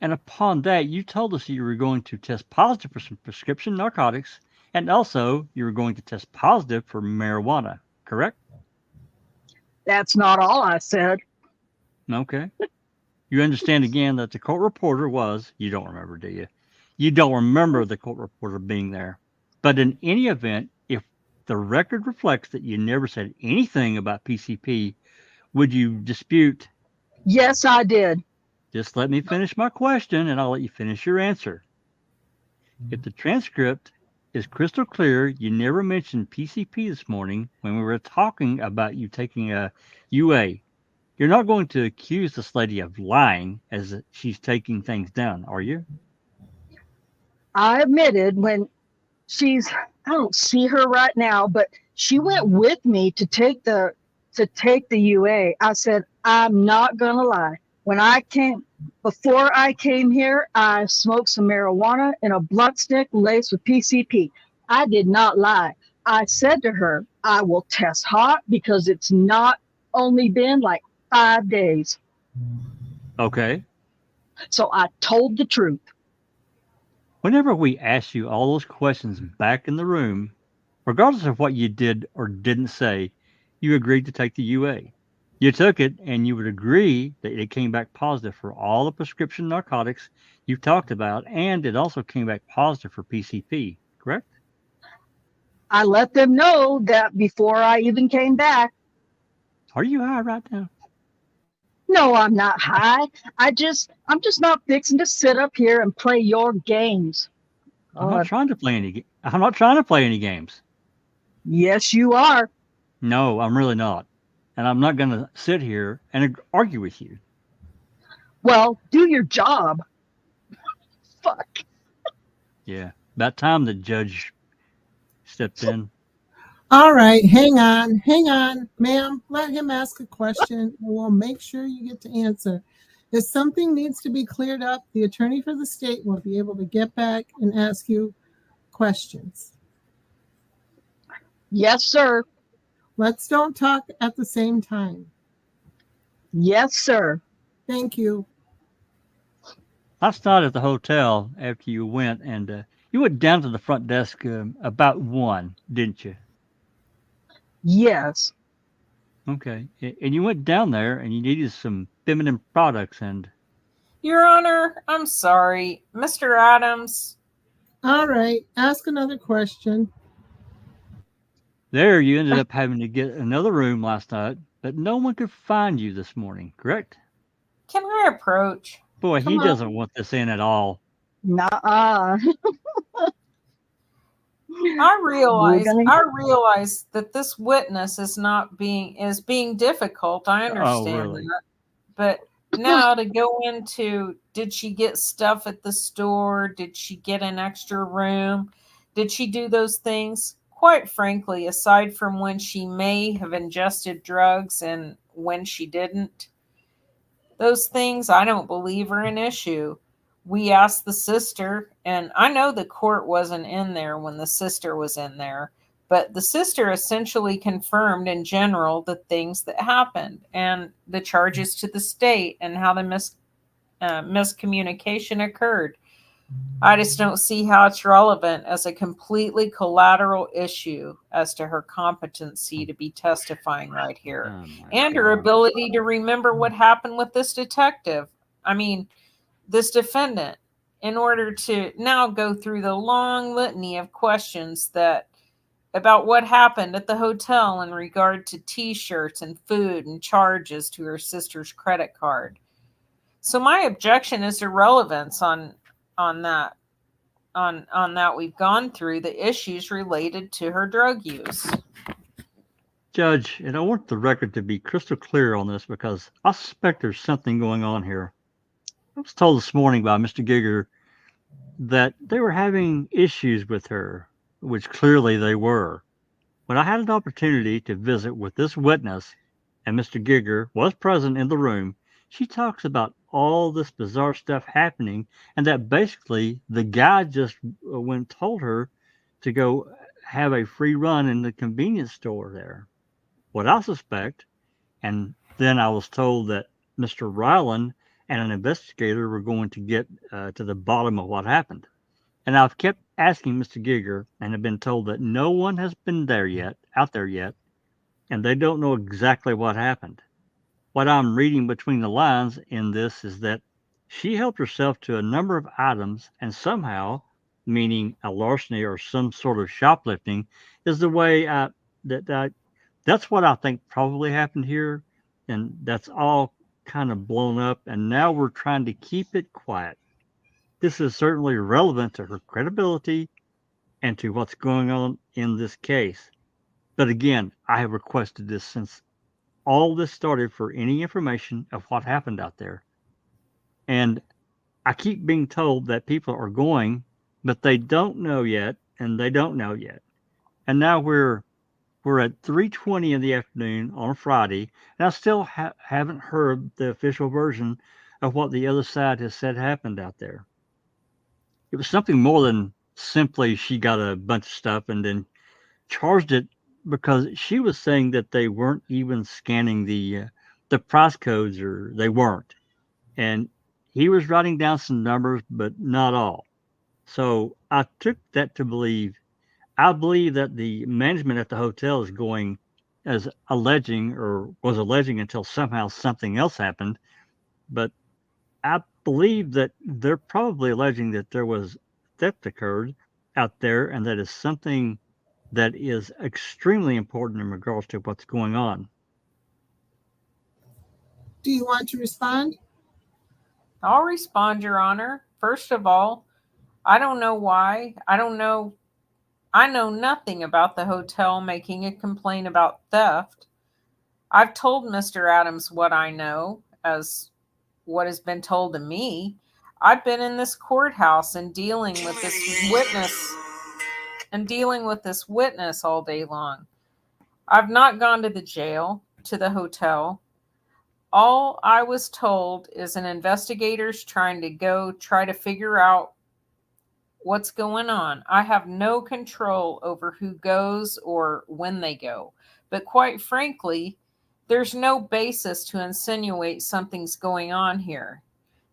And upon that, you told us you were going to test positive for some prescription narcotics, and also you were going to test positive for marijuana, correct? That's not all I said. Okay. You understand again that the court reporter was, you don't remember, do you? You don't remember the court reporter being there. But in any event, if the record reflects that you never said anything about PCP, would you dispute? Yes, I did. Just let me finish my question and I'll let you finish your answer. If the transcript is crystal clear, you never mentioned PCP this morning when we were talking about you taking a UA. You're not going to accuse this lady of lying as she's taking things down, are you? I admitted when I don't see her right now, but she went with me to take the UA. I said, I'm not going to lie. Before I came here, I smoked some marijuana in a blunt stick laced with PCP. I did not lie. I said to her, I will test hot because it's not only been like 5 days. Okay. So I told the truth. Whenever we ask you all those questions back in the room, regardless of what you did or didn't say, you agreed to take the UA. You took it, and you would agree that it came back positive for all the prescription narcotics you've talked about, and it also came back positive for PCP, correct? I let them know that before I even came back. Are you high right now? No, I'm not high. I'm just not fixing to sit up here and play your games. I'm not trying to play any. I'm not trying to play any games. Yes, you are. No, I'm really not, and I'm not going to sit here and argue with you. Well, do your job. Fuck. Yeah, about time the judge stepped in. All right, hang on, ma'am. Let him ask a question, and we'll make sure you get to answer. If something needs to be cleared up, the attorney for the state will be able to get back and ask you questions. Yes, sir. Let's don't talk at the same time. Yes, sir. Thank you. Last night at the hotel, after you went down to the front desk about 1, didn't you? Yes. Okay, and you went down there and you needed some feminine products, and Your Honor, I'm sorry. Mr. Adams. All right, ask another question. there you ended up having to get another room last night, but no one could find you this morning, correct? Can I approach? Boy, Come he on. doesn't want this in at all. Nuh-uh. I realize gonna- that this witness is being difficult. I understand really? that. But now to go into, did she get stuff at the store? Did she get an extra room? Did she do those things? Quite frankly, aside from when she may have ingested drugs and when she didn't, those things I don't believe are an issue. We asked the sister, and I know the court wasn't in there when the sister was in there, but the sister essentially confirmed in general the things that happened and the charges to the state and how the miscommunication occurred. I just don't see how it's relevant as a completely collateral issue as to her competency to be testifying right here Oh my and her God. ability to remember what happened with this detective. I mean, this defendant, in order to now go through the long litany of questions about what happened at the hotel in regard to t-shirts and food and charges to her sister's credit card. So my objection is irrelevance on that. On that, we've gone through the issues related to her drug use. Judge, and I want the record to be crystal clear on this because I suspect there's something going on here. I was told this morning by Mr. Gieger that they were having issues with her, which clearly they were. When I had an opportunity to visit with this witness, and Mr. Gieger was present in the room, she talks about all this bizarre stuff happening, and that basically the guy just went and told her to go have a free run in the convenience store there. What I suspect, and then I was told that Mr. Ryland and an investigator were going to get to the bottom of what happened. And I've kept asking Mr. Gieger and have been told that no one has been out there yet, and they don't know exactly what happened. What I'm reading between the lines in this is that she helped herself to a number of items, and somehow, meaning a larceny or some sort of shoplifting, is the way that's what I think probably happened here, and that's all kind of blown up, and now we're trying to keep it quiet. This is certainly relevant to her credibility and to what's going on in this case. But again, I have requested this since all this started for any information of what happened out there. And I keep being told that people are going, but they don't know yet, and they don't know yet. And now we're at 3:20 in the afternoon on a Friday, and I still haven't heard the official version of what the other side has said happened out there. It was something more than simply she got a bunch of stuff and then charged it, because she was saying that they weren't even scanning the price codes, or they weren't. And he was writing down some numbers, but not all. So I took that to believe. I believe that the management at the hotel is going, as alleging or was alleging until somehow something else happened. But I believe that they're probably alleging that there was theft occurred out there, and that is something that is extremely important in regards to what's going on. Do you want to respond? I'll respond, Your Honor. First of all, I don't know why. I know nothing about the hotel making a complaint about theft. I've told Mr. Adams what I know as what has been told to me. I've been in this courthouse and dealing with this witness all day long. I've not gone to the jail, to the hotel. All I was told is an investigator's trying to try to figure out what's going on. I have no control over who goes or when they go. But quite frankly, there's no basis to insinuate something's going on here,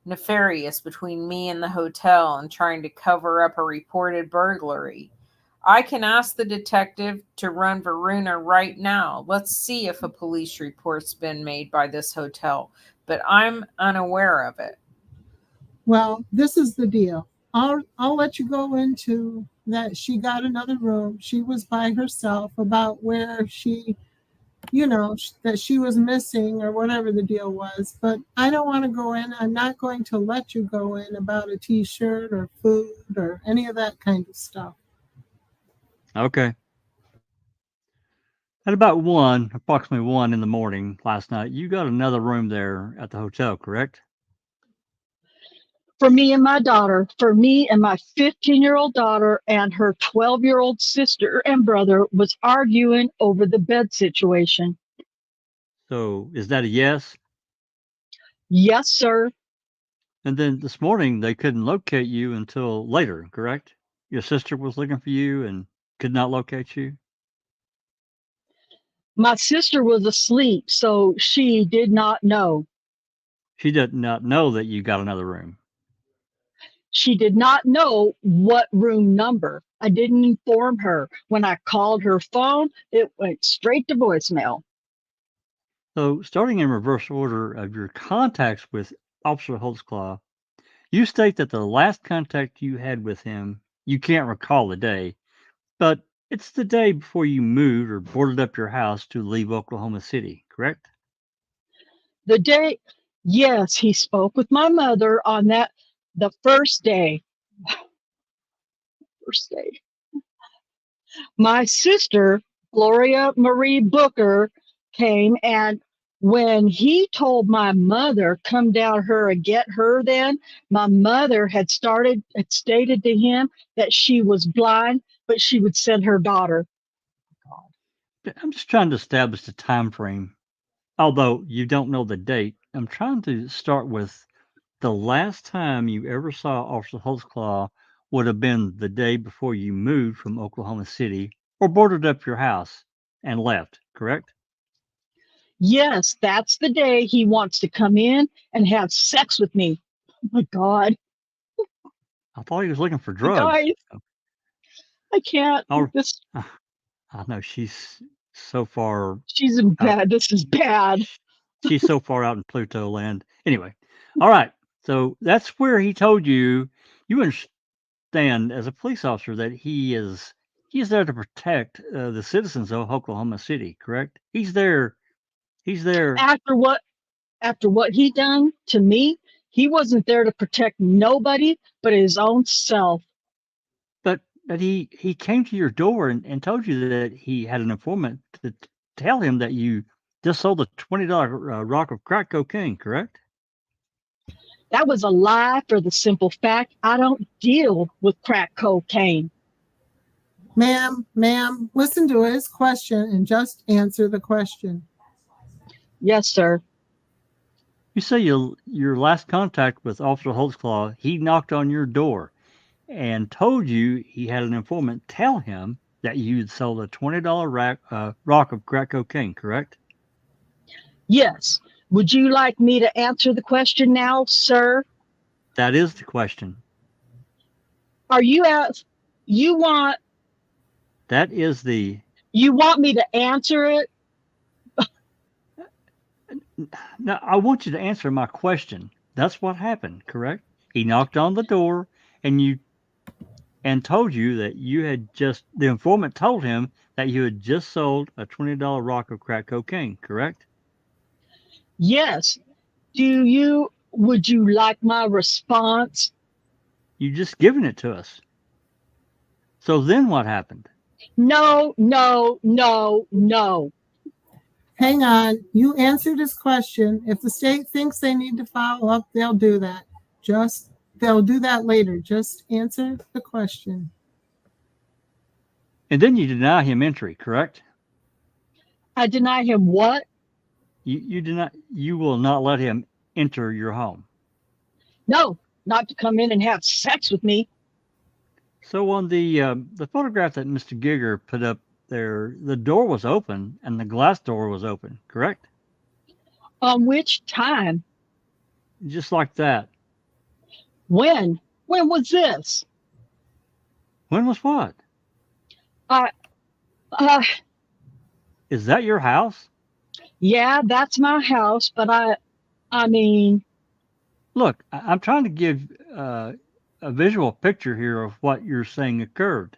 nefarious, between me and the hotel and trying to cover up a reported burglary. I can ask the detective to run Varuna right now. Let's see if a police report's been made by this hotel, but I'm unaware of it. Well, this is the deal. I'll let you go into that. She got another room. She was by herself about where she, that she was missing or whatever the deal was. But I don't want to go in. I'm not going to let you go in about a T-shirt or food or any of that kind of stuff. Okay. At about approximately 1 in the morning last night, you got another room there at the hotel, correct? For me and my daughter, for me and my 15-year-old daughter and her 12-year-old sister and brother was arguing over the bed situation. So is that a yes? Yes, sir. And then this morning they couldn't locate you until later, correct? Your sister was looking for you and could not locate you? My sister was asleep, so she did not know. She did not know that you got another room. She did not know what room number. I didn't inform her. When I called her phone, it went straight to voicemail. So starting in reverse order of your contacts with Officer Holtzclaw, you state that the last contact you had with him, you can't recall the day, but it's the day before you moved or boarded up your house to leave Oklahoma City, correct? The day, yes, he spoke with my mother on the first day. First day. My sister, Gloria Marie Booker, came, and when he told my mother, come down here and get her, then my mother had stated to him that she was blind, but she would send her daughter. I'm just trying to establish the time frame. Although you don't know the date, I'm trying to start with the last time you ever saw Officer Holtzclaw would have been the day before you moved from Oklahoma City or boarded up your house and left, correct? Yes, that's the day he wants to come in and have sex with me. Oh my God. I thought he was looking for You drugs. guys, I can't. Oh, This, I know she's so far she's in out. bad. This is bad. She's so far out in Pluto land. Anyway, all right. So that's where he told you understand as a police officer that he's there to protect the citizens of Oklahoma City, correct? He's there. He's there. After what he done to me, he wasn't there to protect nobody but his own self. But he came to your door and told you that he had an informant to tell him that you just sold a $20 rock of crack cocaine, correct? That was a lie for the simple fact I don't deal with crack cocaine. Ma'am, listen to his question and just answer the question. Yes, sir. You say your last contact with Officer Holtzclaw, he knocked on your door and told you he had an informant tell him that you'd sold a $20 rock of crack cocaine, correct? Yes. Would you like me to answer the question now, sir? That is the question. Are you you want That is the you want me to answer it? Now, I want you to answer my question. That's what happened, correct? He knocked on the door and told you that the informant told him that you had just sold a $20 rock of crack cocaine, correct? Yes. Would you like my response? You just given it to us. So then what happened? No, no, no, no. Hang on. You answered his question. If the state thinks they need to follow up, they'll do that. They'll do that later. Just answer the question. And then you deny him entry, correct? I deny him what? You will not let him enter your home. No, not to come in and have sex with me. So on the photograph that Mr. Gieger put up there, the door was open and the glass door was open, correct? On which time? Just like that. When? When was this? When was what? Uh, Is that your house? yeah, that's my house, but I mean, Look, I'm trying to give a visual picture here of what you're saying occurred.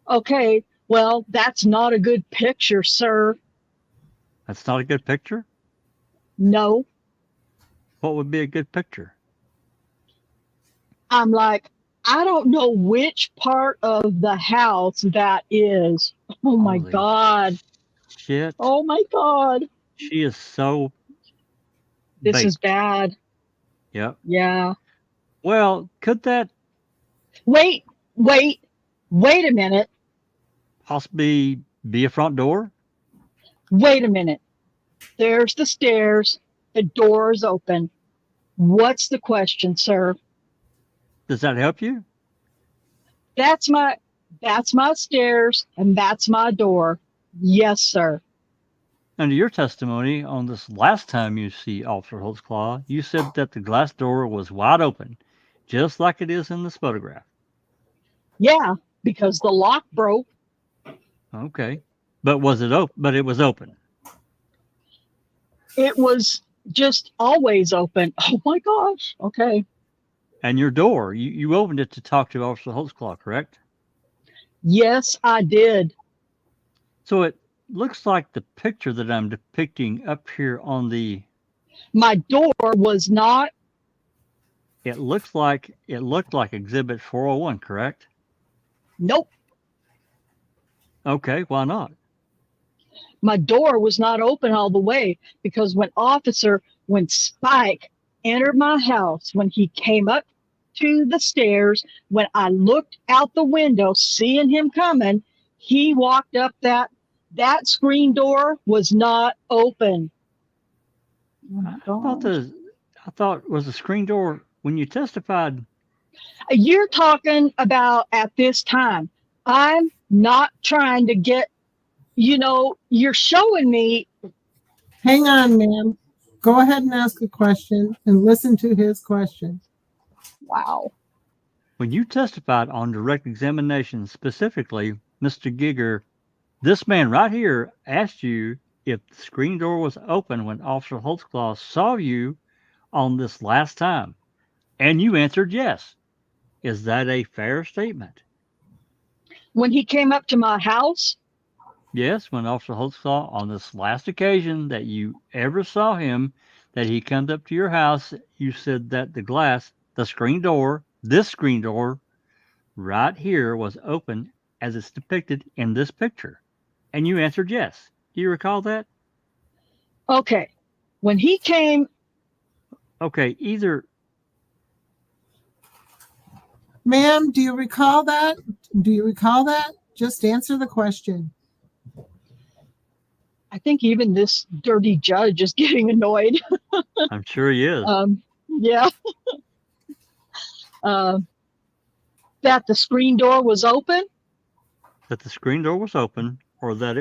okay, well, that's not a good picture, sir. That's not a good picture? No. What would be a good picture? I'm like, I don't know which part of the house that is. Oh my Holy God. Shit. Oh my God. She is so This is baked. bad. Yep. Yeah. Well, could that Wait a minute. possibly be a front door? Wait a minute. There's the stairs. The door is open. What's the question, sir? Does that help you? That's my stairs and that's my door. Yes, sir. Under your testimony on this last time you see Officer Holtzclaw, you said that the glass door was wide open, just like it is in this photograph. Yeah, because the lock broke. Okay. But was it open? But it was open. It was just always open. Oh my gosh. Okay. And your door, you opened it to talk to Officer Holtzclaw, correct? Yes, I did. So it looks like the picture that I'm depicting up here on the My door was not. it looked like Exhibit 401, correct? Nope. Okay, why not? My door was not open all the way because when Spike entered my house, when he came up to the stairs, when I looked out the window, seeing him coming, he walked up that screen door was not open. Oh my God. I thought was the screen door when you testified. You're talking about at this time. I'm not trying to get, you're showing me. Hang on, ma'am. Go ahead and ask a question and listen to his question. Wow. When you testified on direct examination specifically, Mr. Gieger, this man right here asked you if the screen door was open when Officer Holtzclaw saw you on this last time. And you answered yes. Is that a fair statement? When he came up to my house, Yes, when Officer Holtzclaw, on this last occasion that you ever saw him, that he comes up to your house, you said that the screen door, this screen door right here was open as it's depicted in this picture. And you answered yes. Do you recall that? okay. When he came, Okay, either. Ma'am, do you recall that? Do you recall that? Just answer the question. I think even this dirty judge is getting annoyed. I'm sure he is. Yeah. That the screen door was open. That the screen door was open, or that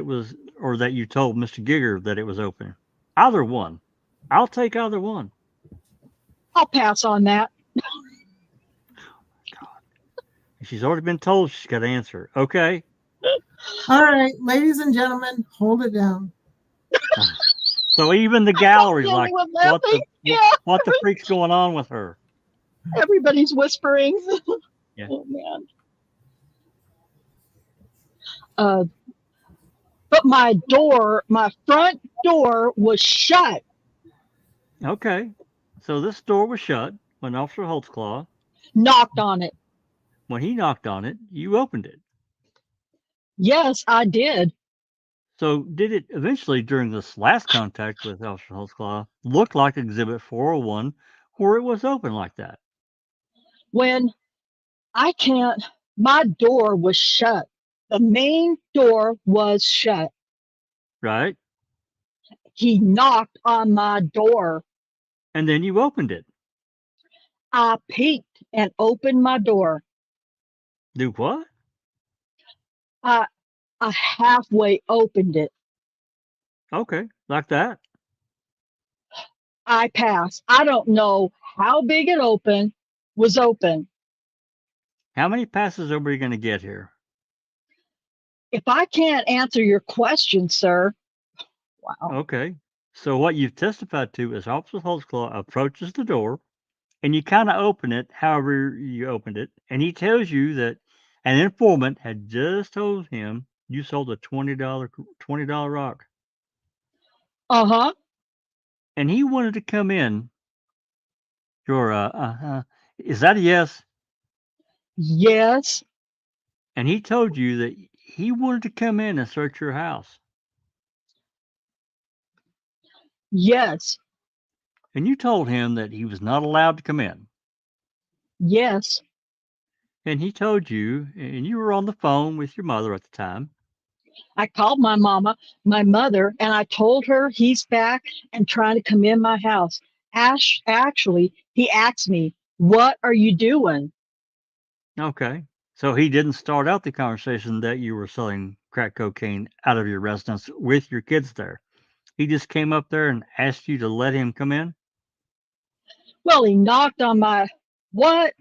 you told Mr. Gieger that it was open. Either one. I'll take either one. I'll pass on that. She's already been told she's got to answer. Okay. All right, ladies and gentlemen, hold it down. So even the I gallery's thought like, Billy was what laughing. the Yeah, what the freak's going on with her? everybody's whispering. Yeah. Oh man. Uh, but my front door was shut. Okay. So this door was shut when Officer Holtzclaw, Knocked on it. when he knocked on it, you opened it. Yes, I did. So did it eventually during this last contact with Officer Holtzclaw look like Exhibit 401 where it was open like that? When I can't, my door was shut. The main door was shut. Right? He knocked on my door. And then you opened it. I peeked and opened my door. Do what? I, I halfway opened it. Okay. Like that. I passed. I don't know how big it was open. How many passes are we going to get here? If I can't answer your question, sir, wow. Okay. So what you've testified to is Officer Holtzclaw approaches the door and you kind of open it however you opened it. And he tells you that an informant had just told him you sold a $20 rock. Uh-huh. And he wanted to come in. Your is that a yes? Yes. And he told you that he wanted to come in and search your house. Yes. And you told him that he was not allowed to come in. Yes. And he told you, and you were on the phone with your mother at the time. I called my mother, and I told her he's back and trying to come in my house. Actually, he asked me, "What are you doing?" Okay. So he didn't start out the conversation that you were selling crack cocaine out of your residence with your kids there. He just came up there and asked you to let him come in. Well, he knocked on my what?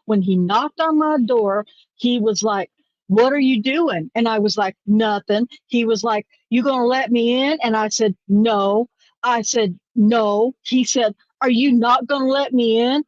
When he knocked on my door, he was like, "What are you doing?" And I was like, "Nothing." He was like, "You gonna let me in?" And I said, "No." I said, "No." He said, "Are you not gonna let me in?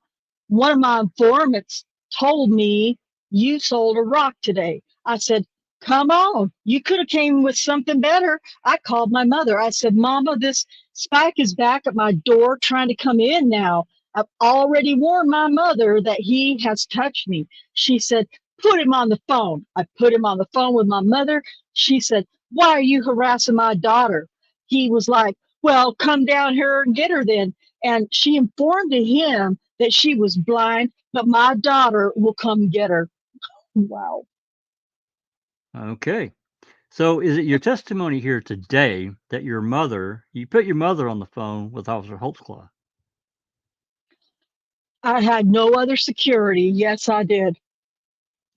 One of my informants told me you sold a rock today." I said, "Come on, you could have came with something better." I called my mother. I said, "Mama, this Spike is back at my door trying to come in now. I've already warned my mother that he has touched me." She said, "Put him on the phone." I put him on the phone with my mother. She said, "Why are you harassing my daughter?" He was like, "Well, come down here and get her then." And she informed him that she was blind, but my daughter will come get her. Wow. Okay. So is it your testimony here today that you put your mother on the phone with Officer Holtzclaw? I had no other security. Yes, I did.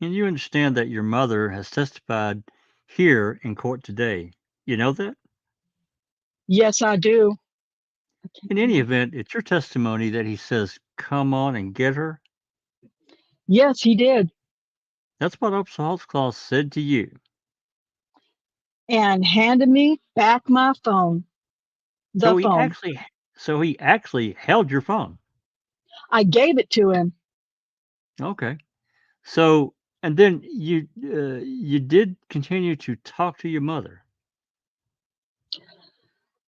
And you understand that your mother has testified here in court today. You know that? Yes, I do. In any event, it's your testimony that he says, come on and get her. Yes, he did. That's what Officer Holtzclaw said to you. And handed me back my phone. The So he phone. actually held your phone. I gave it to him. Okay. So and then you did continue to talk to your mother.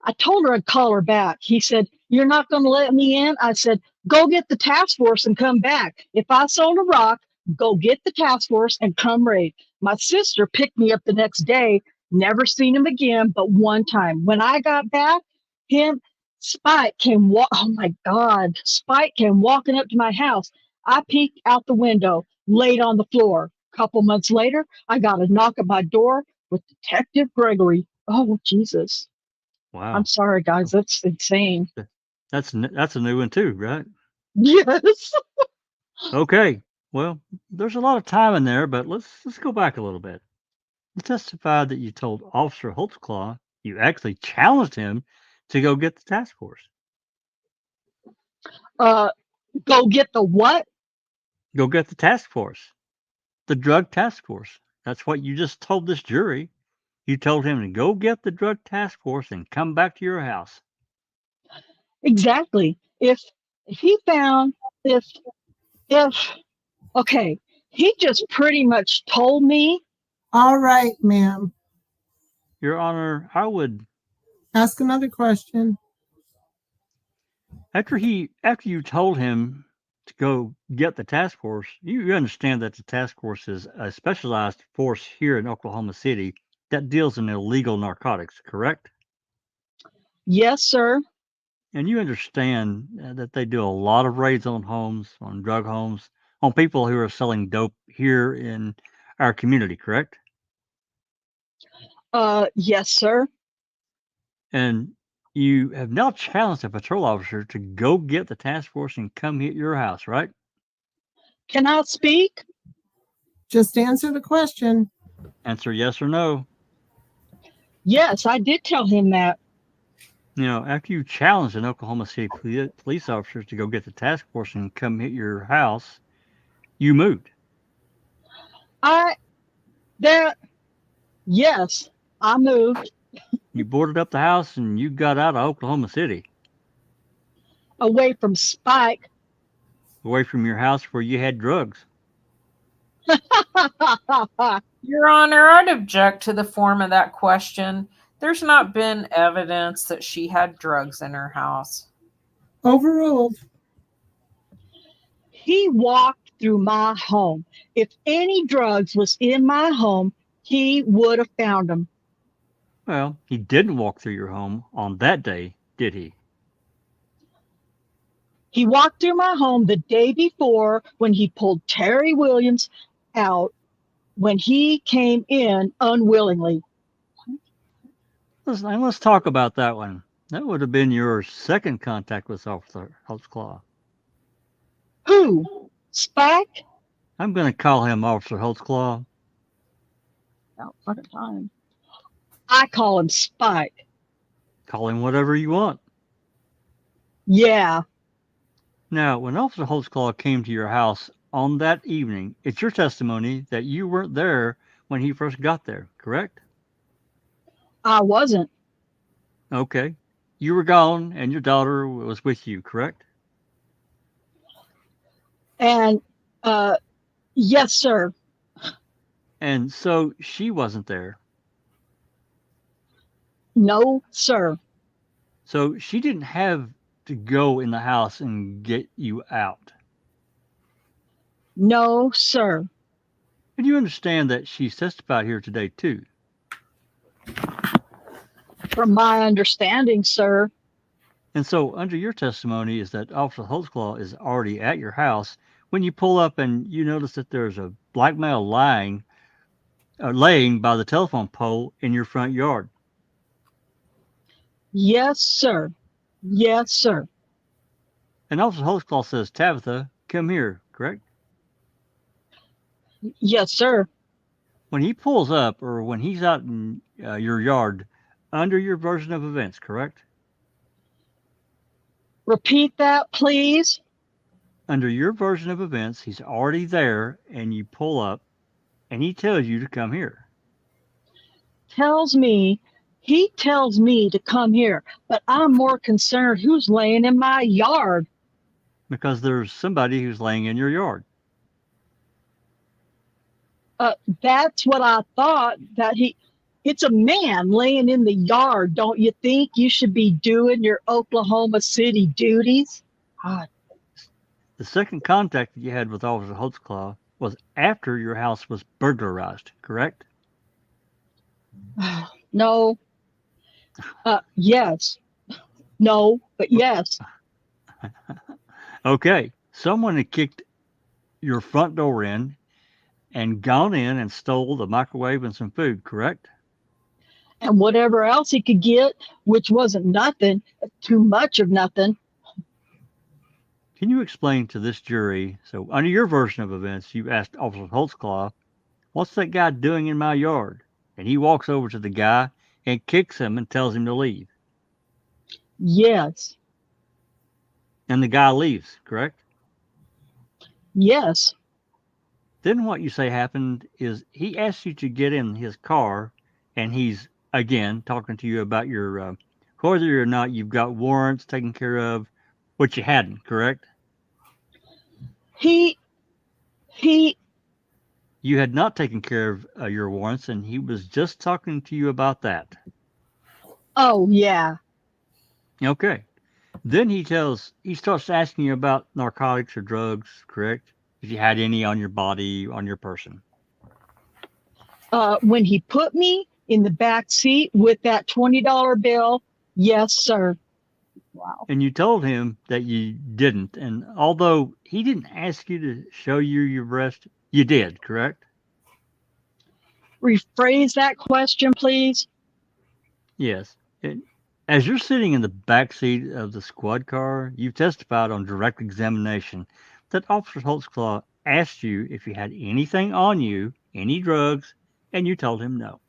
I told her I'd call her back. He said, "You're not going to let me in?" I said, "Go get the task force and come back. If I sold a rock, go get the task force and come raid." My sister picked me up the next day. Never seen him again, but one time. When I got back, Spike oh my God, Spike came walking up to my house. I peeked out the window, laid on the floor. A couple months later, I got a knock at my door with Detective Gregory. Oh, Jesus. I'm Wow. sorry, guys. That's insane. That's a new one too, right? Yes. Okay. Well, there's a lot of time in there, but let's go back a little bit. You testified that you told Officer Holtzclaw you actually challenged him to go get the task force. Uh, go get the what? Go get the task force. The drug task force. That's what you just told this jury. You told him to go get the drug task force and come back to your house. Exactly. If he found if okay, he just pretty much told me. All right, ma'am. Your Honor, I would, Ask another question. after you told him to go get the task force, you understand that the task force is a specialized force here in Oklahoma City that deals in illegal narcotics, correct? Yes, sir. And you understand that they do a lot of raids on homes, on drug homes, on people who are selling dope here in our community, correct? Yes, sir. And you have now challenged a patrol officer to go get the task force and come hit your house, right? Can I speak? Just answer the question. Answer yes or no. Yes, I did tell him that. You know, after you challenged an Oklahoma City police officer to go get the task force and come hit your house, you moved. Yes, I moved You boarded up the house and you got out of Oklahoma City, away from Spike. away from your house where you had drugs. Your Honor, I'd object to the form of that question. There's not been evidence that she had drugs in her house. Overruled. He walked through my home. If any drugs was in my home, he would have found them. Well, he didn't walk through your home on that day, did he? He walked through my home the day before when he pulled Terry Williams out when he came in unwillingly. Let's talk about that one. That would have been your second contact with Officer Holtzclaw. Who? Spike? I'm going to call him Officer Holtzclaw. About fucking time. I call him Spike. Call him whatever you want. Yeah. Now, when Officer Holtzclaw came to your house on that evening, it's your testimony that you weren't there when he first got there, correct? I wasn't. Okay. You were gone and your daughter was with you, correct? And yes, sir. And so she wasn't there. No, sir. So she didn't have to go in the house and get you out. No, sir. And you understand that she's testified here today, too. From my understanding, sir. And so, under your testimony, is that Officer Holtzclaw is already at your house when you pull up and you notice that there's a black male laying by the telephone pole in your front yard. Yes, sir. Yes, sir. And Officer Holtzclaw says, Tabitha, come here, correct? Yes, sir. When he pulls up or when he's out in your yard, under your version of events, correct? Repeat that, please. Under your version of events, he's already there and you pull up and he tells you to come here. He tells me to come here, but I'm more concerned who's laying in my yard. Because there's somebody who's laying in your yard. That's what I thought, it's a man laying in the yard. Don't you think you should be doing your Oklahoma City duties? God. The second contact that you had with Officer Holtzclaw was after your house was burglarized, correct? No. Yes. No, but yes. Okay. Someone had kicked your front door in and gone in and stole the microwave and some food, correct? And whatever else he could get, which wasn't nothing, too much of nothing. Can you explain to this jury, so under your version of events, you asked Officer Holtzclaw, what's that guy doing in my yard? And he walks over to the guy and kicks him and tells him to leave. Yes. And the guy leaves, correct? Yes. Then what you say happened is he asked you to get in his car and he's again talking to you about your whether or not you've got warrants taken care of, which you hadn't, correct? He, You had not taken care of your warrants, and he was just talking to you about that. oh, yeah. Okay. Then he starts asking you about narcotics or drugs, correct? If you had any on your body, on your person. When he put me in the back seat with that $20 bill, yes, sir. Wow. And you told him that you didn't. And although he didn't ask you to show you your breast, you did, correct? Rephrase that question, please. Yes. As you're sitting in the back seat of the squad car, you've testified on direct examination that Officer Holtzclaw asked you if you had anything on you, any drugs, and you told him no.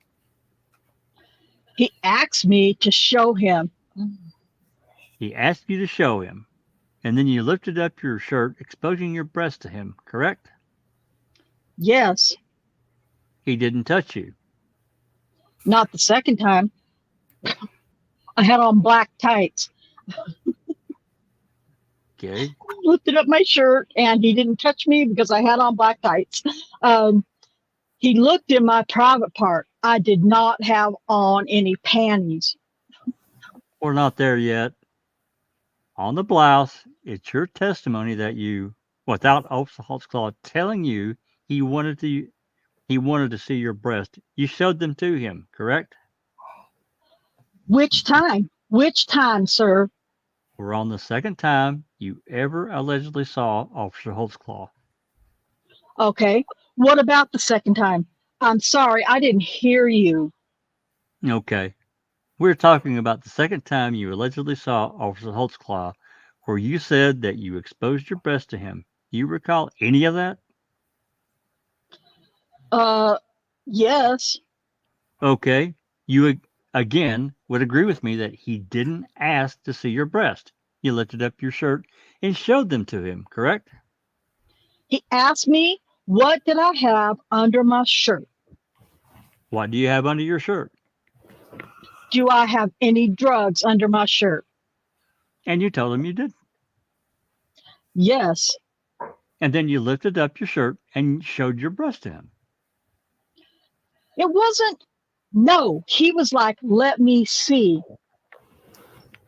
He asked me to show him. He asked you to show him, and then you lifted up your shirt, exposing your breast to him, correct? Yes, He didn't touch you. not the second time. I had on black tights. Okay. Lifted up my shirt and he didn't touch me because I had on black tights. He looked in my private part. I did not have on any panties. We're not there yet. On the blouse, it's your testimony that you, without Officer Holtzclaw telling you he wanted to see your breast, you showed them to him, correct? Which time? Which time, sir? We're on the second time you ever allegedly saw Officer Holtzclaw. Okay. What about the second time? I'm sorry, I didn't hear you. Okay. We're talking about the second time you allegedly saw Officer Holtzclaw, where you said that you exposed your breast to him. Do you recall any of that? Yes. Okay. You again would agree with me that he didn't ask to see your breast. You lifted up your shirt and showed them to him, correct? He asked me, what did I have under my shirt? What do you have under your shirt? Do I have any drugs under my shirt? And you told him you did. Yes. And then you lifted up your shirt and showed your breast to him. It wasn't, no. He was like, let me see.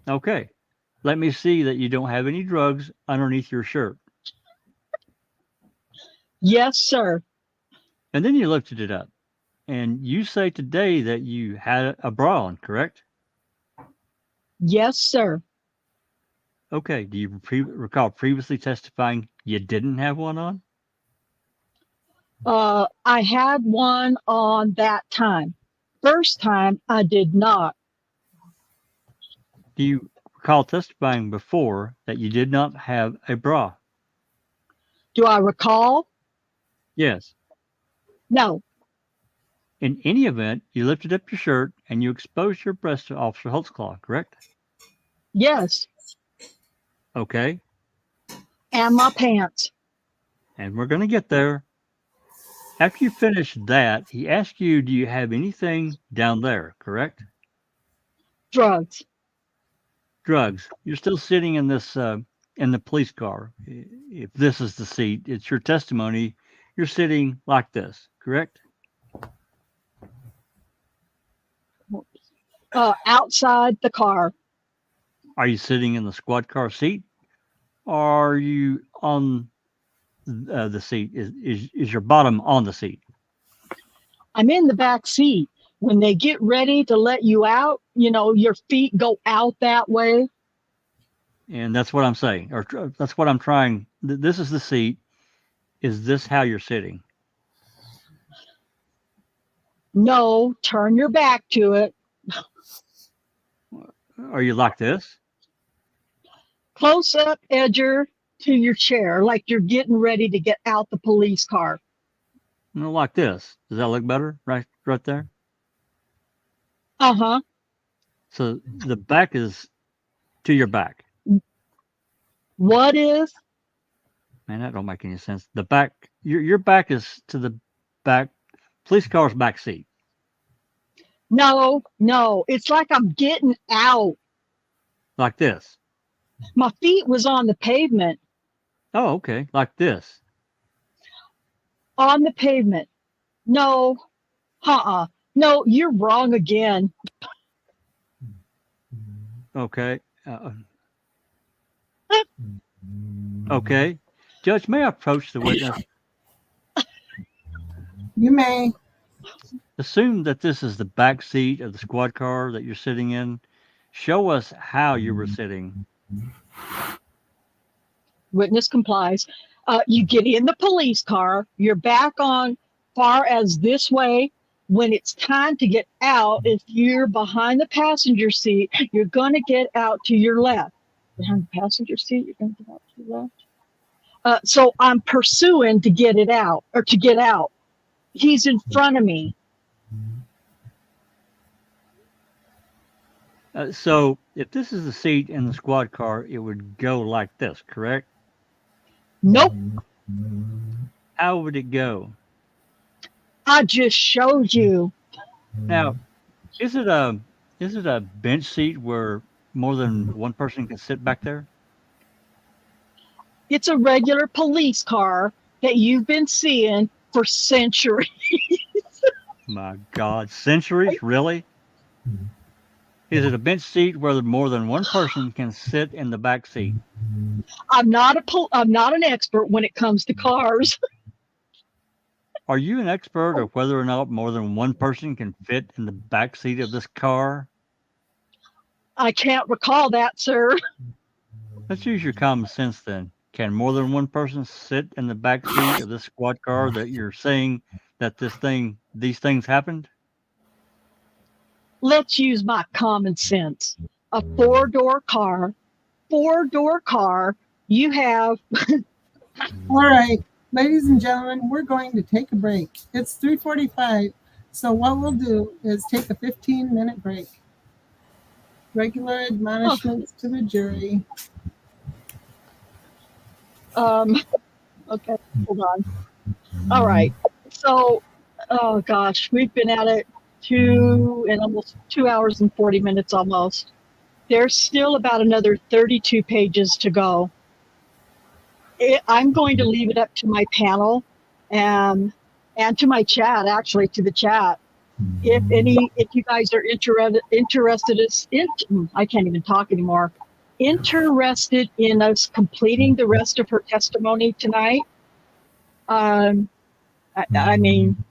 Okay. Let me see that you don't have any drugs underneath your shirt. Yes, sir. And then you lifted it up. And you say today that you had a bra on, correct? Yes, sir. Okay. Do you recall previously testifying you didn't have one on? I had one on that time. First time, I did not. Do you recall testifying before that you did not have a bra? Do I recall? Yes. No. In any event, you lifted up your shirt and you exposed your breast to Officer Holtzclaw, correct? Yes. Okay. And my pants. And we're going to get there. After you finished that, he asked you, do you have anything down there, correct? Drugs. Drugs. You're still sitting in this in the police car. If this is the seat, it's your testimony. You're sitting like this, correct? Outside the car. Are you sitting in the squad car seat? Or are you on the seat? Is your bottom on the seat? I'm in the back seat. When they get ready to let you out, you know, your feet go out that way. And that's what I'm saying, or that's what I'm trying. This is the seat. Is this how you're sitting? No, turn your back to it. Are you like this? Close up, edger to your chair, like you're getting ready to get out the police car. No, like this. Does that look better? Right there. Uh-huh. So the back is to your back. What is? Man, that don't make any sense. The back, your back is to the back, police car's back seat. No, no. It's like I'm getting out. Like this. My feet was on the pavement. Oh, okay. Like this. On the pavement. No. No, you're wrong again. Okay. Okay. Judge, may I approach the witness? You may. Assume that this is the back seat of the squad car that you're sitting in. Show us how you were sitting. Witness complies. You get in the police car. You're back on far as this way. When it's time to get out, if you're behind the passenger seat, you're going to get out to your left. Behind the passenger seat, you're going to get out to your left. So I'm pursuing to get it out or to get out. He's in front of me. So if this is the seat in the squad car, it would go like this, correct? Nope. How would it go? I just showed you. Now, is it a bench seat where more than one person can sit back there? It's a regular police car that you've been seeing for centuries. My God, centuries, really? Is it a bench seat where more than one person can sit in the back seat? I'm not an expert when it comes to cars. Are you an expert of whether or not more than one person can fit in the back seat of this car? I can't recall that, sir. Let's use your common sense then. Can more than one person sit in the back seat of this squad car that you're saying that these things happened? Let's use my common sense. A four-door car, you have... All right, ladies and gentlemen, we're going to take a break. It's 3:45, so what we'll do is take a 15-minute break. Regular admonishments to the jury. Okay, hold on. All right. So, oh gosh, we've been at it almost 2 hours and 40 minutes almost. There's still about another 32 pages to go. I'm going to leave it up to my panel and to my chat, actually, to the chat. If you guys are I can't even talk anymore. Interested in us completing the rest of her testimony tonight. I mean,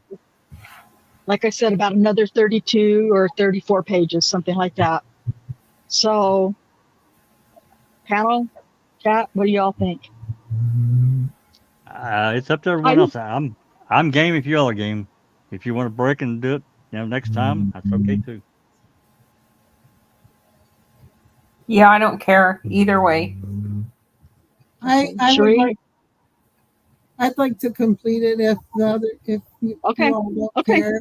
like I said, about another 32 or 34 pages, something like that. So, panel, chat, what do y'all think? It's up to everyone else. I'm game if you all are game. If you want to break and do it, next time, that's okay too. Yeah, I don't care either way. I'd like to complete it if you all don't care.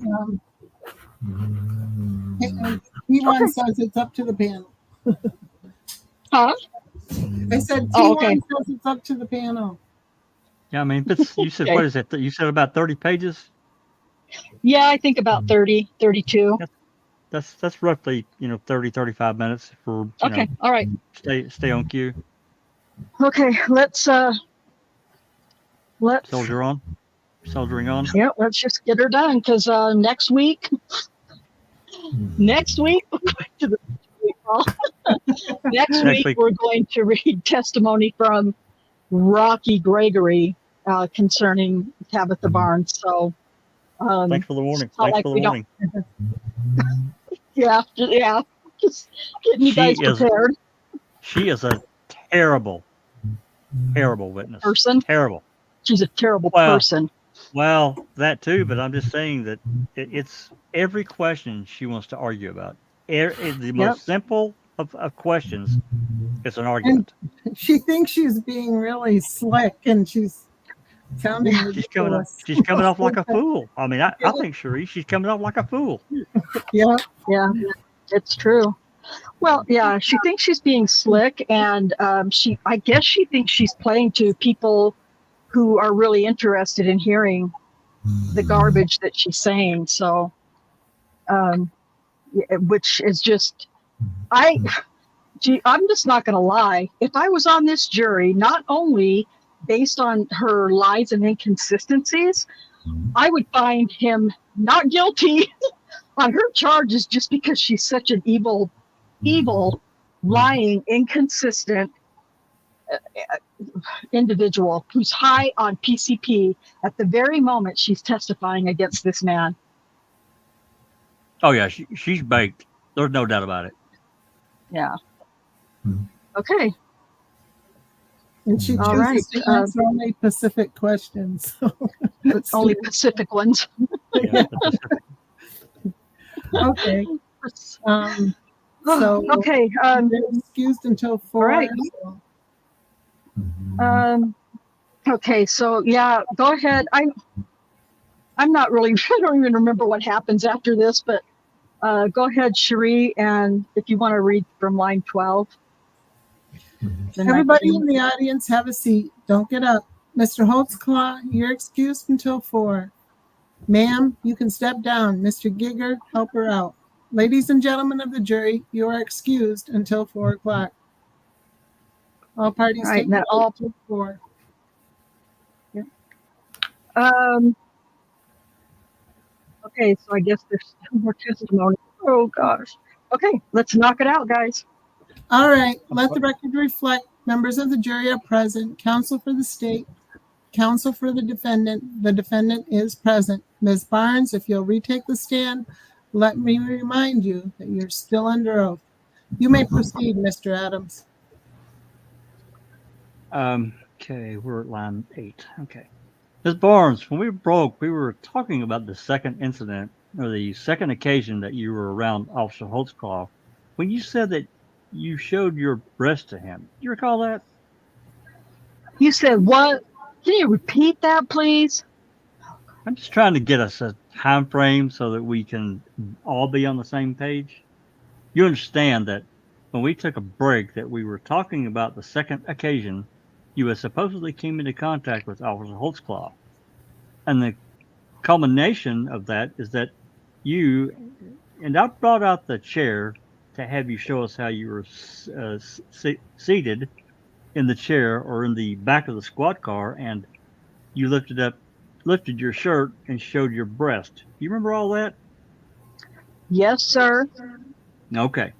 T1 says it's up to the panel. Huh? I said T1 says it's up to the panel. Yeah, I mean, you said, what is it? You said about 30 pages? Yeah, I think about 30, 32. That's roughly, 30, 35 minutes for, all right. Stay on cue. Okay, let's soldiering on. Yeah, let's just get her done because next week next week we're going to read testimony from Rocky Gregory concerning Tabitha Barnes. So thanks for the warning. Yeah, just getting you guys prepared. She is a terrible witness. Person. Terrible. She's a terrible person. Well, that too, but I'm just saying that it's every question she wants to argue about. The most simple of questions, it's an argument. And she thinks she's being really slick, and she's sounding ridiculous. She's coming off like a fool. I mean, I think, Cherie, she's coming off like a fool. Yeah, it's true. Well, yeah, she thinks she's being slick, and I guess she thinks she's playing to people who are really interested in hearing the garbage that she's saying. So, which is just, I'm just not going to lie. If I was on this jury, not only based on her lies and inconsistencies, I would find him not guilty on her charges just because she's such an evil, lying, inconsistent individual who's high on PCP at the very moment she's testifying against this man. Oh yeah, she's baked. There's no doubt about it. Yeah. Okay. And she All chooses right, to answer only Pacific questions. So Only Pacific ones. Yeah, okay. So Okay. they're excused until 4. All right. Okay. So yeah, go ahead. I'm not really. I don't even remember what happens after this, but go ahead, Cherie, and if you want to read from line 12. Everybody in the audience, have a seat. Don't get up. Mr. Holtzclaw, you're excused until 4. Ma'am, you can step down. Mr. Gieger, help her out. Ladies and gentlemen of the jury, you are excused until 4 o'clock. All parties All right, take now all- till 4. Okay, so I guess there's still more testimony. Oh gosh. Okay, let's knock it out, guys. All right, let the record reflect members of the jury are present. Counsel for the state, counsel for the defendant is present. Ms. Barnes, if you'll retake the stand, let me remind you that you're still under oath. You may proceed, Mr. Adams. Okay, we're at line 8. Okay. Ms. Barnes, when we broke, we were talking about the second incident, or the second occasion that you were around Officer Holtzclaw, when you said that you showed your breast to him. Do you recall that? You said what? Can you repeat that, please? I'm just trying to get us a time frame so that we can all be on the same page. You understand that when we took a break that we were talking about the second occasion you had supposedly came into contact with Officer Holtzclaw. And the culmination of that is that you, and I brought out the chair to have you show us how you were seated in the chair or in the back of the squad car, and you lifted your shirt and showed your breast. You remember all that? Yes, sir. Okay.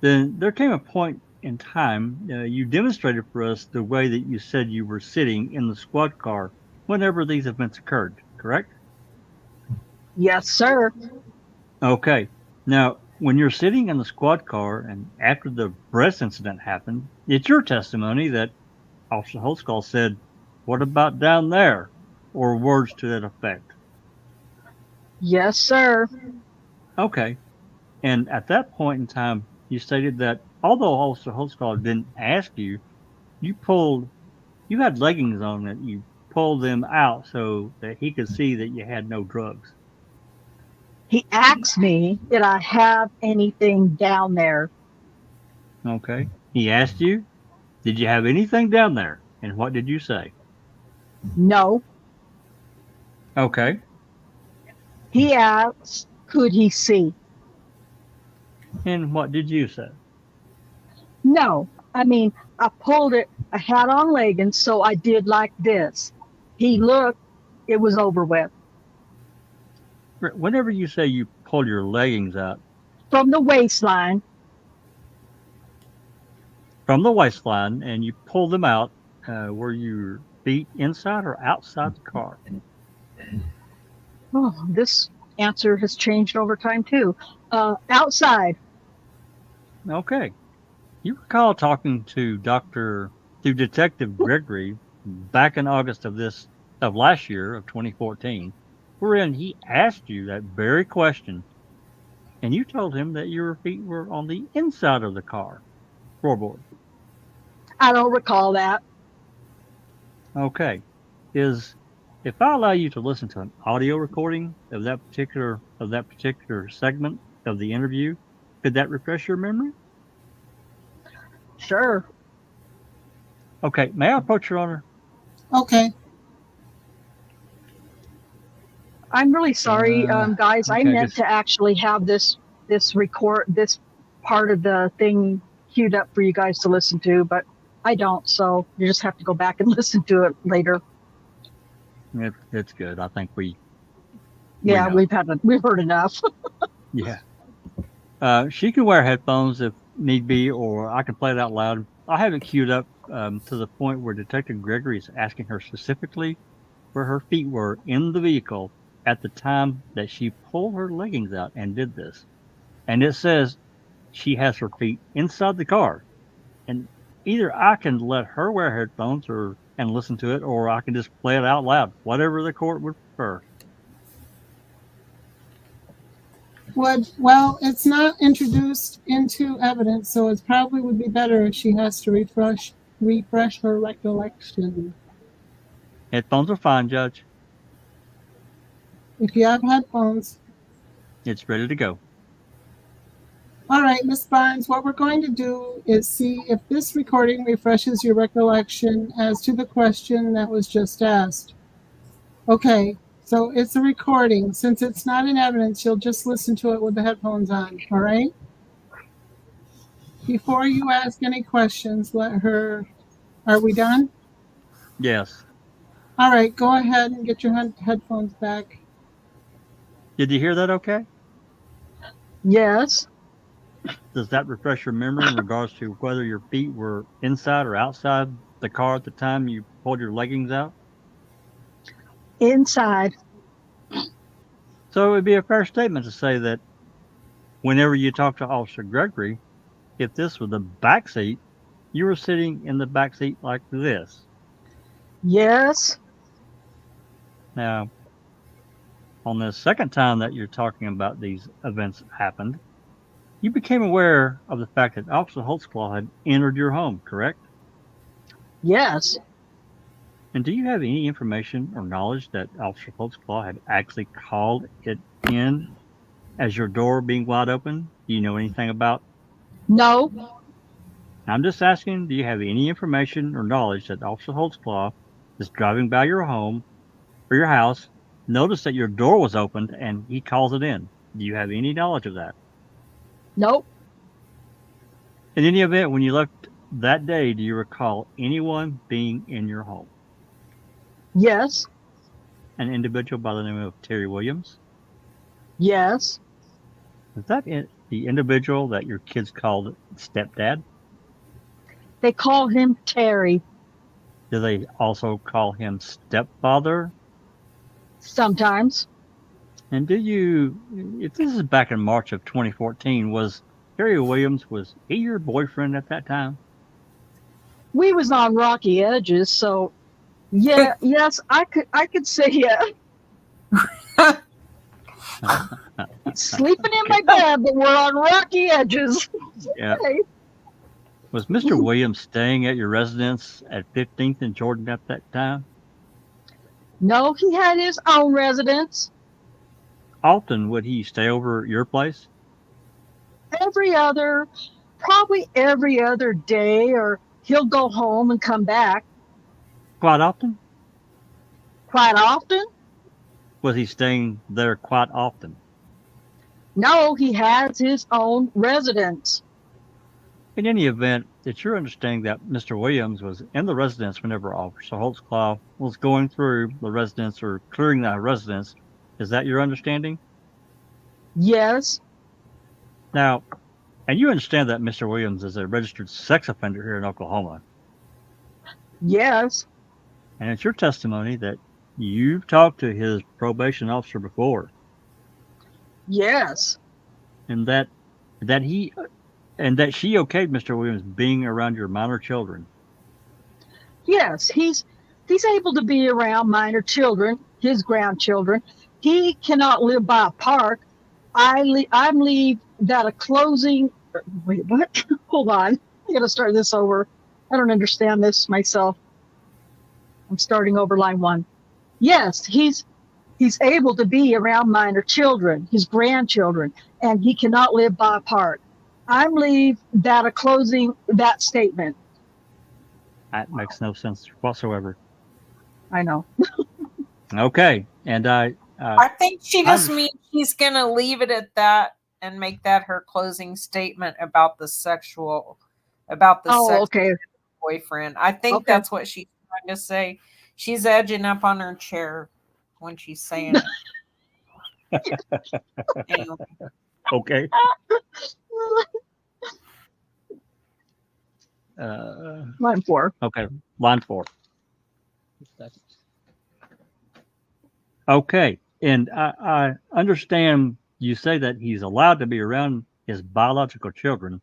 Then there came a point in time you demonstrated for us the way that you said you were sitting in the squad car whenever these events occurred, correct? Yes, sir. Okay. Now, when you're sitting in the squad car and after the breast incident happened, it's your testimony that Officer Holtzclaw said, "What about down there?" or words to that effect. Yes, sir. Okay. And at that point in time, you stated that although Officer Holtzclaw didn't ask you, you had leggings on that you pulled them out so that he could see that you had no drugs. He asked me, did I have anything down there? Okay. He asked you, did you have anything down there? And what did you say? No. Okay. He asked, could he see? And what did you say? No. I mean, I pulled it, I had on leggings, so I did like this. He looked, it was over with. Whenever you say you pulled your leggings out, From the waistline, and you pulled them out, were your feet inside or outside the car? oh, this answer has changed over time too. Outside. Okay. You recall talking to Detective Gregory back in August of last year, of 2014, wherein he asked you that very question, and you told him that your feet were on the inside of the car floorboard. I don't recall that. Okay. If I allow you to listen to an audio recording of that particular segment of the interview, could that refresh your memory? Sure. Okay. May I approach, Your Honor? Okay. I'm really sorry, guys. I okay, meant to actually have this this part of the thing queued up for you guys to listen to, but I don't, so you just have to go back and listen to it later. It's good. I think we've heard enough. Yeah. She can wear headphones if need be, or I can play it out loud. I have it queued up to the point where Detective Gregory is asking her specifically where her feet were in the vehicle at the time that she pulled her leggings out and did this. And it says she has her feet inside the car. And either I can let her wear headphones and listen to it, or I can just play it out loud, whatever the court would prefer. Well, it's not introduced into evidence, so it probably would be better if she has to refresh her recollection. Headphones are fine, Judge. If you have headphones. It's ready to go. All right, Ms. Barnes, what we're going to do is see if this recording refreshes your recollection as to the question that was just asked. Okay, so it's a recording. Since it's not in evidence, you'll just listen to it with the headphones on, all right? Before you ask any questions, are we done? Yes. All right, go ahead and get your headphones back. Did you hear that okay? Yes. Does that refresh your memory in regards to whether your feet were inside or outside the car at the time you pulled your leggings out? Inside. So it would be a fair statement to say that whenever you talk to Officer Gregory, if this was the back seat, you were sitting in the back seat like this. Yes. Now, on the second time that you're talking about these events happened, you became aware of the fact that Officer Holtzclaw had entered your home, correct? Yes. And do you have any information or knowledge that Officer Holtzclaw had actually called it in as your door being wide open? Do you know anything about? No. I'm just asking, do you have any information or knowledge that Officer Holtzclaw is driving by your home or your house, noticed that your door was opened, and he calls it in? Do you have any knowledge of that? Nope. In any event, when you left that day, do you recall anyone being in your home? Yes. An individual by the name of Terry Williams? Yes. Is that the individual that your kids called stepdad? They call him Terry. Do they also call him stepfather? Sometimes. And if this is back in March of 2014, was Terry Williams, was he your boyfriend at that time? We was on rocky edges, so yeah, yes, I could say yeah. Sleeping in my bed, but we're on rocky edges. Yeah. Okay. Was Mr. Williams staying at your residence at 15th and Jordan at that time? No, he had his own residence. Often would he stay over at your place? Probably every other day, or he'll go home and come back. Quite often? Quite often? Was he staying there quite often? No, he has his own residence. In any event, it's your understanding that Mr. Williams was in the residence whenever Officer Holtzclaw was going through the residence or clearing that residence. Is that your understanding? Yes. Now, and you understand that Mr. Williams is a registered sex offender here in Oklahoma. Yes. And it's your testimony that you've talked to his probation officer before. Yes. And that she okayed Mr. Williams being around your minor children. Yes, he's able to be around minor children, his grandchildren. He cannot live by a park. I leave that a closing. Wait, what? Hold on. I got to start this over. I don't understand this myself. I'm starting over line 1. Yes, he's able to be around minor children, his grandchildren, and he cannot live by a park. I leave that a closing that statement. That makes no sense whatsoever. I know. Okay, and I think she just means she's going to leave it at that and make that her closing statement about the sexual, about the sex okay. boyfriend. I think Okay. that's what she's trying to say. She's edging up on her chair when she's saying it. Anyway. Okay. Line 4. Okay. Line 4. Okay. And I understand you say that he's allowed to be around his biological children,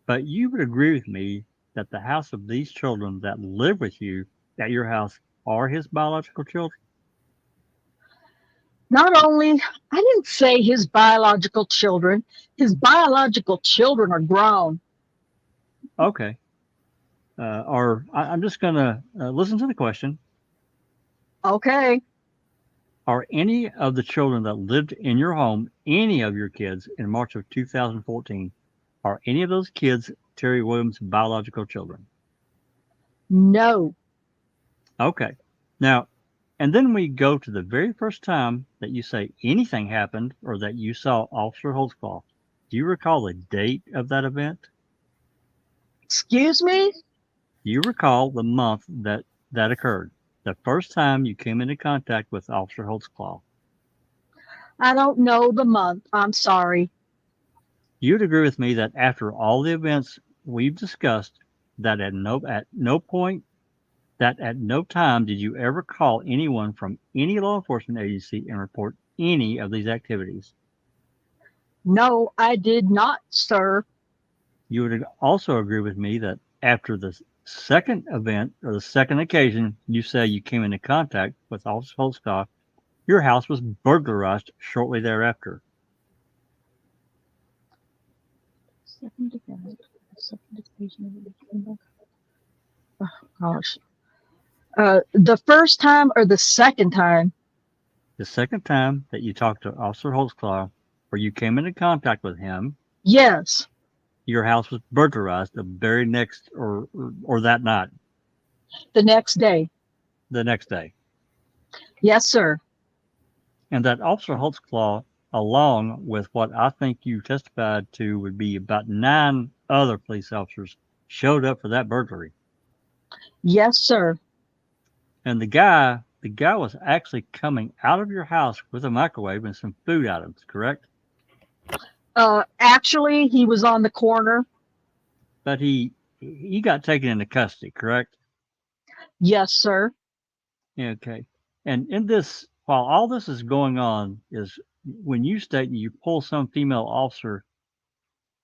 but you would agree with me that the house of these children that live with you at your house are his biological children? Not only, I didn't say his biological children. His biological children are grown. Okay. I'm just going to listen to the question. Okay. Are any of the children that lived in your home, any of your kids in March of 2014, are any of those kids Terry Williams' biological children? No. Okay. Now, and then we go to the very first time that you say anything happened or that you saw Officer Holtzclaw. Do you recall the date of that event? Excuse me? Do you recall the month that occurred? The first time you came into contact with Officer Holtzclaw? I don't know the month. I'm sorry. You'd agree with me that after all the events we've discussed, that at no time did you ever call anyone from any law enforcement agency and report any of these activities? No, I did not, sir. You would also agree with me that after the second event or the second occasion you say you came into contact with Officer Holtzclaw, your house was burglarized shortly thereafter. Oh, gosh. The first time or the second time? The second time that you talked to Officer Holtzclaw, or you came into contact with him, Yes. your house was burglarized the very next or that night, The next day. the next day. Yes, sir. And that Officer Holtzclaw, along with what I think you testified to would be about 9 other police officers, showed up for that burglary. Yes, sir. And the guy was actually coming out of your house with a microwave and some food items, correct? Actually, he was on the corner. But he got taken into custody, correct? Yes, sir. Okay. And in this, while all this is going on, is when you state you pull some female officer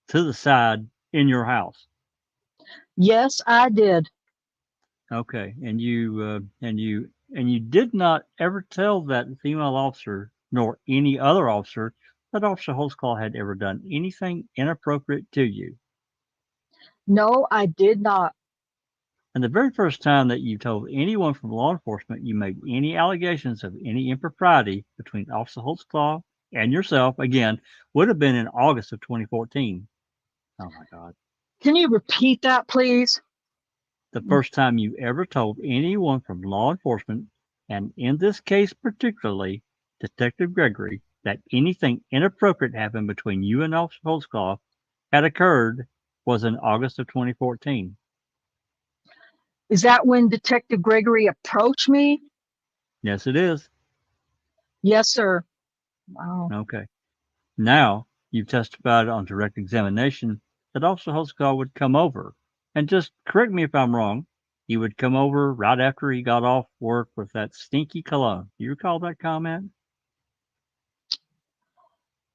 to the side in your house. Yes, I did. Okay. And you did not ever tell that female officer nor any other officer that Officer Holtzclaw had ever done anything inappropriate to you. No, I did not. And the very first time that you told anyone from law enforcement you made any allegations of any impropriety between Officer Holtzclaw and yourself, again, would have been in August of 2014. Oh my God. Can you repeat that, please? The first time you ever told anyone from law enforcement, and in this case particularly, Detective Gregory, that anything inappropriate happened between you and Officer Holtzclaw had occurred was in August of 2014. Is that when Detective Gregory approached me? Yes, it is. Yes, sir. Wow. Okay. Now, you've testified on direct examination that Officer Holtzclaw would come over. And just correct me if I'm wrong, he would come over right after he got off work with that stinky cologne. Do you recall that comment?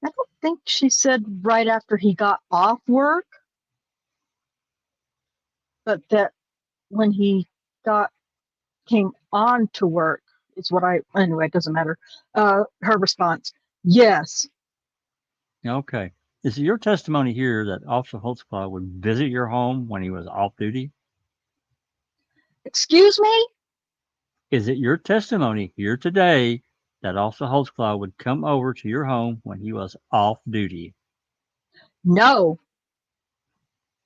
I don't think she said right after he got off work, but that when he came on to work is what anyway, it doesn't matter. Her response, yes. Okay. Is it your testimony here that Officer Holtzclaw would visit your home when he was off duty? Excuse me? Is it your testimony here today that Officer Holtzclaw would come over to your home when he was off duty? No.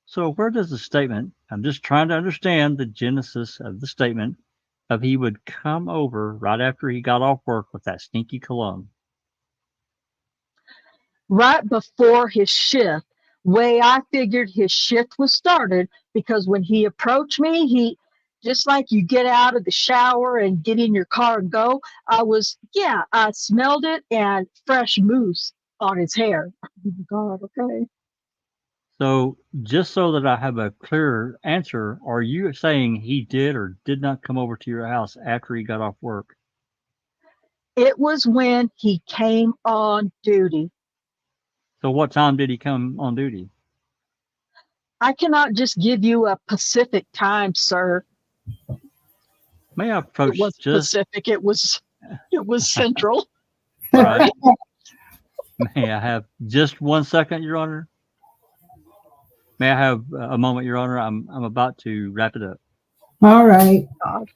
So where does the statement, I'm just trying to understand the genesis of the statement of he would come over right after he got off work with that stinky cologne. right before his shift. Way I figured his shift was started, because when he approached me, he just like you get out of the shower and get in your car and go. I smelled it and fresh mousse on his hair. Oh my God, okay. So, just so that I have a clearer answer, are you saying he did or did not come over to your house after he got off work? It was when he came on duty. So, what time did he come on duty? I cannot just give you a Pacific time, sir. May I It approach was just Pacific. It was Central. right? May I have just 1 second, Your Honor? May I have a moment, Your Honor? I'm about to wrap it up. All right. God.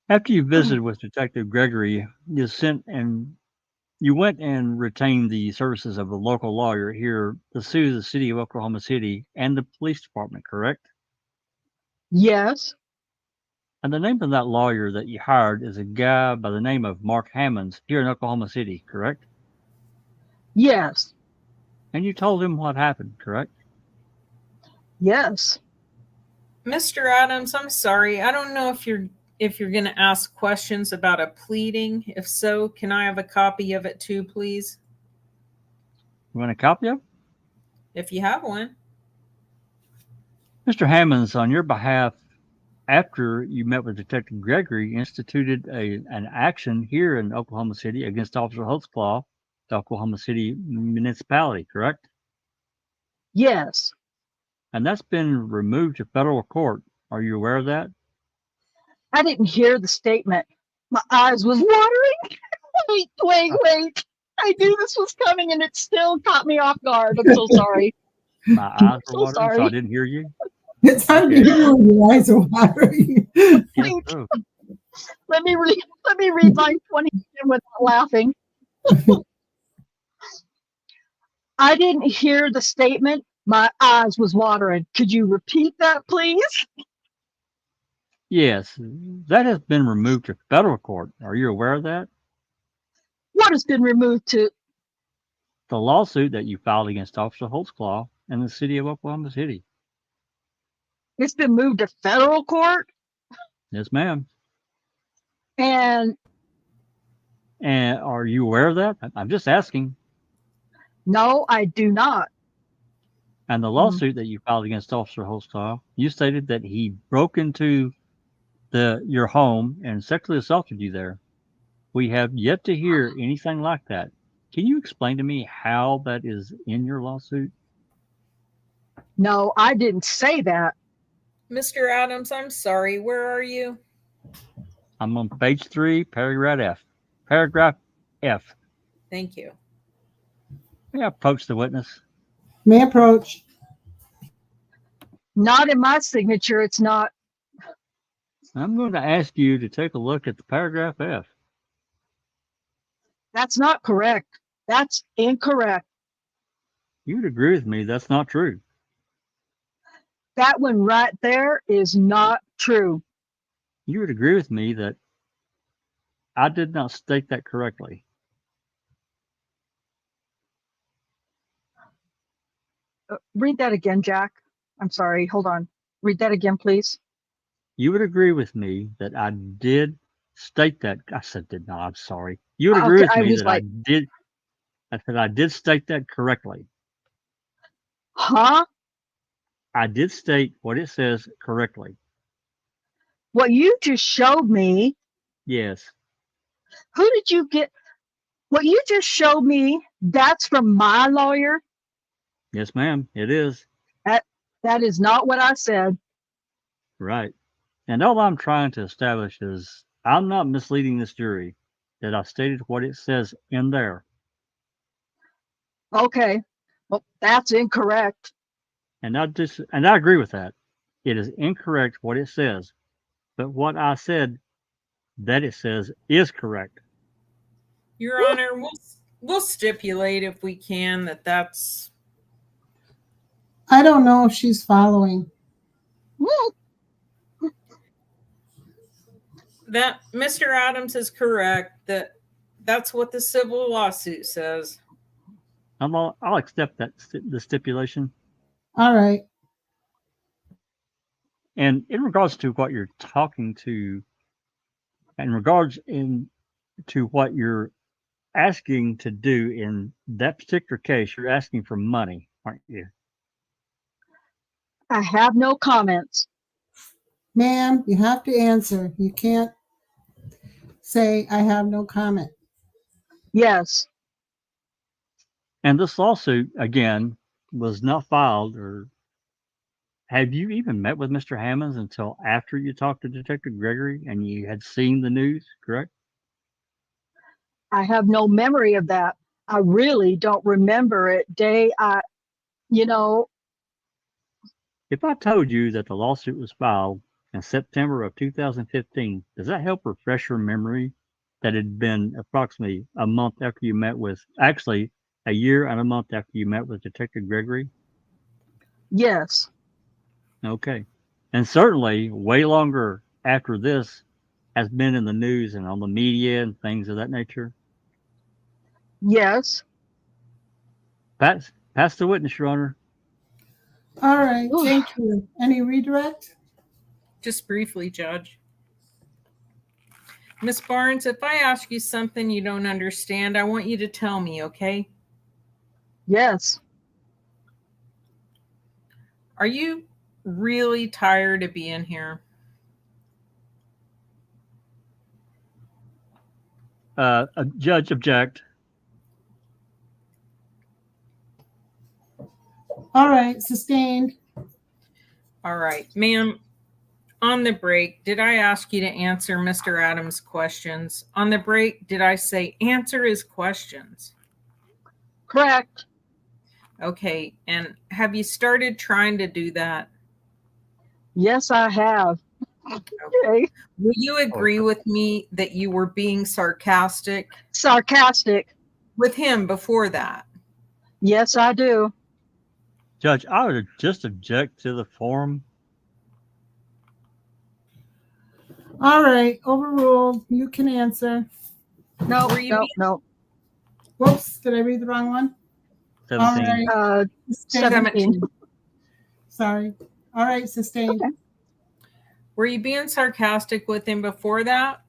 After you visited with Detective Gregory, you went and retained the services of a local lawyer here to sue the city of Oklahoma City and the police department, correct? Yes, And the name of that lawyer that you hired is a guy by the name of Mark Hammonds here in Oklahoma City, correct? yes, And you told him what happened, correct? yes. Mr. Adams, I'm sorry. I don't know if you're going to ask questions about a pleading. If so, can I have a copy of it too, please? You want a copy of it? If you have one. Mr. Hammonds, on your behalf, after you met with Detective Gregory, instituted an action here in Oklahoma City against Officer Holtzclaw, the Oklahoma City municipality, correct? Yes. And that's been removed to federal court. Are you aware of that? I didn't hear the statement. My eyes was watering. Wait. I knew this was coming and it still caught me off guard. I'm so sorry. My eyes were So watering, so I sorry. didn't hear you. It's hard to hear when your eyes are watering. Yes, Wait. so. Let me read line 20 again without laughing. I didn't hear the statement. My eyes was watering. Could you repeat that, please? Yes, that has been removed to federal court. Are you aware of that? What has been removed to? The lawsuit that you filed against Officer Holtzclaw in the city of Oklahoma City. It's been moved to federal court. Yes, ma'am. And And are you aware of that? I'm just asking. no, I do not. And the lawsuit that you filed against Officer Holtzclaw, you stated that he broke into your home and sexually assaulted you there. We have yet to hear anything like that. Can you explain to me how that is in your lawsuit? No, I didn't say that. Mr. Adams, I'm sorry. Where are you? I'm on page 3, paragraph F. Paragraph F. Thank you. May I approach the witness? May approach. Not in my signature. It's not. I'm going to ask you to take a look at the paragraph F. That's not correct. That's incorrect. You would agree with me that's not true. That one right there is not true. You would agree with me that I did not state that correctly. Read that again, Jack. I'm sorry. Hold on. Read that again, please. You would agree with me that I did state that. I said did not. I'm sorry. You would Okay, agree with I me was that like- I said I did state that correctly. Huh? I did state what it says correctly. What you just showed me, Yes. who did you get? What you just showed me, that's from my lawyer. Yes, ma'am. It is. That is not what I said. Right. And all I'm trying to establish is I'm not misleading this jury, that I stated what it says in there. Okay. Well, that's incorrect. And I agree with that. It is incorrect what it says. But what I said that it says is correct. Your Honor, we'll stipulate if we can that's I don't know if she's following. that Mr. Adams is correct. That's what the civil lawsuit says. I'll accept the stipulation. All right. And in regards to what you're talking to, in regards to what you're asking to do in that particular case, you're asking for money, aren't you? I have no comments. Ma'am, you have to answer. You can't say, I have no comment. Yes, And this lawsuit, again, was not filed, or have you even met with Mr. Hammonds until after you talked to Detective Gregory and you had seen the news, correct? I have no memory of that. I really don't remember it. You know, If I told you that the lawsuit was filed in September of 2015, does that help refresh your memory that it had been approximately a month after you met with, actually a year and a month after you met with Detective Gregory? yes, Okay. And certainly way longer after this has been in the news and on the media and things of that nature. yes. Pass the witness, Your Honor. All right. Thank you. Any redirect? Just briefly, Judge. Miss Barnes, if I ask you something you don't understand, I want you to tell me, okay? Yes, Are you really tired of being here? Judge, object. All right. Sustained. All right, ma'am. On the break, did I ask you to answer Mr. Adams' questions? On the break, did I say answer his questions? correct. Okay, and have you started trying to do that? Yes, I have. Okay. Will you agree with me that you were being sarcastic Sarcastic. with him before that? Yes, I do. Judge, I would just object to the form. All right. Overruled. You can answer. No, Were you no, being- no. Whoops. Did I read the wrong one? 17. All right. 17. Sorry. All right. Sustained. Okay. Were you being sarcastic with him before that?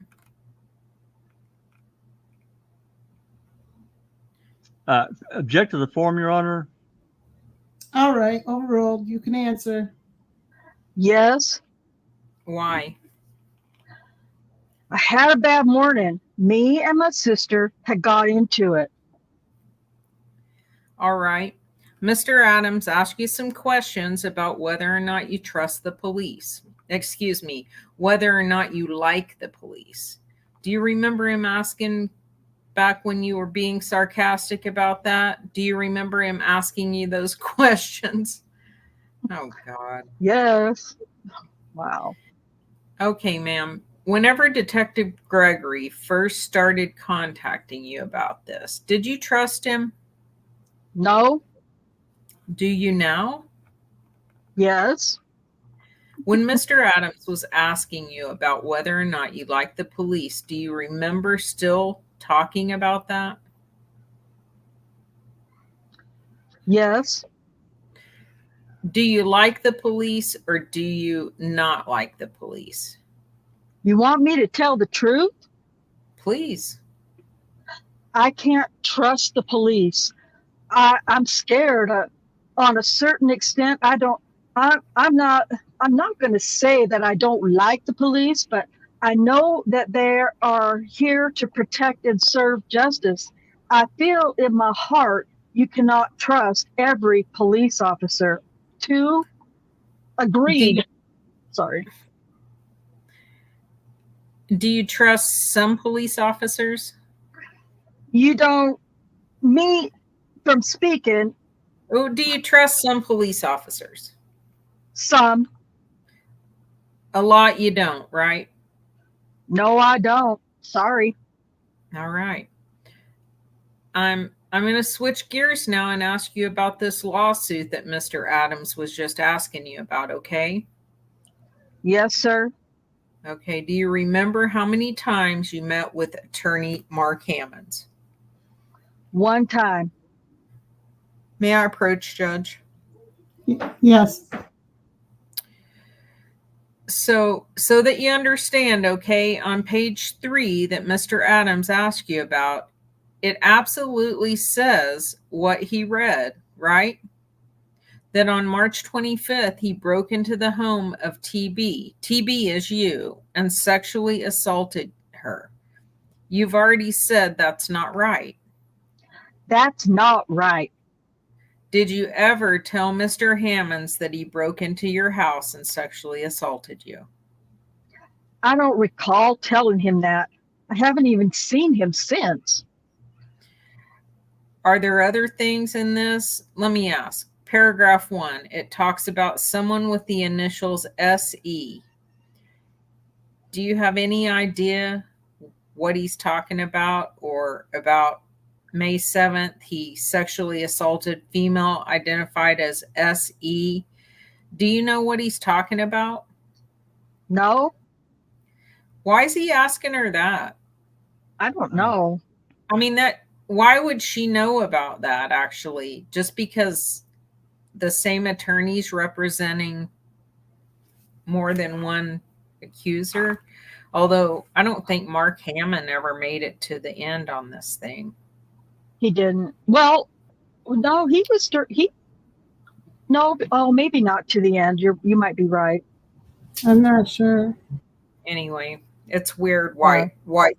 Object to the form, Your Honor. All right. Overruled. You can answer. Yes, Why? I had a bad morning. Me and my sister had got into it. All right. Mr. Adams asked you some questions about whether or not you trust the police. Excuse me, whether or not you like the police. Do you remember him asking back when you were being sarcastic about that? Do you remember him asking you those questions? Oh, God. Yes. Wow. Okay, ma'am. Whenever Detective Gregory first started contacting you about this, did you trust him? No. Do you now? Yes. When Mr. Adams was asking you about whether or not you like the police, do you remember still talking about that? Yes. Do you like the police or do you not like the police? You want me to tell the truth? Please. I can't trust the police. I'm scared. On a certain extent, I don't. I'm not. I'm not going to say that I don't like the police, but I know that they are here to protect and serve justice. I feel in my heart you cannot trust every police officer. Two, agreed. Sorry. Do you trust some police officers? You don't. Me from speaking. Or do you trust some police officers? Some. A lot you don't, right? No, I don't. Sorry. All right. I'm going to switch gears now and ask you about this lawsuit that Mr. Adams was just asking you about, okay? Yes, sir. Okay. Do you remember how many times you met with attorney Mark Hammonds? One time. May I approach, Judge? Yes. So that you understand, okay, on page 3 that Mr. Adams asked you about, it absolutely says what he read, right? That on March 25th, he broke into the home of TB. TB is you, and sexually assaulted her. You've already said that's not right. That's not right. Did you ever tell Mr. Hammonds that he broke into your house and sexually assaulted you? I don't recall telling him that. I haven't even seen him since. Are there other things in this? Let me ask. Paragraph 1, it talks about someone with the initials SE. Do you have any idea what he's talking about, or about May 7th, he sexually assaulted female identified as SE? Do you know what he's talking about? No, Why is he asking her that? I don't know. I mean, why would she know about that, actually? Just because the same attorneys representing more than one accuser? Although I don't think Mark Hammond ever made it to the end on this thing. He didn't. Well, no, he was. No, oh, maybe not to the end. You might be right. I'm not sure. Anyway, it's weird. Why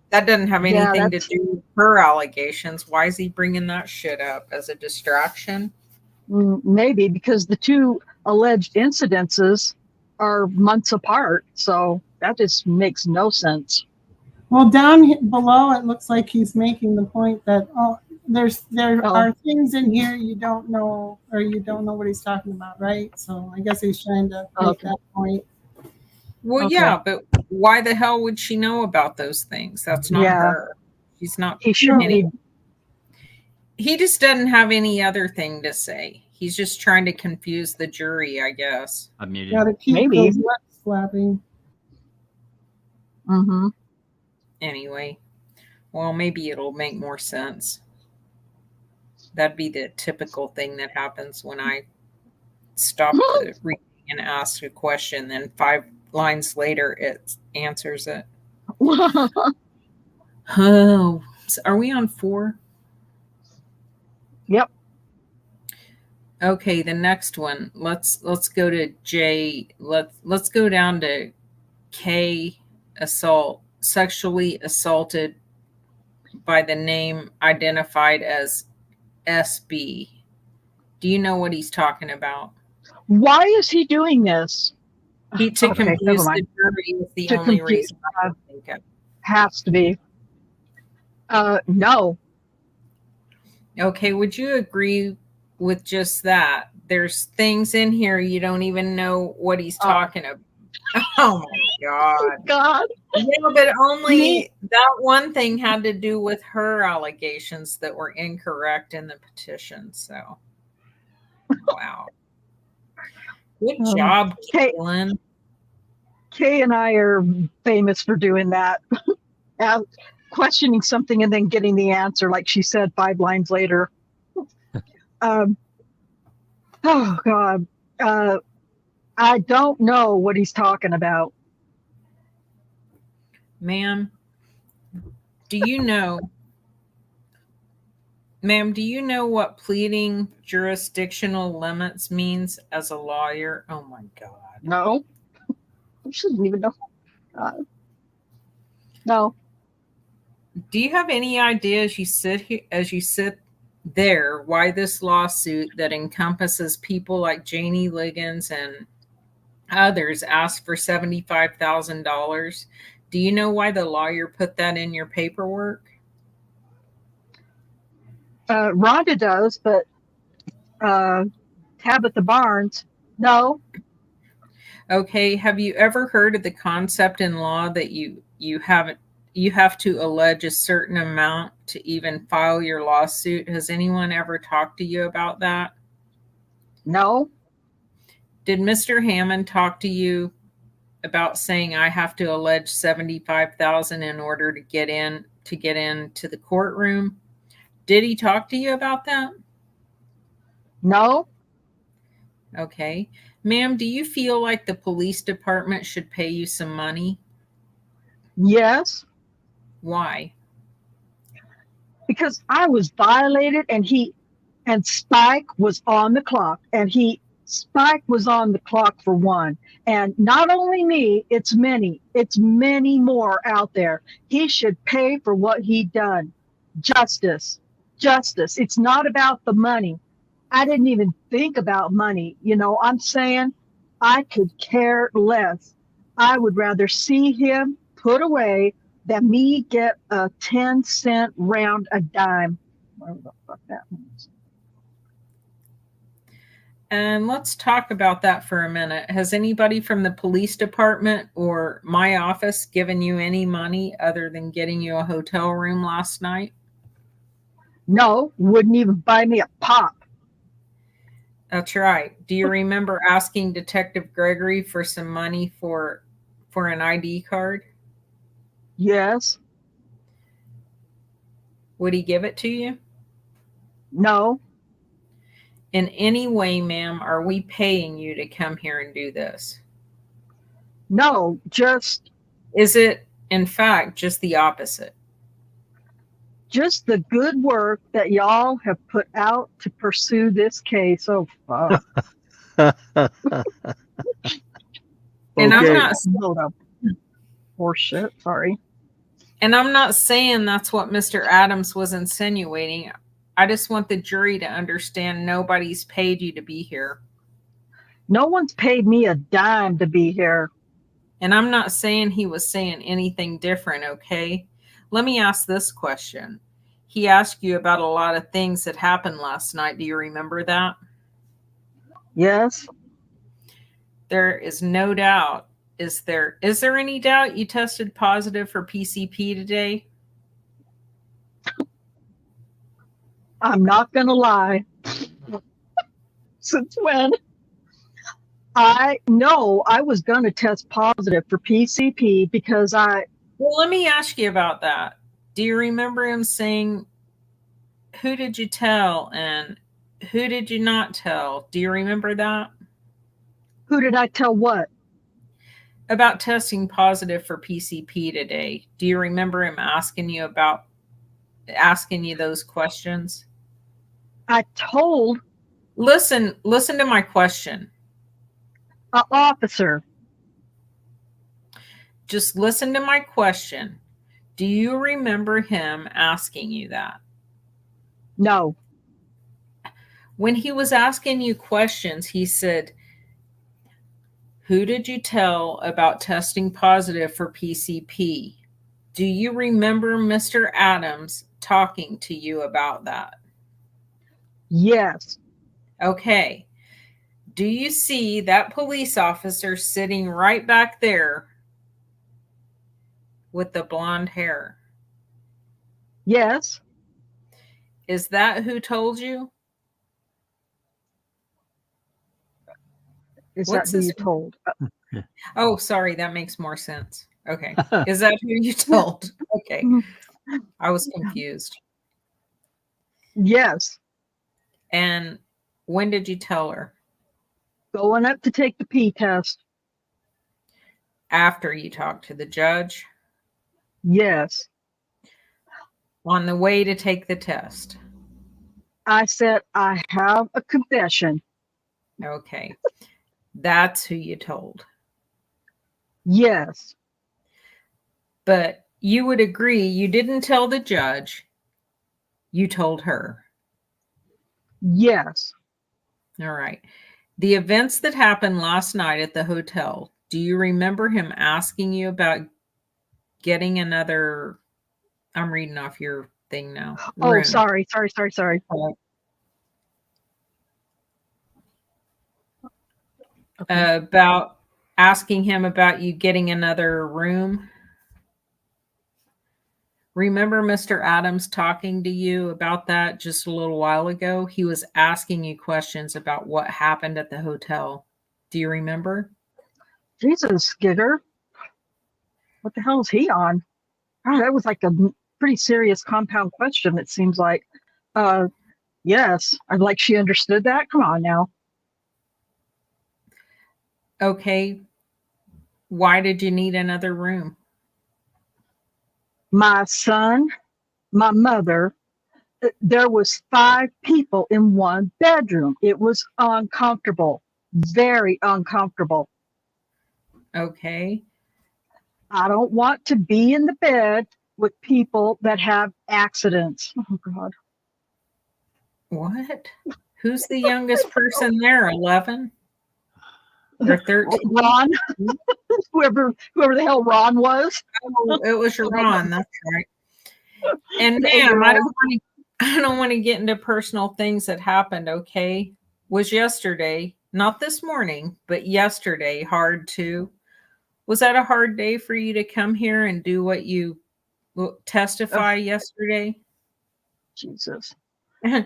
that doesn't have Yeah, anything to do with her allegations. Why is he bringing that shit up as a distraction? Maybe because the two alleged incidences are months apart. So that just makes no sense. Well, down below, it looks like he's making the point that there are things in here you don't know, or you don't know what he's talking about, right? So I guess he's trying to make that point. Well, yeah, but why the hell would she know about those things? That's not her. She's not. He shouldn't be. He just doesn't have any other thing to say. He's just trying to confuse the jury, I guess. Gotta keep those lips flapping. Mm-hmm. Anyway, well, maybe it'll make more sense. That'd be the typical thing that happens when I stop the reading and ask a question, then 5 lines later it answers it. Oh, are we on 4? Yep. Okay, the next one. Let's go to J. Let's go down to K. Assault, sexually assaulted by the name identified as SB. Do you know what he's talking about? Why is he doing this? To confuse the jury is the only reason I think of. Has to be. No. Okay, would you agree with just that? There's things in here you don't even know what he's talking about. Oh my God. God. Yeah, but only that one thing had to do with her allegations that were incorrect in the petition. So, wow. Good job, Gayland. Kay and I are famous for doing that. Questioning something and then getting the answer, like she said 5 lines later. Oh, God. I don't know what he's talking about. Ma'am, do you know what pleading jurisdictional limits means as a lawyer? Oh my God. No. I shouldn't even know. No. Do you have any idea as you sit there, why this lawsuit that encompasses people like Janie Liggins and others asked for $75,000? Do you know why the lawyer put that in your paperwork? Rhonda does, but Tabitha Barnes, no. Okay. Have you ever heard of the concept in law that you have to allege a certain amount to even file your lawsuit? Has anyone ever talked to you about that? No. Did Mr. Hammond talk to you about saying I have to allege $75,000 in order to get into the courtroom? Did he talk to you about that? No. Okay. Ma'am, do you feel like the police department should pay you some money? Yes. Why? Because I was violated, and Spike was on the clock, and Spike was on the clock for one. And not only me, it's many more out there. He should pay for what he done. Justice. Justice. It's not about the money. I didn't even think about money. I'm saying I could care less. I would rather see him put away than me get a 10-cent round a dime. Whatever the fuck that means. And let's talk about that for a minute. Has anybody from the police department or my office given you any money other than getting you a hotel room last night? No, wouldn't even buy me a pop. That's right. Do you remember asking Detective Gregory for some money for an ID card? Yes. Would he give it to you? No. In any way, ma'am, are we paying you to come here and do this? No, just Is it, in fact, just the opposite? just the good work that y'all have put out to pursue this case. Oh, fuck. And I'm Okay. not Hold up. Horseshit, sorry. And I'm not saying that's what Mr. Adams was insinuating. I just want the jury to understand nobody's paid you to be here. No one's paid me a dime to be here. And I'm not saying he was saying anything different, okay? Let me ask this question. He asked you about a lot of things that happened last night. Do you remember that? Yes. There is no doubt. Is there any doubt you tested positive for PCP today? I'm not going to lie. Since when? I know I was going to test positive for PCP because Well, let me ask you about that. Do you remember him saying, who did you tell and who did you not tell? Do you remember that? Who did I tell what? About testing positive for PCP today. Do you remember him asking you those questions? I told Listen to my question. an officer. Just listen to my question. Do you remember him asking you that? No. When he was asking you questions, he said, who did you tell about testing positive for PCP? Do you remember Mr. Adams talking to you about that? Yes. Okay. Do you see that police officer sitting right back there with the blonde hair? Yes. Is that who told you? Is What's that who his- you told? Oh, sorry. That makes more sense. Okay. Is that who you told? Okay. I was confused. Yes. And when did you tell her? Going up to take the P test. After you talked to the judge? Yes. On the way to take the test? I said, I have a confession. Okay. That's who you told. Yes. But you would agree you didn't tell the judge. You told her. Yes. All right. The events that happened last night at the hotel, do you remember him asking you about getting another? I'm reading off your thing now. Oh, room. sorry. Okay. About asking him about you getting another room. Remember Mr. Adams talking to you about that just a little while ago? He was asking you questions about what happened at the hotel. Do you remember? Jesus, Gieger. What the hell is he on? Oh, that was like a pretty serious compound question, it seems like. Yes. I'm like, she understood that. Come on now. Okay. Why did you need another room? My son, my mother, there was 5 people in one bedroom. It was uncomfortable, very uncomfortable. Okay. I don't want to be in the bed with people that have accidents. Oh God. What? Who's the youngest person there? 11 or 13? Ron, whoever the hell Ron was. Oh, it was Ron. That's right. And The ma'am, 8-year-old. I don't want to get into personal things that happened, okay? Was yesterday, not this morning, but yesterday hard too? Was that a hard day for you to come here and do what you testify yesterday? Jesus.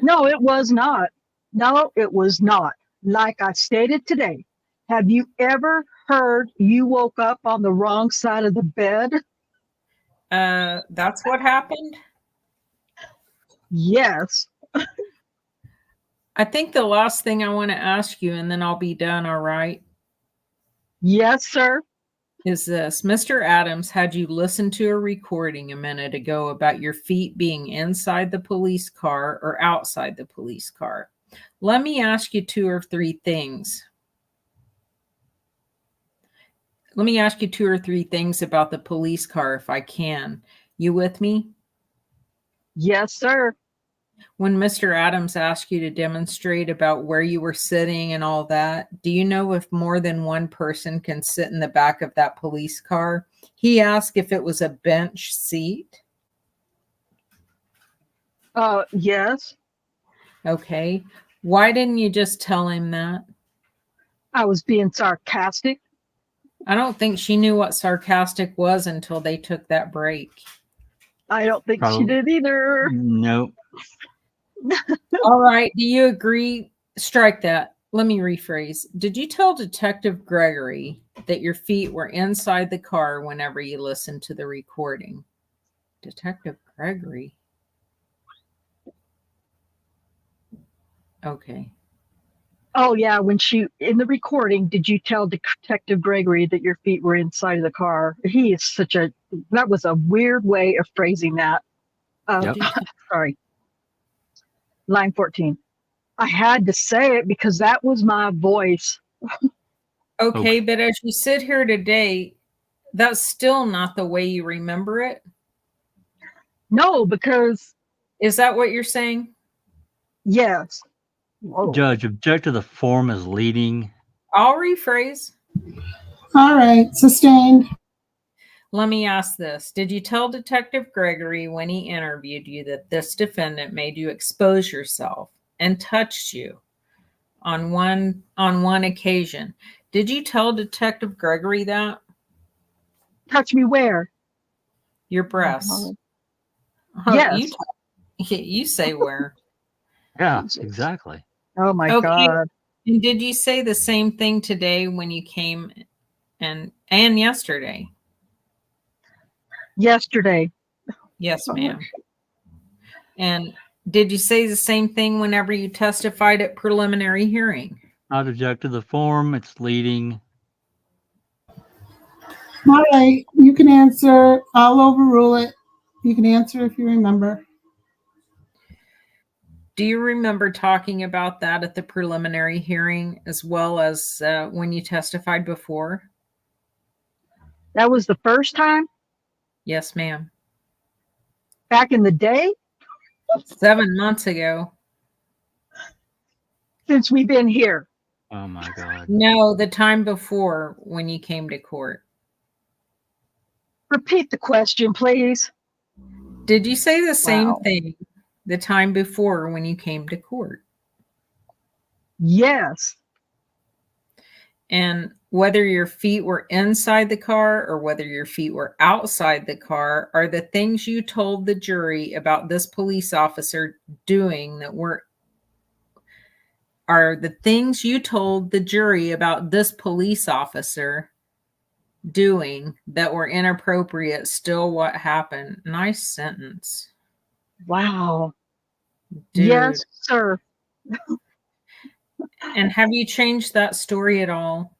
No, it was not. No, it was not. Like I stated today, have you ever heard you woke up on the wrong side of the bed? That's what happened? Yes. I think the last thing I want to ask you, and then I'll be done, all right, Yes, sir. is this. Mr. Adams had you listen to a recording a minute ago about your feet being inside the police car or outside the police car. Let me ask you 2 or 3 things. Let me ask you 2 or 3 things about the police car if I can. You with me? Yes, sir. When Mr. Adams asked you to demonstrate about where you were sitting and all that, do you know if more than one person can sit in the back of that police car? He asked if it was a bench seat. Yes. Okay. Why didn't you just tell him that? I was being sarcastic. I don't think she knew what sarcastic was until they took that break. I don't think she Probably. did either. Nope. All right. Do you agree? Strike that. Let me rephrase. Did you tell Detective Gregory that your feet were inside the car whenever you listened to the recording? Detective Gregory? Okay. Oh yeah, when she in the recording, did you tell Detective Gregory that your feet were inside of the car? He is that was a weird way of phrasing that. Yep. Sorry. Line 14. I had to say it because that was my voice. Okay, but as you sit here today, that's still not the way you remember it. No, because Is that what you're saying? yes. Whoa. Judge, object to the form as leading. I'll rephrase. All right, sustained. Let me ask this. Did you tell Detective Gregory when he interviewed you that this defendant made you expose yourself and touched you on one occasion? Did you tell Detective Gregory that? Touch me where? Your breasts. Yes. You say where. Yeah, Jesus. exactly. Oh my Okay. God. And did you say the same thing today when you came and yesterday? Yesterday. Yes, ma'am. And did you say the same thing whenever you testified at preliminary hearing? Not object to the form, it's leading. All right, you can answer. I'll overrule it. You can answer if you remember. Do you remember talking about that at the preliminary hearing as well as when you testified before? That was the first time Yes, ma'am. back in the day 7 months ago. since we've been here. Oh my God. No, the time before when you came to court. Repeat the question, please. Did you say the same Wow. thing the time before when you came to court? Yes. And whether your feet were inside the car or whether your feet were outside the car are the things you told the jury about this police officer doing that were are the things you told the jury about this police officer doing that were inappropriate still what happened. Nice sentence. Wow. Dude. Yes, sir. And have you changed that story at all?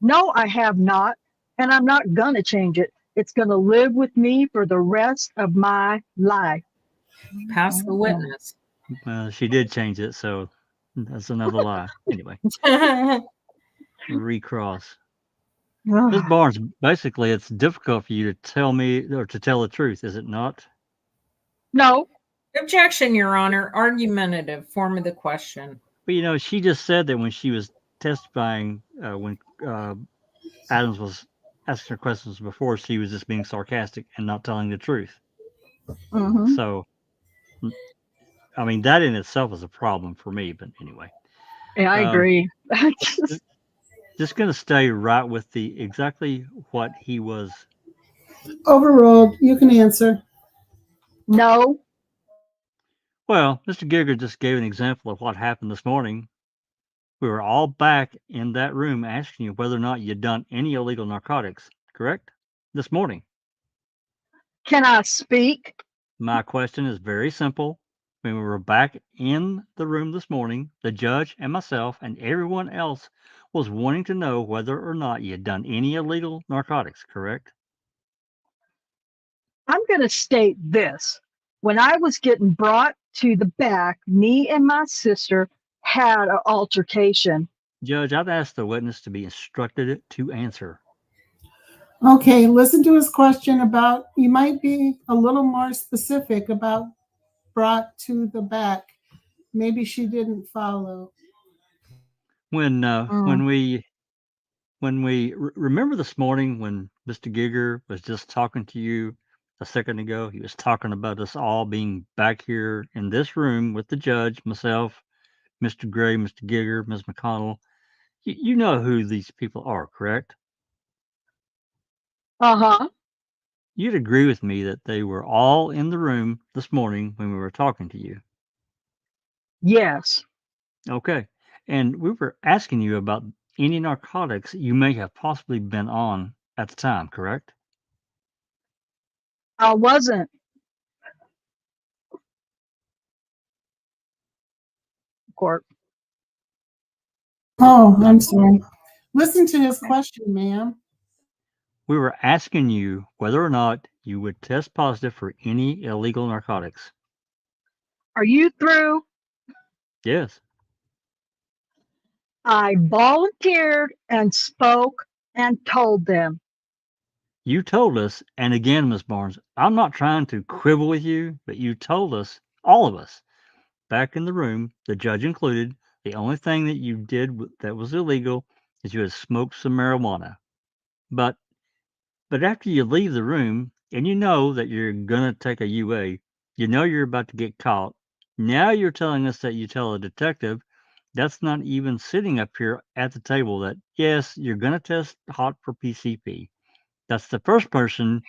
No, I have not. And I'm not going to change it. It's going to live with me for the rest of my life. Pass the witness. Well, she did change it, so that's another lie. Anyway, recross. Ms. Barnes, basically, it's difficult for you to tell me or to tell the truth, is it not? No, Objection, Your Honor. Argumentative form of the question. But you know, she just said that when she was testifying, when Adams was asking her questions before, she was just being sarcastic and not telling the truth. mhm. So, I mean, that in itself is a problem for me. But anyway, Yeah, I agree. just going to stay right with the exactly what he was. Overruled. You can answer. No, Well, Mr. Gieger just gave an example of what happened this morning. We were all back in that room asking you whether or not you'd done any illegal narcotics, correct? This morning. can I speak? My question is very simple. When we were back in the room this morning, the judge and myself and everyone else was wanting to know whether or not you had done any illegal narcotics, correct? I'm going to state this. When I was getting brought to the back, me and my sister had an altercation. Judge, I'd ask the witness to be instructed to answer. Okay, listen to his question about, you might be a little more specific about brought to the back. Maybe she didn't follow. When we remember this morning when Mr. Gieger was just talking to you a second ago, he was talking about us all being back here in this room with the judge, myself, Mr. Gray, Mr. Gieger, Ms. McConnell. You know who these people are, correct? Uh-huh. You'd agree with me that they were all in the room this morning when we were talking to you. Yes. Okay. And we were asking you about any narcotics you may have possibly been on at the time, correct? I wasn't. Court. Oh, I'm sorry. Listen to his question, ma'am. We were asking you whether or not you would test positive for any illegal narcotics. Are you through? Yes. I volunteered and spoke and told them. You told us, and again, Miss Barnes, I'm not trying to quibble with you, but you told us, all of us, back in the room, the judge included, the only thing that you did that was illegal is you had smoked some marijuana. But after you leave the room and you know that you're gonna take a UA, you know you're about to get caught. Now you're telling us that you tell a detective that's not even sitting up here at the table that yes, you're gonna test hot for PCP. That's the first person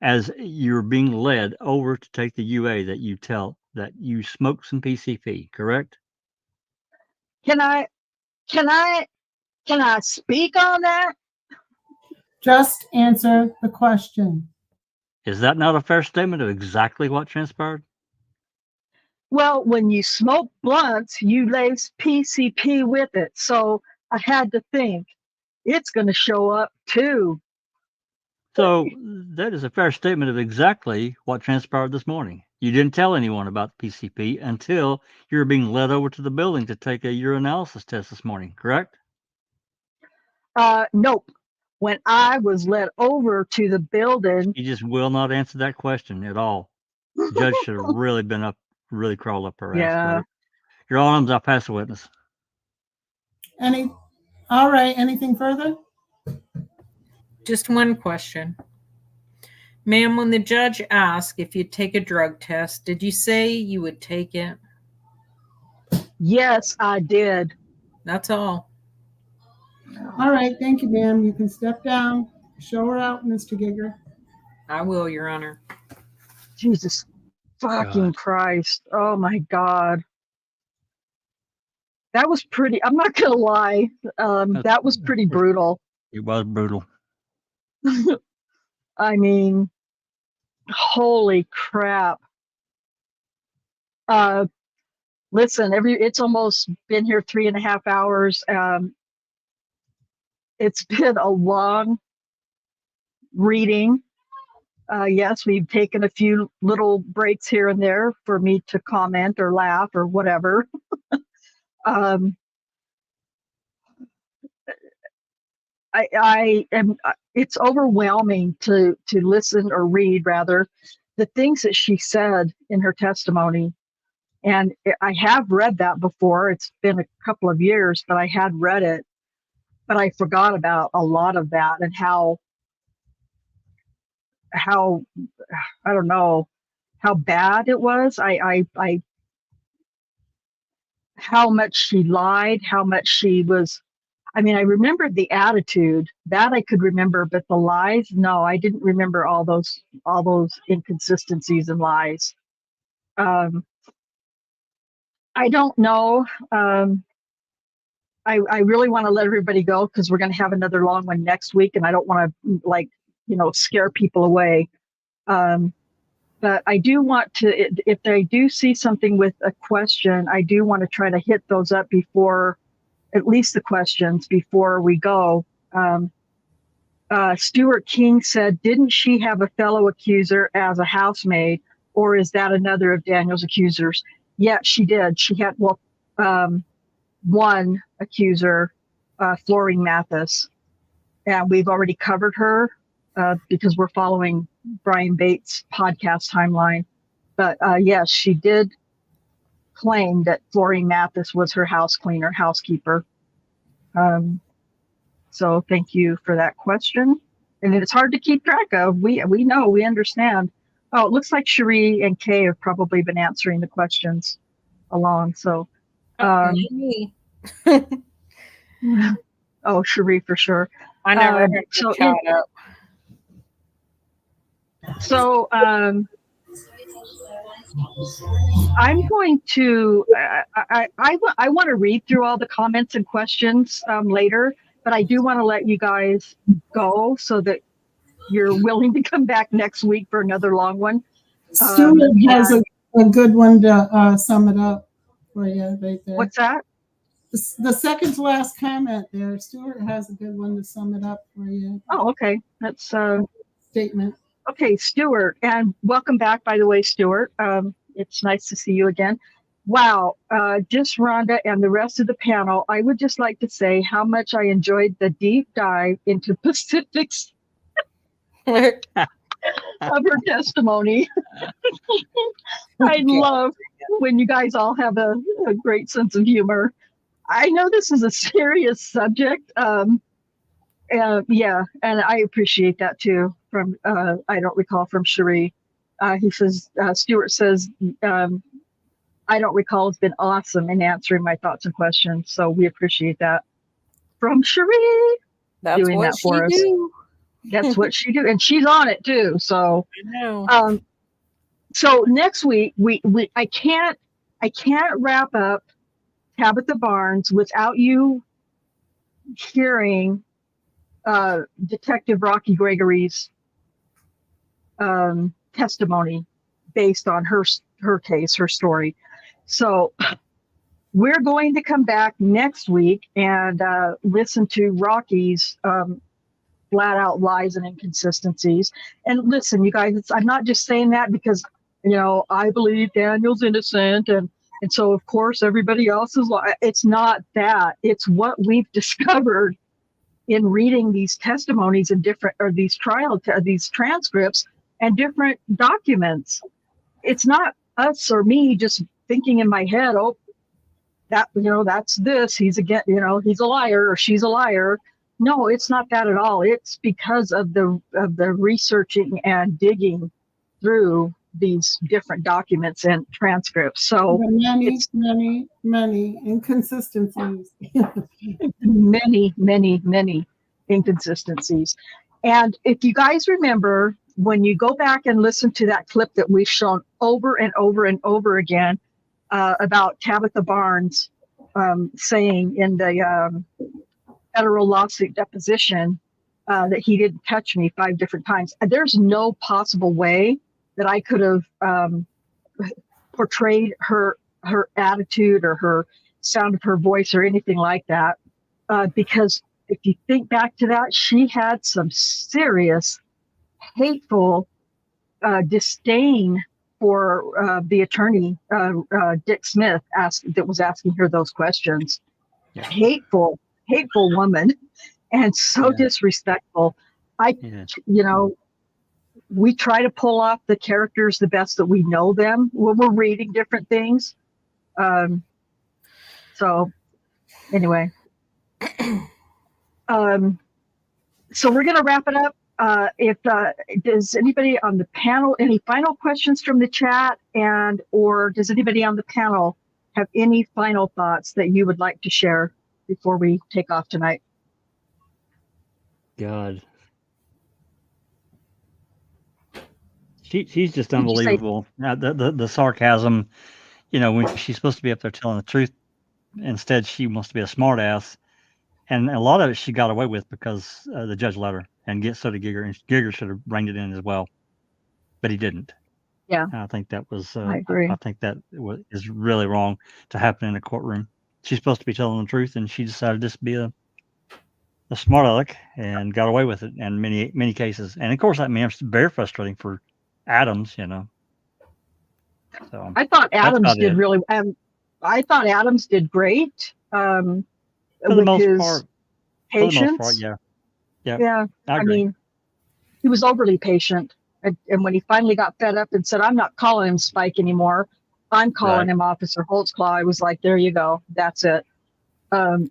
as you're being led over to take the UA that you tell that you smoked some PCP, correct? Can I speak on that? Just answer the question. Is that not a fair statement of exactly what transpired? Well, when you smoke blunts, you lace PCP with it. So I had to think it's going to show up too. So that is a fair statement of exactly what transpired this morning. You didn't tell anyone about the PCP until you were being led over to the building to take a urinalysis test this morning, correct? Nope. When I was led over to the building, You just will not answer that question at all. The judge should have really crawled up her ass yeah. about it. Your Honor, I'll pass the witness. All right, anything further? Just one question. Ma'am, when the judge asked if you'd take a drug test, did you say you would take it? Yes, I did. That's all. All right, thank you, ma'am. You can step down. Show her out, Mr. Gieger. I will, Your Honor. Jesus fucking God. Christ. Oh my God. That was pretty, I'm not going to lie. That was pretty brutal. It was brutal. I mean, holy crap. Listen, it's almost been here 3.5 hours. It's been a long reading. Yes, we've taken a few little breaks here and there for me to comment or laugh or whatever. um, I am. It's overwhelming to listen or read rather the things that she said in her testimony. And I have read that before. It's been a couple of years, but I had read it, but I forgot about a lot of that and how I don't know how bad it was. I how much she lied, how much she was. I mean, I remembered the attitude that I could remember, but the lies, no, I didn't remember all those inconsistencies and lies. I don't know. I really want to let everybody go because we're going to have another long one next week, and I don't want to scare people away. But I do want to, if I do see something with a question, I do want to try to hit those up before, at least the questions before we go. Stuart King said, didn't she have a fellow accuser as a housemaid, or is that another of Daniel's accusers? Yeah, she did. She had, one accuser, Florine Mathis, and we've already covered her because we're following Brian Bates' podcast timeline. But yes, she did claim that Florine Mathis was her house cleaner, housekeeper. So thank you for that question. And it's hard to keep track of. We know, we understand. Oh, it looks like Cherie and Kay have probably been answering the questions along. So, Me. oh, Cherie for sure. I never had to chat up. So I'm going to, I want to read through all the comments and questions later, but I do want to let you guys go so that you're willing to come back next week for another long one. Stuart has a good one to sum it up for you right there. What's that? The second to last comment there. Stuart has a good one to sum it up for you. Oh, okay. That's Statement. Okay, Stuart, and welcome back, by the way, Stuart. It's nice to see you again. Wow, just Rhonda and the rest of the panel, I would just like to say how much I enjoyed the deep dive into Pacific's of her testimony. I love when you guys all have a great sense of humor. I know this is a serious subject. Yeah, and I appreciate that too. From I don't recall from Cherie. He says Stuart says I don't recall. It's been awesome in answering my thoughts and questions. So we appreciate that from Cherie. That's doing what that for she us. do. That's what she do, and she's on it too. So I know. So next week I can't wrap up Tabitha Barnes without you hearing Detective Rocky Gregory's testimony based on her case, her story. So we're going to come back next week and listen to Rocky's flat out lies and inconsistencies. And listen, you guys, I'm not just saying that because, I believe Daniel's innocent and so of course everybody else is lying. It's not that. It's what we've discovered in reading these testimonies and these these transcripts and different documents. It's not us or me just thinking in my head, oh, that, that's this, he's he's a liar or she's a liar. No, it's not that at all. It's because of the researching and digging through these different documents and transcripts. So many inconsistencies. many inconsistencies. And if you guys remember, when you go back and listen to that clip that we've shown over and over and over again about Tabitha Barnes saying in the federal lawsuit deposition that he didn't touch me 5 different times, there's no possible way that I could have portrayed her attitude or her sound of her voice or anything like that. Because if you think back to that, she had some serious, hateful disdain for the attorney, Dick Smith, that was asking her those questions. Yeah. Hateful woman, and so disrespectful. We try to pull off the characters the best that we know them when we're reading different things. So anyway, so we're going to wrap it up. Does anybody on the panel, any final questions from the chat, or does anybody on the panel have any final thoughts that you would like to share before we take off tonight? God. She's just unbelievable. Now, the sarcasm, when she's supposed to be up there telling the truth, instead she wants to be a smart ass. And a lot of it she got away with because the judge let her, and so did Gieger, and Gieger should have reined it in as well, but he didn't. Yeah, I think that was. I agree. I think that is really wrong to happen in a courtroom. She's supposed to be telling the truth, and she decided to just be a smart aleck and got away with it in many cases. And of course, that means very frustrating for Adams. So I thought Adams did really. I thought Adams did great. For the most part, patience. Yeah. I mean, he was overly patient, and when he finally got fed up and said, "I'm not calling him Spike anymore. I'm calling him Officer Holtzclaw," I was like, "There you go. That's it." And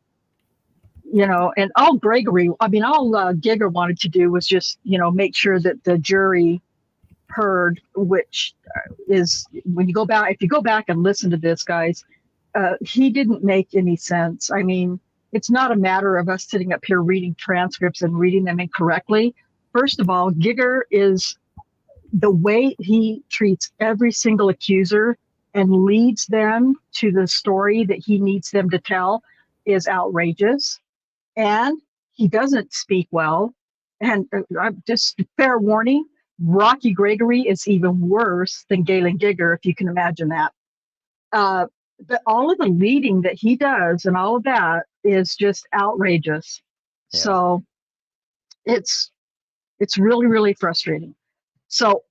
all Gregory, all Gieger wanted to do was just, make sure that the jury heard, which is if you go back and listen to this, guys, he didn't make any sense. I mean, it's not a matter of us sitting up here reading transcripts and reading them incorrectly. First of all, Gieger is the way he treats every single accuser and leads them to the story that he needs them to tell is outrageous. And he doesn't speak well. And just fair warning, Rocky Gregory is even worse than Gayland Gieger, if you can imagine that. But all of the leading that he does and all of that is just outrageous. Yeah. So it's really, really frustrating. So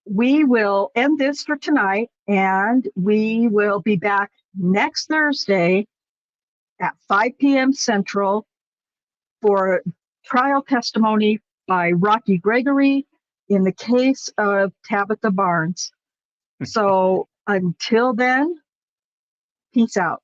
we will end this for tonight, and we will be back next Thursday at 5 p.m. Central for trial testimony by Rocky Gregory in the case of Tabitha Barnes. So until then, peace out.